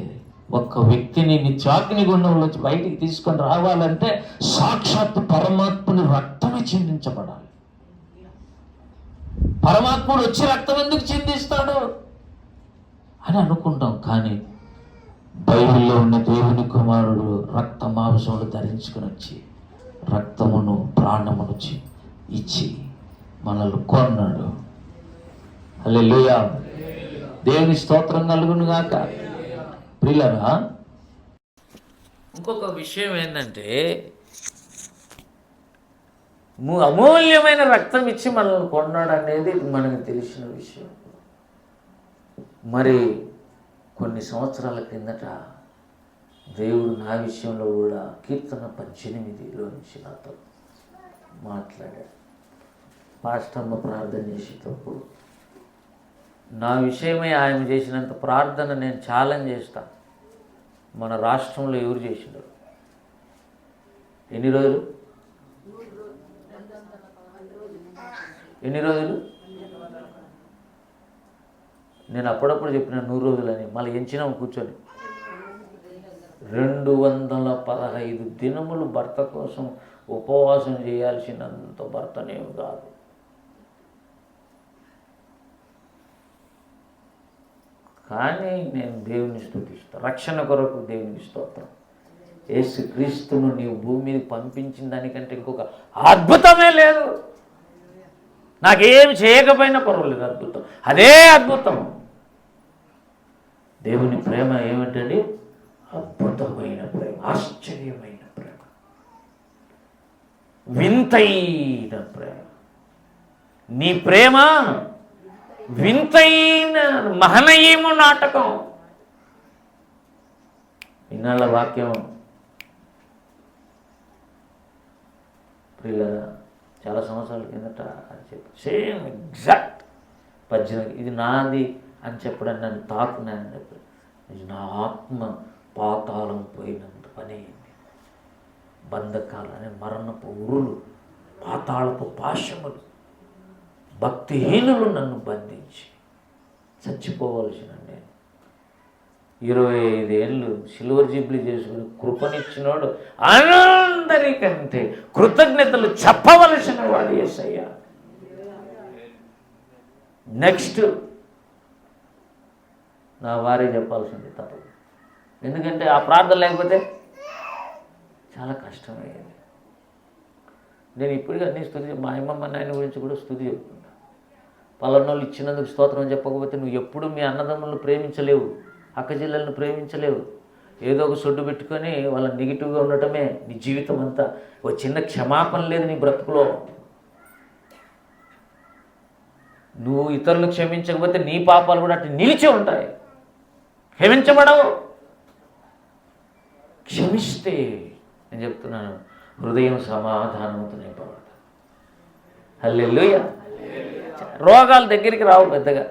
ఒక్క వ్యక్తిని నిత్యాగ్ని గుండంలో బయటికి తీసుకొని రావాలంటే సాక్షాత్తు పరమాత్ముని రక్తమే చిందించబడాలి. పరమాత్ముడు వచ్చి రక్తం ఎందుకు చిందిస్తాడు అని అనుకుంటాం. కానీ బైబిల్లో ఉన్న దేవుని కుమారుడు రక్త మాంసములు ధరించుకుని వచ్చి రక్తమును ప్రాణమును ఇచ్చి మనల్ని కొన్నాడు. హల్లెలూయా, దేవుని స్తోత్రం కలుగును గాక. ప్రియులారా, ఇంకొక విషయం ఏంటంటే, అమూల్యమైన రక్తం ఇచ్చి మనల్ని కొన్నాడు అనేది మనకు తెలిసిన విషయం. మరి కొన్ని సంవత్సరాల కిందట దేవుడు నా విషయంలో కూడా కీర్తన 18లో నుంచి నాతో మాట్లాడాడు. పాస్టమ్మ ప్రార్థన చేసేటప్పుడు నా విషయమై ఆయన చేసినంత ప్రార్థన నేను ఛాలెంజ్ చేస్తా. మన రాష్ట్రంలో ఎవరు చేసినారు? ఎన్ని రోజులు? ఎన్ని రోజులు? నేను అప్పుడప్పుడు చెప్పిన 100 రోజులని, మళ్ళీ ఎంచినాము కూర్చొని. 215 దినములు భర్త కోసం ఉపవాసం చేయాల్సినంత భర్తనేమి కాదు. కానీ నేను దేవుని స్తుతిస్తాను. రక్షణ కొరకు దేవునికి స్తోత్రం. యేసుక్రీస్తును నీవు భూమి మీద పంపించిన దానికంటే ఇంకొక అద్భుతమే లేదు. నాకేమి చేయకపోయినా పర్వాలేదు, అద్భుతం. అదే అద్భుతం. దేవుని ప్రేమ ఏమిటండి? అద్భుతమైన ప్రేమ, ఆశ్చర్యమైన ప్రేమ, వింతైన ప్రేమ. నీ ప్రేమ వింతైన మహనీయము నాటకం. ఇన్నాళ్ళ వాక్యం ప్రియులారా, చాలా సంవత్సరాల కిందట అని చెప్పి సేమ్ ఎగ్జాక్ట్ 18 ఇది నాది అని చెప్పడానికి నన్ను తాకున్నానని చెప్పి, ఇది నా ఆత్మ పాతాళం పోయినంత పని అయింది. బంధకాలు అనే మరణపు ఉరులు, పాతాళపు పాశములు, భక్తిహీనులు నన్ను బంధించి చచ్చిపోవలసిన నేను 25 ఏళ్ళు సిల్వర్ జూబ్లీ చేసుకుని కృపనిచ్చినోడు అందరికంటే కృతజ్ఞతలు చెప్పవలసిన వాడు యేసయ్య. నెక్స్ట్ నా వారే చెప్పాల్సింది తప్పదు. ఎందుకంటే ఆ ప్రార్థన లేకపోతే చాలా కష్టమయ్యేది. నేను ఇప్పటికీ అన్ని స్తుతి, మా అమ్మమ్మ నాయన గురించి కూడా స్తుతి చెప్తున్నా. పలానోళ్ళు ఇచ్చినందుకు స్తోత్రం చెప్పకపోతే నువ్వు ఎప్పుడు మీ అన్నదమ్ములను ప్రేమించలేవు, అక్క చెల్లెలను ప్రేమించలేవు. ఏదో ఒక సొడ్డు పెట్టుకొని వాళ్ళ నెగిటివ్గా ఉండటమే నీ జీవితం అంతా. ఒక చిన్న క్షమాపణ లేదు నీ బ్రతుకులో. నువ్వు ఇతరులను క్షమించకపోతే నీ పాపాలు కూడా అటు నిలిచి ఉంటాయి, క్షమించబడవు. క్షమిస్తే నేను చెప్తున్నాను, హృదయం సమాధానంతో నింపబడతాను. హల్లెలూయా. రోగాల దగ్గరికి రావు పెద్దగా.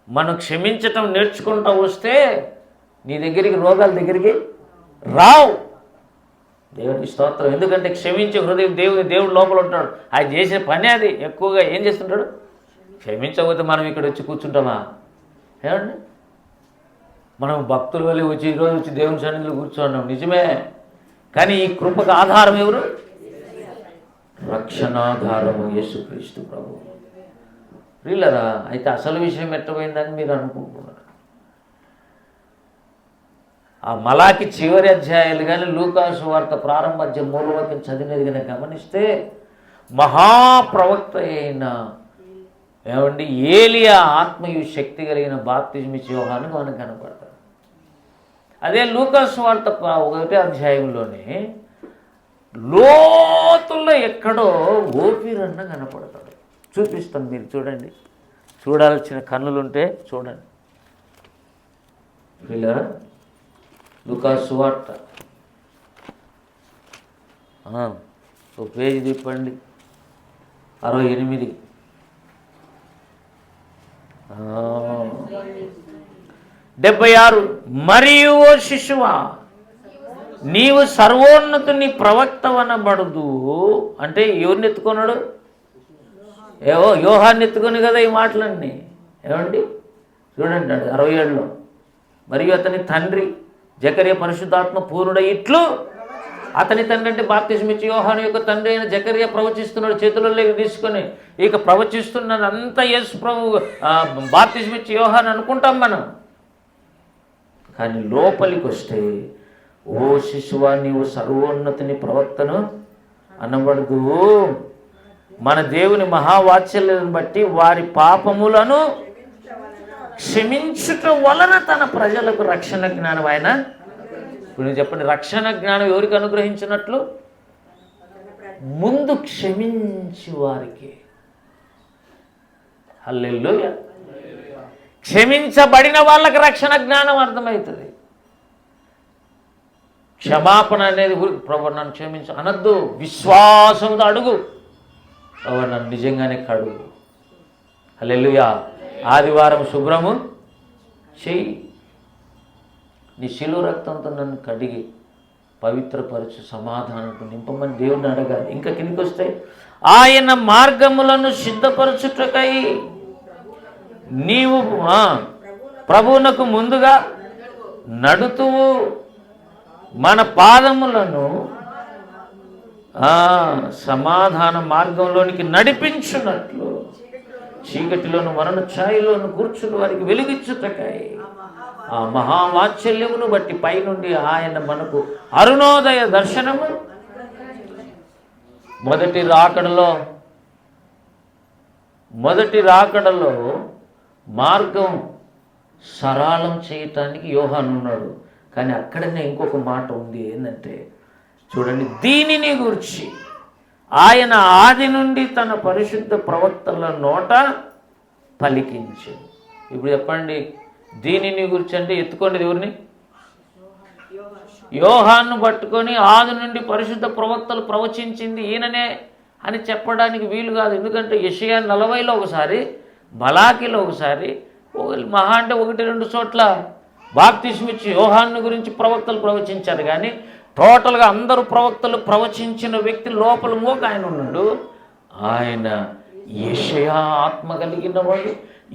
మనం క్షమించటం నేర్చుకుంటూ వస్తే నీ దగ్గరికి రోగాల దగ్గరికి రావు. దేవుడికి స్తోత్రం. ఎందుకంటే క్షమించే హృదయం దేవుడు లోపల ఉంటాడు. ఆయన చేసే పని అది. ఎక్కువగా ఏం చేస్తుంటాడు? క్షమించకపోతే మనం ఇక్కడ వచ్చి కూర్చుంటామా? ఏమండి, మనం భక్తుల వల్ల వచ్చి ఈరోజు వచ్చి దేవుని సన్నిధిలో కూర్చున్నాం నిజమే. కానీ ఈ కృపకు ఆధారం ఎవరు? రక్షణాధారము యేసుక్రీస్తు ప్రభువు. వీళ్ళరా అయితే అసలు విషయం ఎట్టపోయిందని మీరు అనుకుంటున్నారు. ఆ మలాకి చివరి అధ్యాయాలు కానీ లూకాసు వార్త ప్రారంభ అధ్యాయం 3వ వాక్యం చదివినది కానీ గమనిస్తే మహాప్రవక్త అయిన ఏమండి ఏలియా ఆత్మయు శక్తి కలిగిన బాప్తిజమిచ్చే యోహాను మనకు కనపడతాడు. అదే లూకాసు వార్త 1వ అధ్యాయంలోనే లోతుల్లో ఎక్కడో ఓపిరన్న కనపడతాడు. చూపిస్తాను, మీరు చూడండి. చూడాల్సిన కన్నులుంటే చూడండి. పిల్లరా, లూకాసు వార్త ఒక పేజీ తిప్పండి. 68. మరియు ఓ శిశువా, నీవు సర్వోన్నతుని ప్రవక్తవనబడదు. అంటే ఎవరిని ఎత్తుకున్నాడు? యోహాన్ని ఎత్తుకొని కదా ఈ మాటలన్నీ. ఏమండి చూడండి 67లో. మరియు అతని తండ్రి జకర్యా పరిశుద్ధాత్మ పూర్ణుడ ఇట్లు. అతని తండ్రి అంటే బాప్తిస్మిచ్చి యోహాను యొక్క తండ్రి అయిన జకర్యా ప్రవచిస్తున్నాడు, చేతులలోకి తీసుకొని. ఇక ప్రవచిస్తున్నదంతా యేసు ప్రభు బాప్తిస్మిచ్చి యోహాను అనుకుంటాం మనం. కానీ లోపలికి వస్తే ఓ శిశువా, నీవు సర్వోన్నతిని ప్రవక్తను అనబడదు. మన దేవుని మహావాత్సల్యం బట్టి వారి పాపములను క్షమించుట వలన తన ప్రజలకు రక్షణ జ్ఞానం ఆయన. ఇప్పుడు నేను చెప్పండి, రక్షణ జ్ఞానం ఎవరికి అనుగ్రహించినట్లు? ముందు క్షమించి వారికి. హల్లెలూయా. క్షమించబడిన వాళ్ళకి రక్షణ జ్ఞానం అర్థమవుతుంది. క్షమాపణ అనేది ప్రభు నన్ను క్షమించు అనద్దు, విశ్వాసంతో అడుగు. ప్రభు నన్ను నిజంగానే కడుగు. హల్లెలూయా. ఆదివారం శుభ్రము చెయ్యి. నీ శిలువ రక్తంతో నన్ను కడిగి పవిత్రపరచు, సమాధానంతో నింపమని దేవుడిని అడగాలి. ఇంకా కిందికి వస్తే ఆయన మార్గములను సిద్ధపరచుటకై నీవు ప్రభువునకు ముందుగా నడుతూ మన పాదములను సమాధాన మార్గంలోనికి నడిపించున్నట్లు చీకటిలోను మరణ ఛాయలోను కూర్చుని వారికి వెలిగించుటకై ఆ మహావాత్సల్యమును బట్టి పైనుండి ఆయన మనకు అరుణోదయ దర్శనము మొదటి రాకడలో మార్గం సరళం చేయటానికి యోహాను ఉన్నాడు. కానీ అక్కడనే ఇంకొక మాట ఉంది, ఏంటంటే చూడండి, దీనిని గురించి ఆయన ఆది నుండి తన పరిశుద్ధ ప్రవక్తల నోట పలికించాడు. ఇప్పుడు చెప్పండి, దీనిని గురించి అంటే ఎత్తుకోండి ఎవరిని? యోహాను పట్టుకొని ఆది నుండి పరిశుద్ధ ప్రవక్తలు ప్రవచించింది ఈయననే అని చెప్పడానికి వీలు కాదు. ఎందుకంటే యెషయా 40లో ఒకసారి, మలాకీలో ఒకసారి, మహా అంటే 1-2 చోట్ల బాప్తిస్మిచ్చి యోహాను గురించి ప్రవక్తలు ప్రవచించారు. కానీ టోటల్గా అందరూ ప్రవక్తలు ప్రవచించిన వ్యక్తి లోపల ఒక ఆయన ఉన్నాడు. ఆయన యెషయా ఆత్మ కలిగిన వాడు,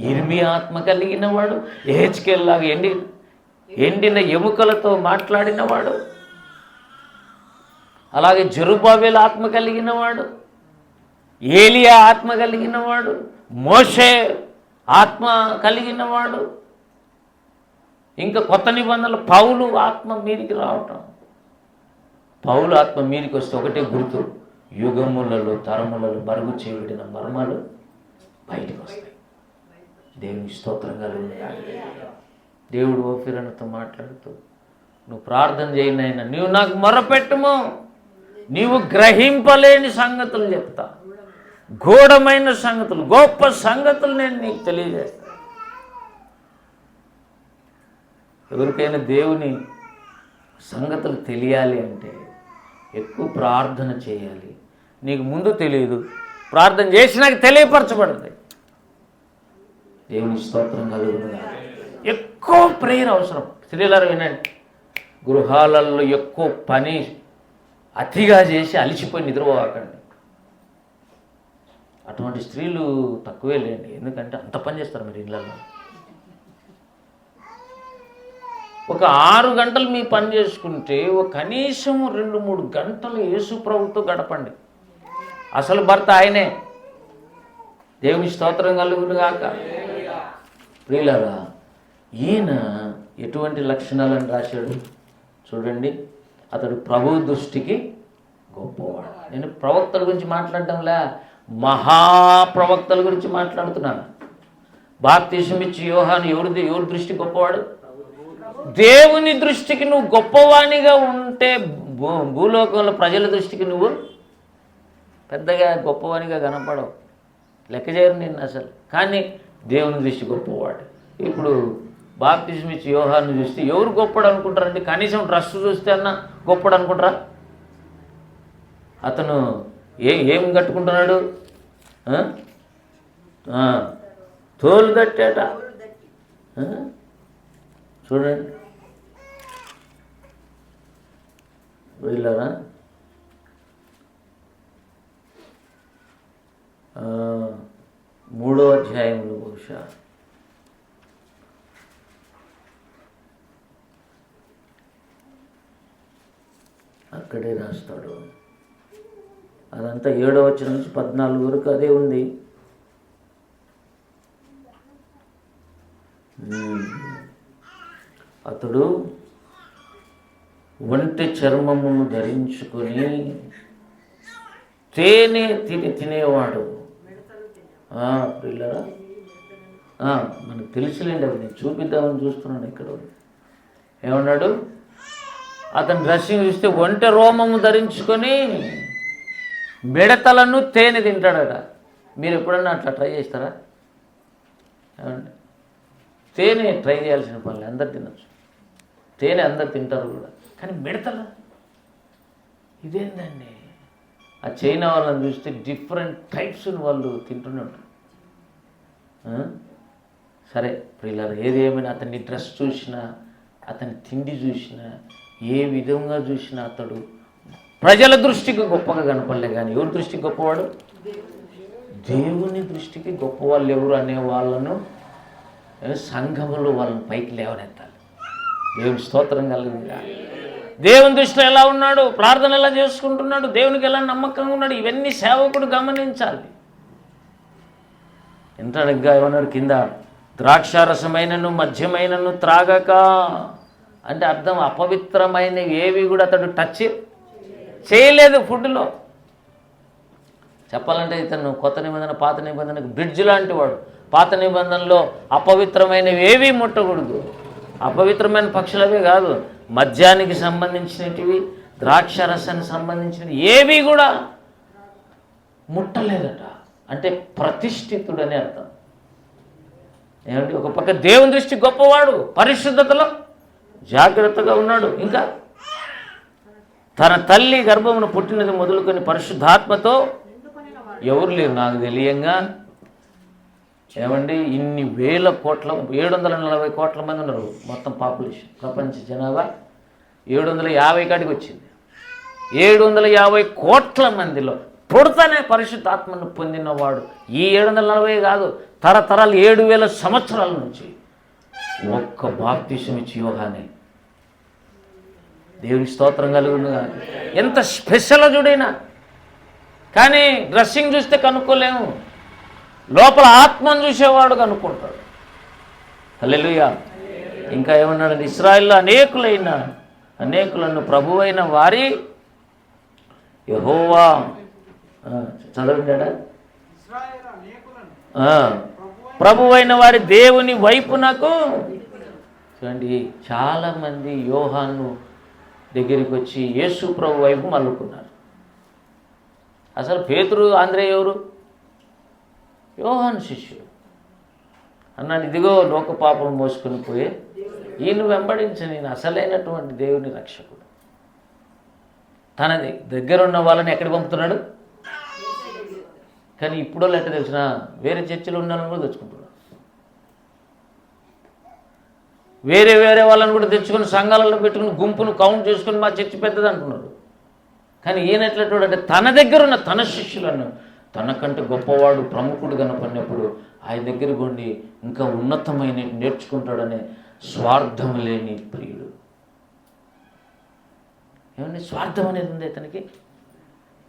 ఇర్మియా ఆత్మ కలిగిన వాడు, యెహెజ్కేల్ లాగా ఎండిన ఎముకలతో మాట్లాడినవాడు, అలాగే జెరుబ్బాబెలు ఆత్మ కలిగిన వాడు, ఏలియా ఆత్మ కలిగిన వాడు, మోషే ఆత్మ కలిగిన వాడు, ఇంకా కొత్త నిబంధనలు పౌలు ఆత్మ మీదికి రావటం. పౌలు ఆత్మ మీదికి వస్తే ఒకటే గుర్తు, యుగములలో తరములలో మరుగు చేయబడిన మర్మాలు బయటకు వస్తాయి. దేవుని స్తోత్రంగా దేవుడు ఓఫీరన్నతో మాట్లాడుతూ, నువ్వు ప్రార్థన చేయనైనా నీవు నాకు మొరపెట్టుము, నీవు గ్రహింపలేని సంగతులు చెప్తా, గూఢమైన సంగతులు, గొప్ప సంగతులు నేను నీకు తెలియజేస్తాను. ఎవరికైనా దేవుని సంగతులు తెలియాలి అంటే ఎక్కువ ప్రార్థన చేయాలి. నీకు ముందు తెలియదు, ప్రార్థన చేసినాక తెలియపరచబడుతుంది. దేవుని స్తోత్రం కలుగుతుంది. ఎక్కువ ప్రేయర్ అవసరం. స్త్రీలారు వినండి, గృహాలలో ఎక్కువ పని అతిగా చేసి అలిసిపోయి నిద్రపోకండి. అటువంటి స్త్రీలు తక్కువే లేండి, ఎందుకంటే అంత పని చేస్తారు మీరు ఇళ్ళల్లో. ఒక 6 గంటలు మీ పని చేసుకుంటే కనీసం 2-3 గంటలు యేసు ప్రభుతో గడపండి. అసలు భర్త ఆయనే. దేవుని స్తోత్రం కలుగును గాక. ప్రియులారా, ఈయన ఎటువంటి లక్షణాలను రాశాడు చూడండి. అతడు ప్రభు దృష్టికి గొప్పవాడు. నేను ప్రవక్తల గురించి మాట్లాడటంలా, మహాప్రవక్తల గురించి మాట్లాడుతున్నాను. బాప్తిసం ఇచ్చి యోహాను ఎవరి దృష్టి గొప్పవాడు? దేవుని దృష్టికి నువ్వు గొప్పవాణిగా ఉంటే భూలోకంలో ప్రజల దృష్టికి నువ్వు పెద్దగా గొప్పవానిగా కనపడవు, లెక్క చేయరు నిన్ను అసలు. కానీ దేవుని దృష్టి గొప్పవాడు. ఇప్పుడు బాప్తిసం ఇచ్చి యోహాను చూస్తే ఎవరు గొప్పడు అనుకుంటారండి? కనీసం డ్రెస్ చూస్తే అన్న గొప్పడు అనుకుంటారా? అతను ఏం కట్టుకుంటున్నాడు? తోలు కట్టాట. చూడండి వీళ్ళరా, 3వ అధ్యాయంలో బహుశా అక్కడే రాస్తాడు. అదంతా 7వ వచనం నుంచి 14 వరకు అదే ఉంది. అతడు ఒంటి చర్మమును ధరించుకొని తేనె తినేవాడు. పిల్లరా, మనకు తెలుసులేండి, అవి నేను చూపిద్దామని చూస్తున్నాను. ఇక్కడ ఏమన్నాడు? అతని డ్రెస్సింగ్ చూస్తే ఒంటె రోమము ధరించుకొని మిడతలను తేనె తింటాడట. మీరు ఎప్పుడన్నా అట్లా ట్రై చేస్తారా? ఏమండి, తేనె ట్రై చేయాల్సిన పనులు, అందరు తినచ్చు. తేనె అందరు తింటారు కూడా, కానీ మిడతలు ఇదేందండి? ఆ చైనా వాళ్ళని చూస్తే డిఫరెంట్ టైప్స్ని వాళ్ళు తింటున్నట్టు. సరే ప్రియులారా, ఏది ఏమైనా అతన్ని డ్రెస్ చూసినా అతని తిండి చూసినా, ఏ విధంగా చూసినా అతడు ప్రజల దృష్టికి గొప్పగా కనపడలే. కానీ ఎవరి దృష్టికి గొప్పవాడు? దేవుని దృష్టికి గొప్పవాళ్ళు ఎవరు అనే వాళ్ళను సంఘములో వాళ్ళని పైకి లేవనెత్తాలి. దేవుని స్తోత్రం కలుగుగా. దేవుని దృష్టిలో ఎలా ఉన్నాడు, ప్రార్థన ఎలా చేసుకుంటున్నాడు, దేవునికి ఎలా నమ్మకంగా ఉన్నాడు, ఇవన్నీ సేవకుడు గమనించాలి. ఎంత అడగ్గా ఏమన్నాడు కింద, ద్రాక్షారసమైనను మద్యమైనను త్రాగక, అంటే అర్థం అపవిత్రమైనవి ఏవి కూడా అతడు టచ్ చేయలేదు ఫుడ్లో. చెప్పాలంటే ఇతను కొత్త నిబంధన పాత నిబంధనకు బ్రిడ్జ్ లాంటి వాడు. పాత నిబంధనలో అపవిత్రమైనవి ఏవి ముట్టకూడదు. అపవిత్రమైన పక్షులవే కాదు, మద్యానికి సంబంధించినవి, ద్రాక్షరసానికి సంబంధించినవి ఏవి కూడా ముట్టలేదట. అంటే ప్రతిష్ఠితుడని అర్థం. ఏమంటే ఒక పక్క దేవుని దృష్టి గొప్పవాడు, పరిశుద్ధతలో జాగ్రత్తగా ఉన్నాడు. ఇంకా తన తల్లి గర్భమును పుట్టినది మొదలుకొని పరిశుద్ధాత్మతో ఎవరు లేరు నాకు తెలియంగా. ఏమండి ఇన్ని వేల కోట్ల 740 కోట్ల మంది ఉన్నారు మొత్తం పాపులేషన్. ప్రపంచ జనాభా 750 కాడికి వచ్చింది. 750 కోట్ల మందిలో పుడతానే పరిశుద్ధాత్మను పొందినవాడు ఈ 740 కాదు, తరతరాలు 7000 సంవత్సరాల నుంచి ఒక్క బాప్తిసం ఇచ్చి యోహానే. దేవుని స్తోత్రం కలుగునుగా. ఎంత స్పెషల్ చూడైనా. కానీ డ్రెస్సింగ్ చూస్తే కనుక్కోలేము, లోపల ఆత్మను చూసేవాడు కనుక్కుంటాడు. హల్లెలూయా. ఇంకా ఏమన్నాడు, ఇశ్రాయేల్లో అనేకులను ప్రభువైన వారి యెహోవా చదవండి. ప్రభువైన వారి దేవుని వైపునకు. చూడండి, చాలామంది యోహాను దగ్గరికి వచ్చి యేసు ప్రభు వైపు మల్లుకున్నారు. అసలు పేతురు ఆంద్రేయ ఎవరు? యోహాను శిష్యుడు. అన్నాడు, ఇదిగో లోక పాపం మోసుకొని పోయే ఈయన వెంబడించి నేను అసలైనటువంటి దేవుని రక్షకుడు. తన దగ్గర ఉన్న వాళ్ళని ఎక్కడ పంపుతున్నాడు? కానీ ఇప్పుడు వాళ్ళు ఎట్ట తెలిసిన వేరే చర్చిలో ఉన్న వాళ్ళని కూడా తెచ్చుకుంటున్నాడు. వేరే వాళ్ళని కూడా తెచ్చుకొని సంఘాలలో పెట్టుకుని గుంపును కౌంట్ చేసుకుని మా చర్చి పెద్దది అంటున్నాడు. కానీ ఈయన ఎట్లట్టు అంటే తన దగ్గర ఉన్న తన శిష్యులను తనకంటే గొప్పవాడు ప్రముఖుడు కనపడినప్పుడు ఆయన దగ్గరకు ఉండి ఇంకా ఉన్నతమైన నేర్చుకుంటాడనే స్వార్థం లేని ప్రియుడు. ఏమండి స్వార్థం అనేది ఉంది ఇతనికి.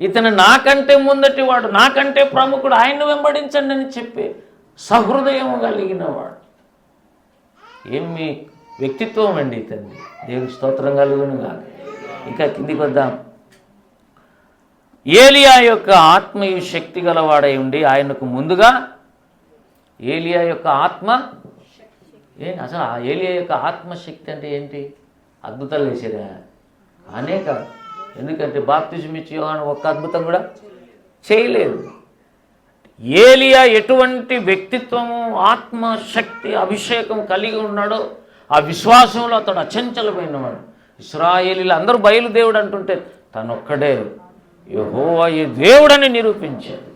ఇతను నాకంటే ముందటి వాడు, నాకంటే ప్రముఖుడు, ఆయన్ను వెంబడించండి అని చెప్పి సహృదయం కలిగిన వాడు. ఏమి వ్యక్తిత్వం అండి ఇతన్ని. దేవుని స్తోత్రం కలుగును కాదు. ఇంకా కిందికి వద్దాం. ఏలియా యొక్క ఆత్మయు శక్తి గలవాడై ఉండి ఆయనకు ముందుగా ఏలియా యొక్క ఆత్మ ఏంటి అసలు? ఆ ఏలియా యొక్క ఆత్మశక్తి అంటే ఏంటి? అద్భుతాలు చేసేదా? అనేక. ఎందుకంటే బాప్తిజం ఇచ్చి యోహాను ఒక్క అద్భుతం కూడా చేయలేదు. ఏలియా ఎటువంటి వ్యక్తిత్వము, ఆత్మశక్తి, అభిషేకం కలిగి ఉన్నాడో ఆ విశ్వాసంలో అతడు అచంచలమైనవాడు. ఇశ్రాయేలీలు అందరూ బయలుదేవుడు అంటుంటే తనొక్కడే యెహోవా దేవుడని నిరూపించాడు.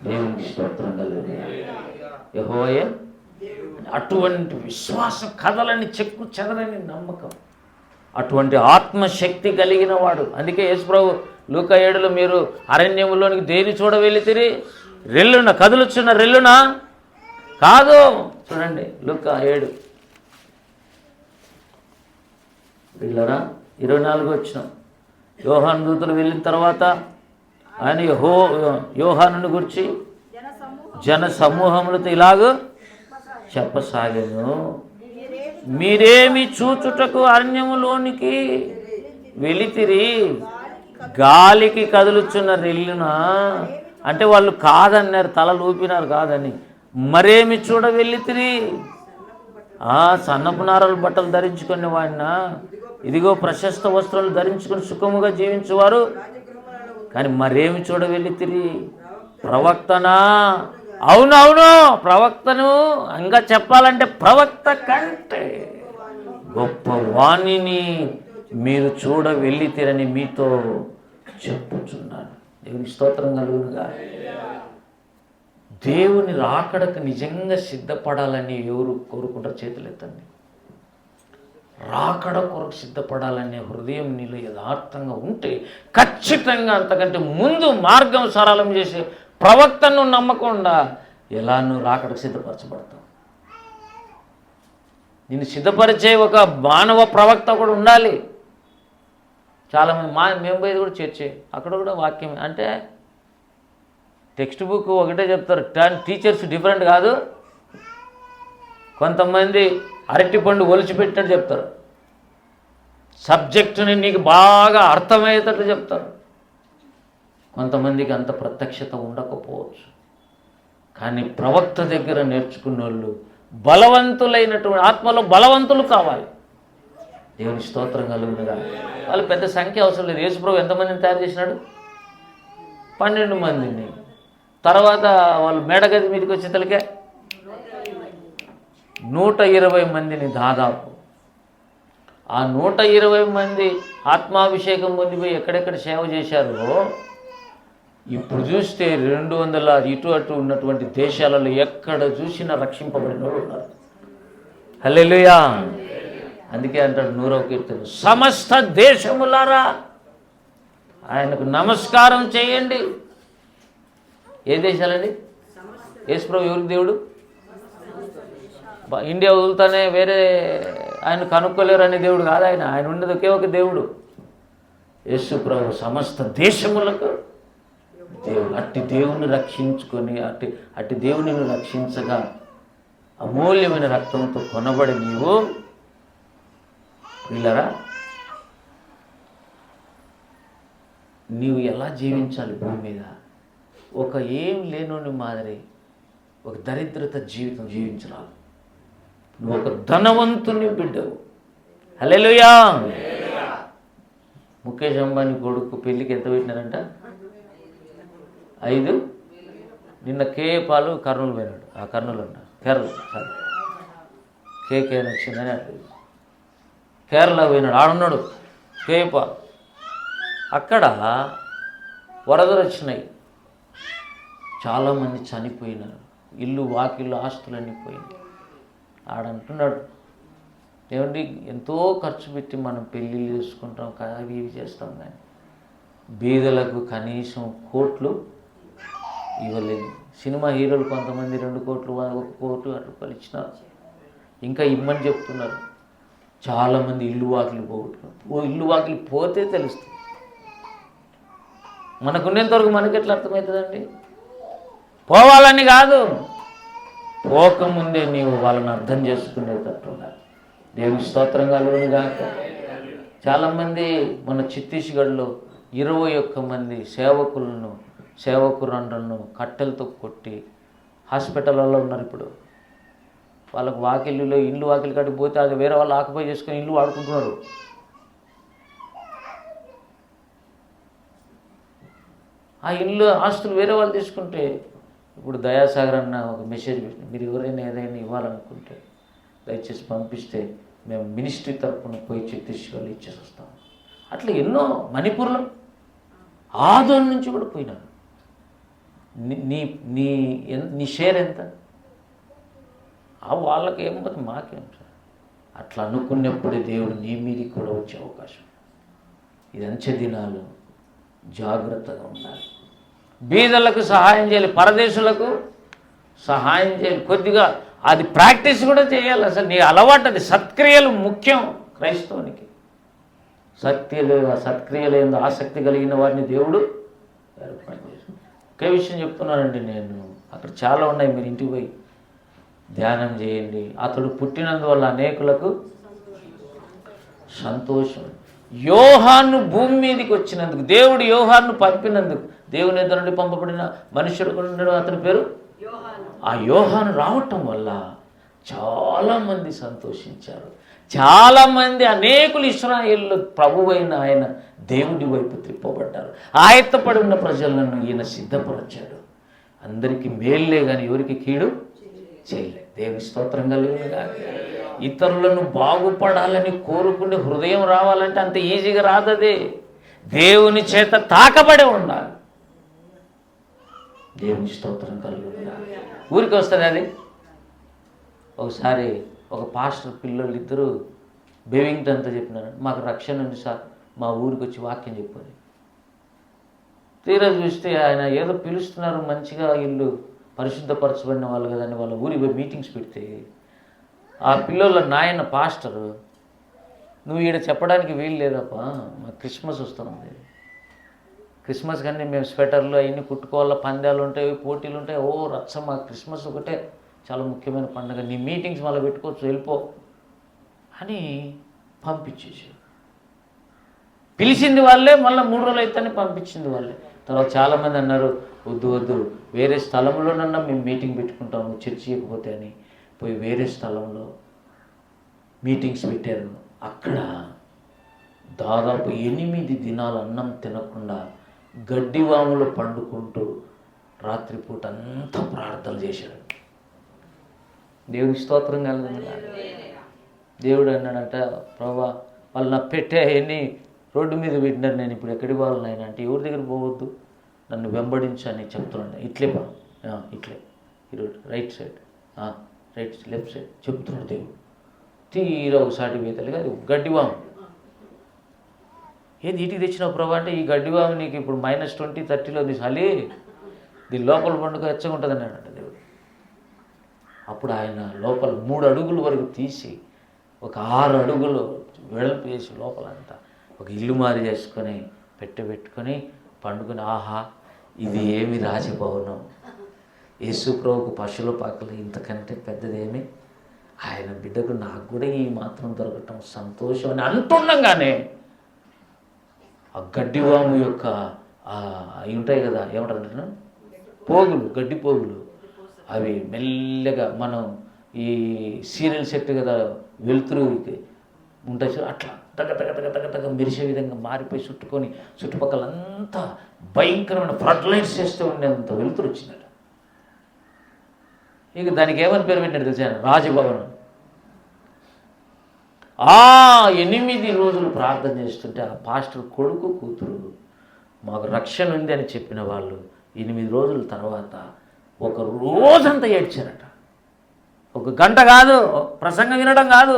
దేవునికి స్తోత్రం కలుగును. యెహోవాయే అటువంటి విశ్వాసం, కథలని చెక్కు చెదరని నమ్మకం, అటువంటి ఆత్మశక్తి కలిగిన వాడు. అందుకే యేసుప్రభు లూకా 7లో మీరు అరణ్యములోనికి దేని చూడ వెళితిరి? రెల్లున, కదులుచున్న రెల్లునా కాదు. చూడండి లూకా 7 పిల్లరా 24 వచ్చినాం. యోహాను దూతలు వెళ్ళిన తర్వాత ఆయన యోహానుని గురించి జన సమూహములతో ఇలాగ చెప్పసాగాను, మీరేమి చూచుటకు అరణ్యములోనికి వెళితిరి? గాలికి కదులుచున్న రెల్లునా అంటే వాళ్ళు కాదన్నారు, తలలు ఊపినారు కాదని. మరేమి చూడ వెళ్ళితిరి? సన్నపు నారలు బట్టలు ధరించుకునే వాడినా? ఇదిగో ప్రశస్త వస్త్రాలు ధరించుకుని సుఖముగా జీవించేవారు. కానీ మరేమి చూడ వెళ్ళితిరి? ప్రవక్తనా? అవునవును ప్రవక్తను. ఇంకా చెప్పాలంటే ప్రవక్త కంటే గొప్ప వాణిని మీరు చూడ వెళ్ళితిరని మీతో చెప్పుచున్నాను. దేవుని స్తోత్రం కలుగునుగా. దేవుని రాకడకు నిజంగా సిద్ధపడాలని ఎవరు కోరుకుంటారు? చేతులు ఎత్తండి. రాకడ కొరకు సిద్ధపడాలనే హృదయం నీలో యథార్థంగా ఉంటే ఖచ్చితంగా అంతకంటే ముందు మార్గం సరళం చేసే ప్రవక్తను నమ్మకుండా ఎలా నువ్వు రాకడకు సిద్ధపరచబడతావు? నిన్ను సిద్ధపరిచే ఒక మానవ ప్రవక్త కూడా ఉండాలి. చాలామంది మేము పోయేది కూడా చర్చే, అక్కడ కూడా వాక్యం అంటే టెక్స్ట్ బుక్ ఒకటే చెప్తారు, టీచర్స్ డిఫరెంట్ కాదు. కొంతమంది అరటిపండు ఒలిచిపెట్టినట్టు చెప్తారు, సబ్జెక్టుని నీకు బాగా అర్థమయ్యేటట్టు చెప్తారు. కొంతమందికి అంత ప్రత్యక్షత ఉండకపోవచ్చు, కానీ ప్రవక్త దగ్గర నేర్చుకున్న వాళ్ళు బలవంతులైనటువంటి ఆత్మలో బలవంతులు కావాలి. దేవుని స్తోత్రం కలుగునుగా. వాళ్ళు పెద్ద సంఖ్య అవసరం లేదు. యేసుప్రభు ఎంతమందిని తయారు చేసినాడు? 12 మందిని. తర్వాత వాళ్ళు మేడగది మీదకి వచ్చేతలకే 120 మందిని దాదాపు. ఆ 120 మంది ఆత్మాభిషేకం పొందిపోయి ఎక్కడెక్కడ సేవ చేశారో ఇప్పుడు చూస్తే 200 ఇటు అటు ఉన్నటువంటి దేశాలలో ఎక్కడ చూసినా రక్షింపబడిన వాళ్ళు ఉన్నారు. హల్లెలూయా. అందుకే అంటాడు 100వ కీర్తన, సమస్త దేశములారా ఆయనకు నమస్కారం చేయండి. ఏ దేశాలండి? యేసుప్రభు ఎవరికి దేవుడు? ఇండియా వదులుతానే వేరే ఆయన కనుక్కోలేరు అనే దేవుడు కాదు. ఆయన ఉన్నది ఒకే ఒక దేవుడు యేసుప్రభు. సమస్త దేశములకు దేవుడు. అట్టి దేవుని రక్షించుకొని అట్టి దేవుని రక్షించగా అమూల్యమైన రక్తంతో కొనబడి నీవు పిల్లరా నీవు ఎలా జీవించాలి భూమి మీద? ఒక ఏం లేనోని మాదిరి ఒక దరిద్రత జీవితం జీవించరాదు. నువ్వు ఒక ధనవంతుని బిడ్డవు. హల్లెలూయా. ముఖేష్ అంబానీ కొడుకు పెళ్ళికి ఎంత పెట్టినారంట? 5. నిన్న కేపాలు కర్నూలు పోయినాడు. కర్నూలు అన్నా కేరళ సారీ కేకే వచ్చిందని అట్లా కేరళ పోయినాడు. ఆడున్నాడు కేపాల్. అక్కడ వరదలు వచ్చినాయి, చాలామంది చనిపోయినారు, ఇల్లు వాకిళ్ళు ఆస్తులన్నీ పోయినాయి. ఆడంటున్నాడు, ఏమండి ఎంతో ఖర్చు పెట్టి మనం పెళ్ళిళ్ళు చేసుకుంటాం కదా, అవి ఇవి చేస్తాం, కానీ బీదలకు కనీసం కోట్లు ఇవ్వలేదు. సినిమా హీరోలు కొంతమంది 2 కోట్లు 1 కోట్లు అట్లా ఇచ్చినారు, ఇంకా ఇమ్మని చెప్తున్నారు. చాలామంది ఇల్లు వాకిలు పోగొట్టుకున్నారు. ఇల్లు వాకిలు పోతే తెలుస్తుంది. మనకున్నంతవరకు మనకి ఎట్లా అర్థమవుతుందండి? పోవాలని కాదు, పోకముందే నీవు వాళ్ళని అర్థం చేసుకునేటట్టు ఉండాలి. దేవుని స్తోత్రం కలుగును గాక. చాలామంది మన ఛత్తీస్గఢ్లో 21 మంది సేవకులను కట్టెలతో కొట్టి హాస్పిటల్లో ఉన్నారు. ఇప్పుడు వాళ్ళకు వాకిళ్ళలో ఇల్లు వాకిలి కట్టి పోతే అది వేరే వాళ్ళు ఆక్యుపై చేసుకొని ఇల్లు వాడుకుంటున్నారు. ఆ ఇల్లు ఆస్తులు వేరే వాళ్ళు తీసుకుంటే, ఇప్పుడు దయాసాగర్ అన్న ఒక మెసేజ్ పెట్టింది, మీరు ఎవరైనా ఏదైనా ఇవ్వాలనుకుంటే దయచేసి పంపిస్తే మేము మినిస్ట్రీ తరఫున పోయి ఛత్తీస్గఢ్లో ఇచ్చేసి వస్తాం. అట్లా ఎన్నో మణిపూర్లో ఆదోన్ నుంచి కూడా పోయినారు. నీ నీ నీ షేర్ ఎంత? వాళ్ళకి ఏమవుతుంది, మాకేం సార్? అట్లా అనుకున్నప్పుడే దేవుడు నీ మీదకి కూడా వచ్చే అవకాశం. ఇది అంచె దినాలు, జాగ్రత్తగా ఉండాలి. బీదలకు సహాయం చేయాలి, పరదేశులకు సహాయం చేయాలి. కొద్దిగా అది ప్రాక్టీస్ కూడా చేయాలి. అసలు నీ అలవాటు అది. సత్క్రియలు ముఖ్యం క్రైస్తవునికి. సత్క్రియలు ఏందో ఆసక్తి కలిగిన వారిని దేవుడు ఏర్పాటు చేశాడు. ఒకే విషయం చెప్తున్నానండి నేను, అక్కడ చాలా ఉన్నాయి, మీరు ఇంటికి పోయి ధ్యానం చేయండి. అతడు పుట్టినందువల్ల అనేకులకు సంతోషం. యోహాను భూమి మీదకి వచ్చినందుకు, దేవుడు యోహాను పంపినందుకు, దేవుని ఎదురు నుండి పంపబడిన మనుషుడు అతని పేరు ఆ యోహాను రావటం వల్ల చాలామంది సంతోషించారు. చాలామంది అనేకులు ఇశ్రాయేలు ప్రభువైన ఆయన దేవుడి వైపు త్రిప్పబడ్డారు. ఆయత్తపడి ఉన్న ప్రజలను ఈయన సిద్ధపరచాడు. అందరికీ మేల్లే కానీ ఎవరికి కీడు చేయలేదు. దేవుని స్తోత్రం కలుగునుగా. ఇతరులను బాగుపడాలని కోరుకునే హృదయం రావాలంటే అంత ఈజీగా రాదది. దేవుని చేత తాకబడి ఉండాలి. దేవుని స్తోత్రం కలుగునుగా. ఊరికి వస్తుంది అది. ఒకసారి ఒక పాస్టర్ పిల్లలు ఇద్దరు బేవింగ్టన్ అంతా చెప్పినారు, మాకు రక్షణ ఉంది సార్, మా ఊరికి వచ్చి వాక్యం చెప్పాలి. తీరా చూస్తే ఆయన ఏదో పిలుస్తున్నారు, మంచిగా వీళ్ళు పరిశుద్ధపరచబడిన వాళ్ళు కదని వాళ్ళ ఊరికి పోయి మీటింగ్స్ పెడితే ఆ పిల్లల నాయన పాస్టరు, నువ్వు ఈడ చెప్పడానికి వీలు లేదప్పా, మాకు క్రిస్మస్ వస్తుంది, క్రిస్మస్ కానీ మేము స్వెటర్లు అవన్నీ కుట్టుకోవాలా, పందాలు ఉంటాయి, పోటీలు ఉంటాయి, ఓ రచ్చ, మాకు క్రిస్మస్ ఒకటే చాలా ముఖ్యమైన పండుగ, నీ మీటింగ్స్ మళ్ళీ పెట్టుకోవచ్చు, వెళ్ళిపో అని పంపించేసారు. పిలిచింది వాళ్ళే, మళ్ళీ 3 రోజులు అయితేనే పంపించింది వాళ్ళే. తర్వాత చాలామంది అన్నారు, వద్దు వద్దు, వేరే స్థలంలోనన్నా మేము మీటింగ్ పెట్టుకుంటాము చర్చి ఇవ్వకపోతే అని పోయి వేరే స్థలంలో మీటింగ్స్ పెట్టారు. అక్కడ దాదాపు 8 దినాలు అన్నం తినకుండా గడ్డివాములు పండుకుంటూ రాత్రిపూట అంతా ప్రార్థన చేశాడు. దేవునికి స్తోత్రం కలుగుతుంది. దేవుడు అన్నాడంట, ప్రభా వాళ్ళు నా పెట్టే అవన్నీ రోడ్డు మీద పెట్టినారు, నేను ఇప్పుడు ఎక్కడికి పోవాలని ఆయన అంటే, ఎవరి దగ్గర పోవద్దు, నన్ను వెంబడించు అని చెప్తున్నాడు. ఇట్లే బా, ఇట్లే ఈరోజు right side, right left side చెప్తున్నాడు దేవుడు. తీరా ఒక సాటి బీతలు కాదు, గడ్డివాము. ఏది ఇంటికి తెచ్చినావు ప్రభా అంటే, ఈ గడ్డివాము నీకు ఇప్పుడు -20, -30లో చలి, దీని లోపల పండుగ వెచ్చగా ఉంటుంది అన్నాడంట దేవుడు. అప్పుడు ఆయన లోపల 3 అడుగుల వరకు తీసి ఒక 6 అడుగులు వెడల్పు చేసి లోపలంతా ఒక ఇల్లు మారి చేసుకొని పెట్టుకొని పండుకొని, ఆహా ఇది ఏమి రాజభవనం, యేసు ప్రభువుకు పశువుల పాకలు ఇంతకంటే పెద్దదేమి, ఆయన బిడ్డకు నాకు కూడా ఈ మాత్రం దొరకటం సంతోషం అని అంటుండగానే ఆ గడ్డివాము యొక్క అవి ఉంటాయి కదా, ఏమంటారు పోగులు, గడ్డి పోగులు, అవి మెల్లగా మనం ఈ సీరియల్ సెట్ కదా వెలుతురు ఉంటాయి సార్, అట్లా తగ మెరిసే విధంగా మారిపోయి చుట్టుకొని చుట్టుపక్కలంతా భయంకరమైన ఫ్లడ్ లైట్స్ చేస్తూ ఉండేంత వెలుతురు వచ్చిందట. ఇక దానికి ఏమని పేరు పెట్టినట్టు తెలుసా, రాజభవనం. 8 రోజులు ప్రార్థన చేస్తుంటే ఆ పాస్టర్ కొడుకు కూతురు మాకు రక్షణ ఉంది అని చెప్పిన వాళ్ళు 8 రోజుల తర్వాత ఒక రోజంతా ఏడ్చారట. ఒక గంట కాదు, ప్రసంగం వినడం కాదు,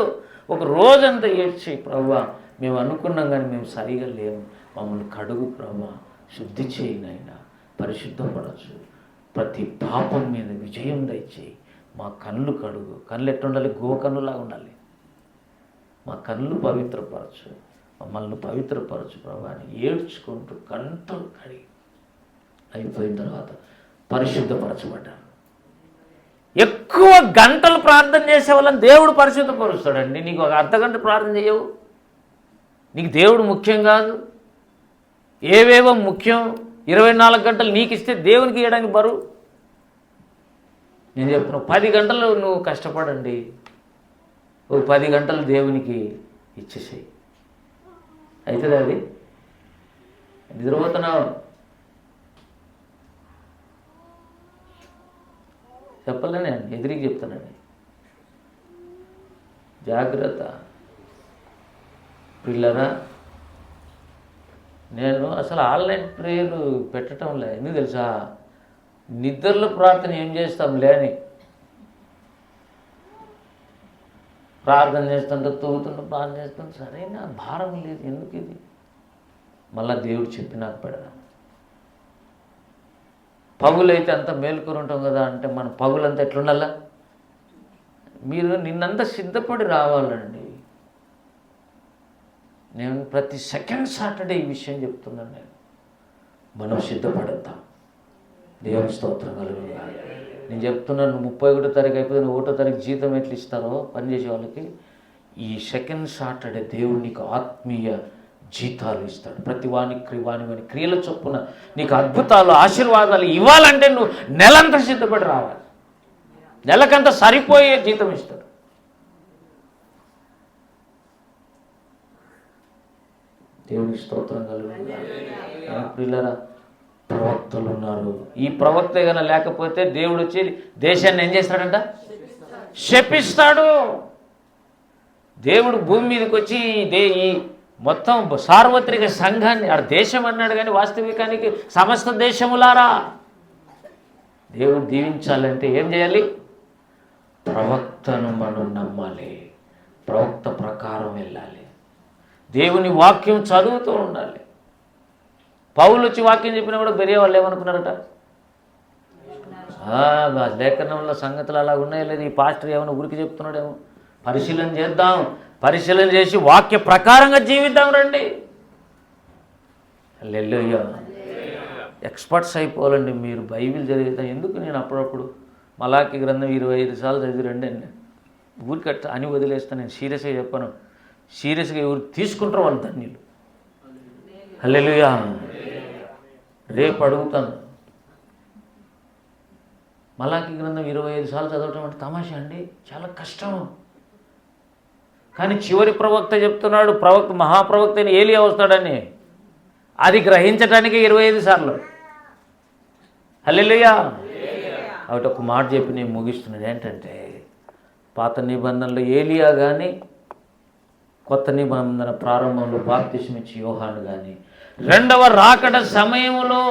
ఒక రోజంతా ఏడ్చి, ప్రభువా మేము అనుకున్నాం కానీ మేము సరిగా లేము, మమ్మల్ని కడుగు ప్రభువా, శుద్ధి చేయి నాయన, పరిశుద్ధపడచ్చు, ప్రతి పాపం మీద విజయం దయచేయి, మా కళ్ళు కడుగు, కళ్ళు ఎట్టుండాలి, గోకన్నులాగా ఉండాలి, మా కళ్ళు పవిత్రపరచు, మమ్మల్ని పవిత్రపరచు ప్రభా అని ఏడ్చుకుంటూ గంటలు కడిగి అయిపోయిన తర్వాత పరిశుద్ధపరచబడ్డారు. ఎక్కువ గంటలు ప్రార్థన చేసే వాళ్ళని దేవుడు పరిశుద్ధపరుస్తాడండి. నీకు ఒక అర్ధగంట ప్రార్థన చేయవు, నీకు దేవుడు ముఖ్యం కాదు, ఏవేవో ముఖ్యం. 24 గంటలు నీకు ఇస్తే దేవునికి ఇవ్వడానికి బరువు. నేను చెప్తున్నా, 10 గంటలు నువ్వు కష్టపడండి, ఒక 10 గంటలు దేవునికి ఇచ్చేసేయి, అవుతుంది. అది నిద్రపోతున్నావు, చెప్పలేనే, ఎదురికి చెప్తానండి, జాగ్రత్త పిల్లరా. నేను అసలు ఆన్లైన్ ప్రేయర్ పెట్టడం లే, ఎందుకు తెలుసా, నిద్రలో ప్రార్థన ఏం చేస్తాం లేని, ప్రార్థన చేస్తుంటే తూగుతుంటే ప్రార్థన చేస్తుంటే సరైన భారం లేదు, ఎందుకు ఇది మళ్ళా దేవుడు చెప్పి నాకు పెడదాం. పగులైతే అంత మేలుకొని ఉంటాం కదా అంటే, మన పగులంతా ఎట్లుండాలా, మీరు నిన్నంతా సిద్ధపడి రావాలండి. నేను ప్రతి సెకండ్ సాటర్డే ఈ విషయం చెప్తున్నాను, మనం సిద్ధపడతాం. దేవుని స్తోత్రం కలుగుగా. నేను చెప్తున్నాను, 31వ తారీఖు అయిపోతే 1వ తారీఖు జీతం ఎట్లా ఇస్తారో పనిచేసే వాళ్ళకి, ఈ సెకండ్ సాటర్డే దేవుడు నీకు ఆత్మీయ జీతాలు ఇస్తాడు. ప్రతి వాని క్రియల చొప్పున నీకు అద్భుతాలు, ఆశీర్వాదాలు ఇవ్వాలంటే నువ్వు నెలంతా సిద్ధపడి రావాలి. నెలకంతా సరిపోయే జీతం ఇస్తాడు. దేవునికి స్తోత్రం కలుగుగా. పిల్లరా, ప్రవక్తలు ఉన్నారు. ఈ ప్రవక్త ఏదైనా లేకపోతే దేవుడు వచ్చి దేశాన్ని ఏం చేస్తాడంట, శపిస్తాడు. దేవుడు భూమి మీదకి వచ్చి ఈ మొత్తం సార్వత్రిక సంఘాన్ని, ఆ దేశం అన్నాడు కానీ వాస్తవికానికి సమస్త దేశములారా దేవుడు దీవించాలంటే ఏం చేయాలి, ప్రవక్తను మనం నమ్మాలి. ప్రవక్త ప్రకారం వెళ్ళాలి. దేవుని వాక్యం చదువుతూ ఉండాలి. పౌలు వచ్చి వాక్యం చెప్పినా కూడా బెరియా వాళ్ళు ఏమనుకున్నారట, లేఖనంలో సంగతులు అలా ఉన్నాయో లేదు, ఈ పాస్టర్ ఏమైనా ఊరికి చెప్తున్నాడేమో, పరిశీలన చేద్దాం, పరిశీలన చేసి వాక్య ప్రకారంగా జీవిద్దాం రండి. హల్లెలూయా. ఎక్స్పర్ట్స్ అయిపోవాలండి మీరు. బైబిల్ చదివితే ఎందుకు నేను అప్పుడప్పుడు మలాకి గ్రంథం 25 సార్లు చదివి రండి అండి, ఊరికట్ట అని వదిలేస్తాను. నేను సీరియస్గా చెప్పాను, సీరియస్గా ఎవరు తీసుకుంటారో వాళ్ళు ధన్యులు. హల్లెలూయా. రేపు అడుగుతాను, మలాకి గ్రంథం 25 సార్లు చదవటం అంటే తమాషా అండి, చాలా కష్టం. కానీ చివరి ప్రవక్త చెప్తున్నాడు, మహాప్రవక్త అయిన ఏలియా వస్తాడని, అది గ్రహించటానికి 25 సార్లు. హల్లెలూయా. కాబట్టి ఒక మాట చెప్పి నేను ముగిస్తున్నాను. ఏంటంటే పాత నిబంధనలో ఏలియా కానీ, కొత్త నిబంధన ప్రారంభంలో బాప్తిస్మం ఇచ్చి యోహాను కానీ, రెండవ రాకడ సమయంలో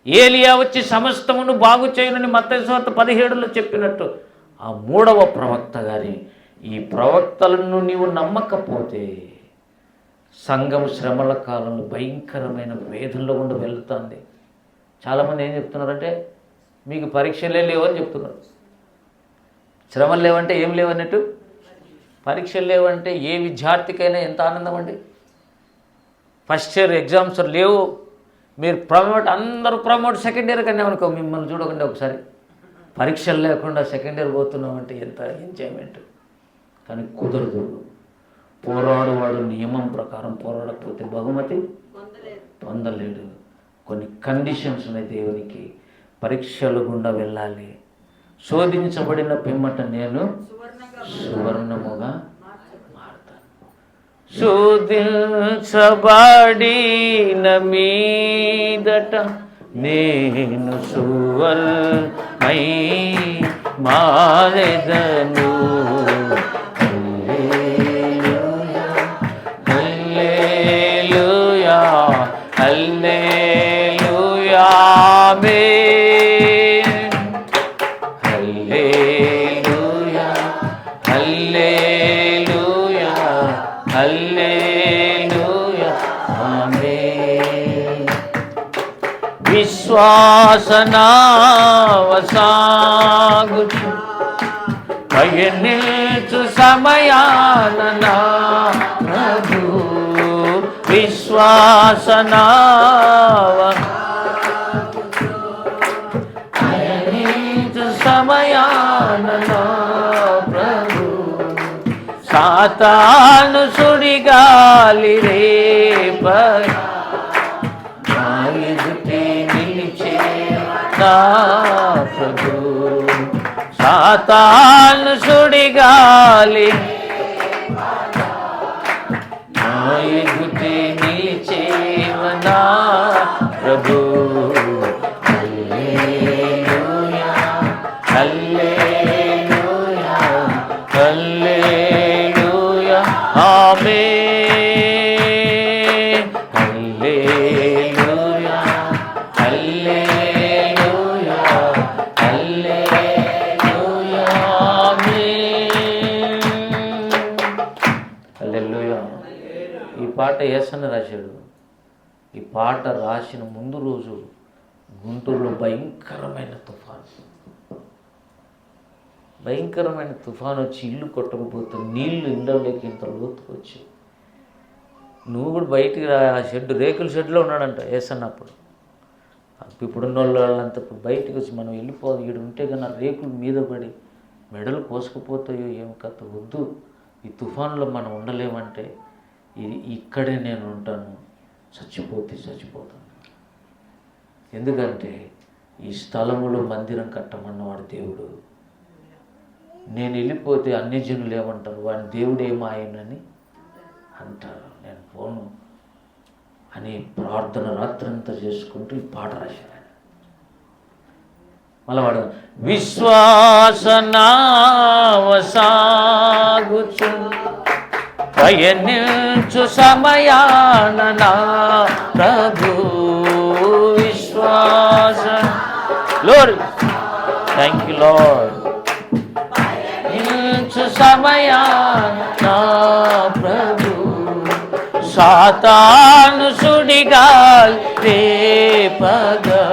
ఏలియా వచ్చి సమస్తమును బాగు చేయనని మత్తయి సువార్త 17లో చెప్పినట్టు, ఆ మూడవ ప్రవక్త కానీ, ఈ ప్రవక్తలను నీవు నమ్మకపోతే సంఘం శ్రమల కాలంలో భయంకరమైన వేదనలో గుండా వెళుతుంది. చాలామంది ఏం చెప్తున్నారంటే మీకు పరీక్షలే లేవని చెప్తున్నారు. శ్రమలు లేవంటే ఏం లేవన్నట్టు, పరీక్షలు లేవంటే ఏ విద్యార్థికైనా ఎంత ఆనందం అండి. ఫస్ట్ ఇయర్ ఎగ్జామ్స్ లేవు, మీరు అందరూ ప్రమోట్ సెకండ్ ఇయర్ కన్నా అనుకో, మిమ్మల్ని చూడకుండా ఒకసారి పరీక్షలు లేకుండా సెకండ్ ఇయర్ పోతున్నామంటే ఎంత ఎంజాయ్మెంట్. కానీ కుదరదు. పోరాడువాడు నియమం ప్రకారం పోరాడకపోతే బహుమతి పొందలేడు. కొన్ని కండిషన్స్ ఉన్నాయి దేవునికి. పరీక్షలు గుండా వెళ్ళాలి. శోధించబడిన పిమ్మట నేను సువర్ణముగా మారుతాను. శోధించబడిన మీదట నేను సువర్ణమై మారెదను. హల్లెలూయా, హల్లెలూయా, ఆమేన్. హల్లెలూయా, హల్లెలూయా, హల్లెలూయా, ఆమేన్. విశ్వాసనావసాగుచు పయనించు సమయాన నా ప్రభు, పయనించు సమయాన నా ప్రభు. సాతాను సుడిగాలి రేపై నా ఎదుటే నిలిచే నా ప్రభు. సాతాను సుడిగాలి నా ఎదుటే నిలిచేవ నా ప్రభు. హల్లెలూయా, హల్లెలూయా, హల్లెలూయా, ఆమేన్. హల్లెలూయా, హల్లెలూయా, హల్లెలూయా, ఆమేన్. హల్లెలూయా. ఈ పాట యేసన్న రాశాడు. ఈ పాట రాసిన ముందు రోజు గుంటూరులో భయంకరమైన తుఫాను వచ్చి ఇల్లు కొట్టకపోతే నీళ్లు ఇండ్లలోకి ఇంత లోతుకు వచ్చి, నువ్వు కూడా బయటికి రా. ఆ షెడ్, రేకుల షెడ్లో ఉన్నాడంట యేసన్న అప్పుడు. ఇప్పుడున్న వాళ్ళంతా ఇప్పుడు బయటికి వచ్చి మనం వెళ్ళిపోదు, ఇక్కడ ఉంటే కన్నా రేకుల మీద పడి మెడలు కోసుకుపోతాయో ఏం కథ, వద్దు, ఈ తుఫాన్లో మనం ఉండలేమంటే ఇక్కడే నేను ఉంటాను, చచ్చిపోతాను. ఎందుకంటే ఈ స్థలములో మందిరం కట్టమన్నవాడు దేవుడు. నేను వెళ్ళిపోతే అన్ని జనులు ఏమంటారు, వాడి దేవుడు ఏమాయనని అంటారు. నేను పోను అని ప్రార్థన రాత్రంతా చేసుకుంటూ ఈ పాట రాశాను. మళ్ళీ వాడు విశ్వాసనావసాగుచు పయనించు సమయాన నా ప్రభు. విశ్వాస లార్డ్, థ్యాంక్ యూ లార్డ్. పయనించు సమయాన నా ప్రభు సాతాను సుడిగాలి రేపగా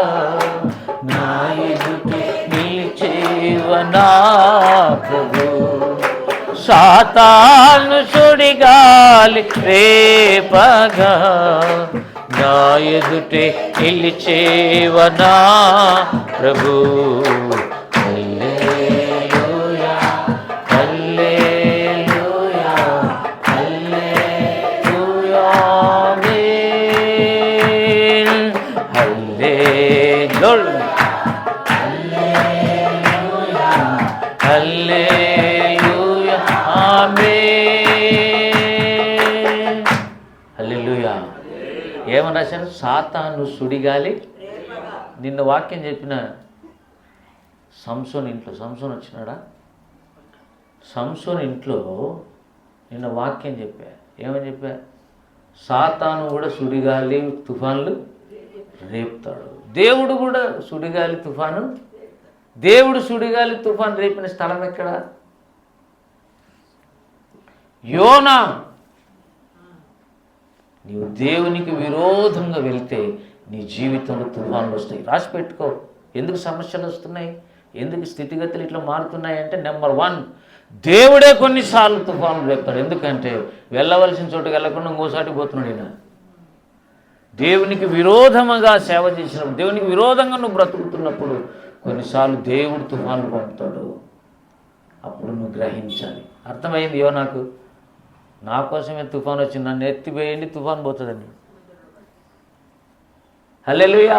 నా ఎదుట నిలిచేవ నా ప్రభు సాతాను సుడిగాలి రేపగా నా ఎదుటే నిలిచేవ నా ప్రభు హల్లెలూయా హల్లెలూయా హల్లెలూయా ఆమేన్ హల్లెలూయా హల్లెలూయా ఆమేన్ హల్లెలూయా. ఏమని రాశారు? సాతాను సుడిగాలి. నిన్న వాక్యం చెప్పిన సంసోన్ ఇంట్లో, సంసోన్ వచ్చినాడా? సంసోన్ ఇంట్లో నిన్న వాక్యం చెప్పా. ఏమని చెప్పా? సాతాను కూడా సుడిగాలి తుఫాన్లు రేపుతాడు. దేవుడు కూడా సుడిగాలి తుఫాను. దేవుడు సుడిగాలి తుఫాను రేపిన స్థలం ఎక్కడ? యోనా. నీవు దేవునికి విరోధంగా వెళ్తే నీ జీవితంలో తుఫాన్లు వస్తాయి. రాసి పెట్టుకో. ఎందుకు సమస్యలు వస్తున్నాయి, ఎందుకు స్థితిగతులు ఇట్లా మారుతున్నాయి అంటే, నెంబర్ 1, దేవుడే కొన్నిసార్లు తుఫాన్లు రేపుతాడు. ఎందుకంటే వెళ్ళవలసిన చోటుకి వెళ్ళకుండా ఇంకోసాటికి పోతున్నాడు ఈయన. దేవునికి విరోధముగా సేవ చేసినప్పుడు, దేవునికి విరోధంగా నువ్వు బ్రతుకుతున్నప్పుడు కొన్నిసార్లు దేవుడు తుఫాన్లు పంపుతాడు. అప్పుడు నువ్వు గ్రహించాలి. అర్థమైంది? నాకు నా కోసమే తుఫాన్ వచ్చింది, నన్ను ఎత్తిపోయండి తుఫాన్ పోతుందండి. హల్లెలూయా.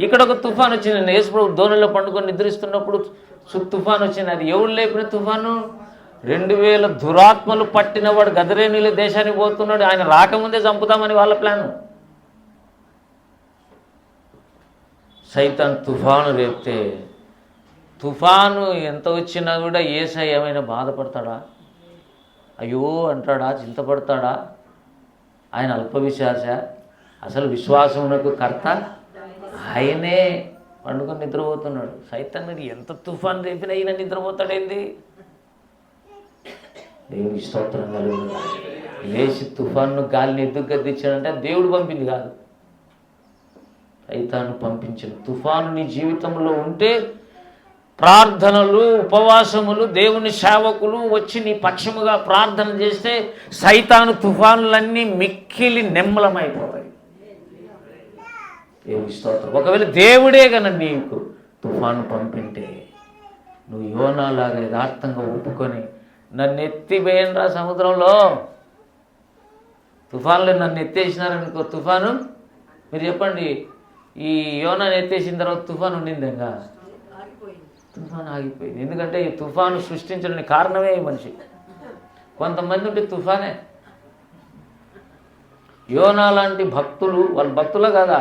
ఇక్కడ ఒక తుఫాన్ వచ్చింది. నేను యేసుప్రభు దోణిలో పండుకొని నిద్రిస్తున్నప్పుడు తుఫాన్ వచ్చింది. అది ఎవరు లేపిన తుఫాను? 2000 దురాత్మలు పట్టినవాడు గదరేనీల దేశానికి పోతున్నాడు. ఆయన రాకముందే చంపుతామని వాళ్ళ ప్లాను. సైతాన్ తుఫాను రేపితే, తుఫాను ఎంత వచ్చినా కూడా యేసయ్య ఏమైనా బాధపడతాడా? అయ్యో అంటాడా? చింతపడతాడా? ఆయన అల్ప విశ్వాస? అసలు విశ్వాసమునకు కర్త ఆయనే. పండుకొని నిద్రపోతున్నాడు. సైతాన్ మీద ఎంత తుఫాన్ రేపినా ఈయన నిద్రపోతాడేంది? దేవుని స్తోత్రం కలుగును. లేచి తుఫాన్ను గాలిని ఎందుకు గద్దించాడంటే దేవుడు పంపింది కాదు, సైతాను పంపించిన. తుఫాను నీ జీవితంలో ఉంటే ప్రార్థనలు, ఉపవాసములు, దేవుని సేవకులు వచ్చి నీ పక్షముగా ప్రార్థన చేస్తే సైతాను తుఫానులన్నీ మిక్కిలి నెమ్మలమైపోతాయి. దేవుని స్తోత్రం. ఒకవేళ దేవుడే కనుక నీకు తుఫాను పంపింటే, నువ్వు యోనాలాగా యథార్థంగా ఒప్పుకొని, నన్ను ఎత్తివేయండిరా సముద్రంలో, తుఫాన్లో నన్ను ఎత్తేసినారనుకో తుఫాను. మీరు చెప్పండి, ఈ యోనాను ఎత్తేసిన తర్వాత తుఫాను ఉండింది? ఇంకా తుఫాను ఆగిపోయింది. ఎందుకంటే ఈ తుఫాను సృష్టించడానికి కారణమే ఈ మనిషి. కొంతమంది ఉంటే తుఫానే. యోనా లాంటి భక్తులు, వాళ్ళు భక్తులే కదా,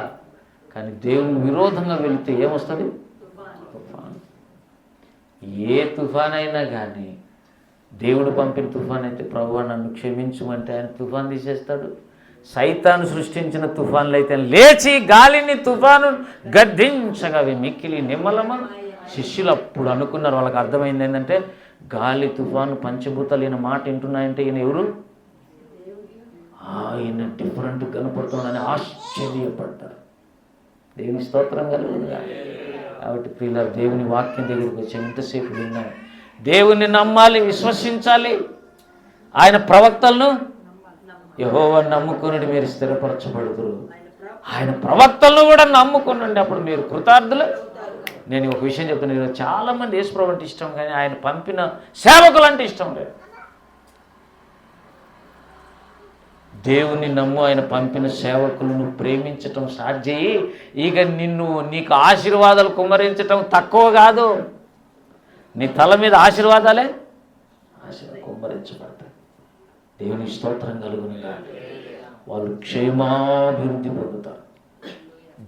కానీ దేవుని విరోధంగా వెళితే ఏమొస్తుంది? తుఫాను. ఏ తుఫాన్ అయినా కానీ దేవుడు పంపిన తుఫాన్ అయితే, ప్రభువా నన్ను క్షమించమంటే ఆయన తుఫాన్ తీసేస్తాడు. సైతాను సృష్టించిన తుఫాన్లు అయితే లేచి గాలిని తుఫాను గద్దించగా అవి మిక్కిలి నిమ్మలమా. శిష్యులు అప్పుడు అనుకున్నారు, వాళ్ళకి అర్థమైంది ఏంటంటే, గాలి తుఫాను పంచభూతాలు ఈయన మాట వింటున్నాయంటే ఈయన ఎవరు? ఆయన డిఫరెంట్ కనపడుతున్నాడని ఆశ్చర్యపడ్డారు. దేవుని స్తోత్రం కలుగునుగా. కాబట్టి ప్రియులారా, దేవుని వాక్యం దగ్గరికి వచ్చి ఎంతసేపు విన్నాను. దేవుని నమ్మాలి, విశ్వసించాలి. ఆయన ప్రవక్తలను యెహోవాను నమ్ముకుని మీరు స్థిరపరచబడుదురు. ఆయన ప్రవక్తలను కూడా నమ్ముకునండి, అప్పుడు మీరు కృతార్థులు. నేను ఒక విషయం చెప్తున్నాను, చాలామంది యేసుప్రభు అంటే ఇష్టం, కానీ ఆయన పంపిన సేవకులు అంటే ఇష్టం లేదు. దేవుని నమ్ము, ఆయన పంపిన సేవకులను ప్రేమించటం స్టార్ట్ చేయి. ఇక నీకు ఆశీర్వాదాలు కుమ్మరించటం తక్కువ కాదు. నీ తల మీద ఆశీర్వాదాలే కుమ్మరించబడతాయి. దేవుని స్తోత్రం కలుగునుగా. వాళ్ళు క్షేమాభివృద్ధి పొందుతారు.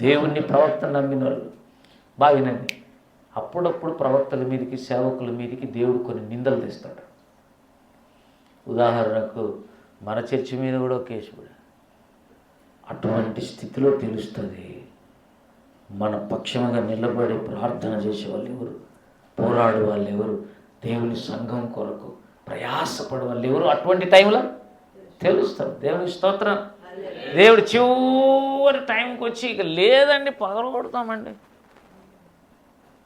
దేవుని ప్రవక్త నమ్మిన వాళ్ళు బాగా వినండి. అప్పుడప్పుడు ప్రవక్తల మీదకి, సేవకుల మీదకి దేవుడు కొన్ని నిందలు తెస్తాడు. ఉదాహరణకు మన చర్చి మీద కూడా ఒక కేసు కూడా. అటువంటి స్థితిలో తెలుస్తుంది మన పక్షంగా నిలబడి ప్రార్థన చేసే వాళ్ళు ఎవరు, పోరాడు వాళ్ళు ఎవరు, దేవుని సంఘం కొరకు ప్రయాసపడే వాళ్ళు ఎవరు అటువంటి టైంలో తెలుస్తారు. దేవుని స్తోత్రం. దేవుడు చివరి టైంకి వచ్చి ఇక లేదండి పగలు కొడతామండి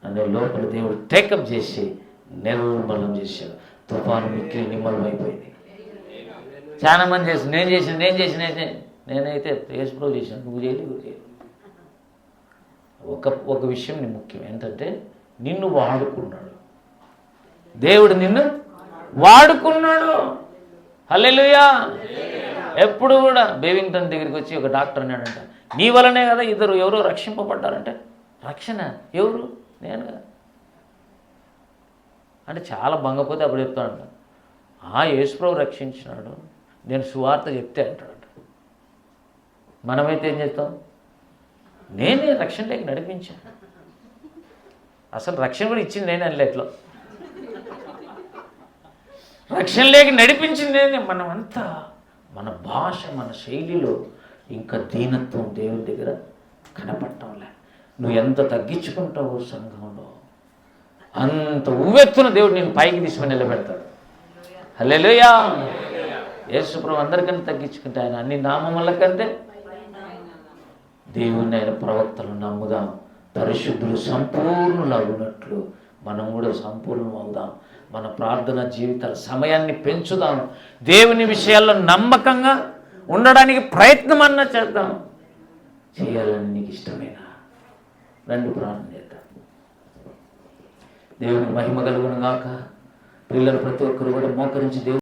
అనే లోపల దేవుడు టేకప్ చేసి నిర్మలం చేశాడు. తుఫాను మిక్కిలి నిమ్మలం అయిపోయింది. చాలా మంది చేసి నేనైతే యేసుప్రభు చేశాను, నువ్వు చేయలేదు. ఒక విషయం ముఖ్యం ఏంటంటే నిన్ను వాడుకున్నాడు దేవుడు, నిన్ను వాడుకున్నాడు. హల్లెలూయా. ఎప్పుడు కూడా బేవింగ్టన్ దగ్గరికి వచ్చి ఒక డాక్టర్ అన్నాడంట, నీ వలనే కదా ఎవరో రక్షింపబడ్డారంటే, రక్షణ ఎవరు? నేను కదా అంటే చాలా బంగపోతే అప్పుడు చెప్తాడంట, యేసుప్రభు రక్షించినాడు, నేను సువార్త చెప్తే అంటాడంట. మనమైతే ఏం చేస్తాం? నేనే రక్షణలోకి నడిపించాను. అసలు రక్షణ కూడా ఇచ్చింది నేనే అన్నిట్లో, రక్షణలోకి నడిపించింది నేనే. మనమంతా మన భాష, మన శైలిలో ఇంకా దీనత్వం దేవుని దగ్గర కనపడటంలే. నువ్వు ఎంత తగ్గించుకుంటావో సంఘంలో అంత ఉవ్వెత్తున దేవుడు నేను పైకి తీసుకొని నిలబెడతాడు. హల్లెలూయా. యేసుప్రభు అందరికన్నా తగ్గించుకుంటే ఆయన అన్ని నామముల కంటే దేవుని ఆయన ప్రవక్తలు నమ్ముదాం. పరిశుద్ధులు సంపూర్ణులు అవునట్లు మనం కూడా సంపూర్ణం అవుదాం. మన ప్రార్థన జీవితాల సమయాన్ని పెంచుదాం. దేవుని విషయాల్లో నమ్మకంగా ఉండడానికి ప్రయత్నం అన్నా చేద్దాం. చేయాలని నీకు ఇష్టమేనా? రండి ప్రార్థన చేద్దాం. దేవుని మహిమ కలుగును గాక. పిల్లలు ప్రతి ఒక్కరు కూడా మోకరించి దేవుని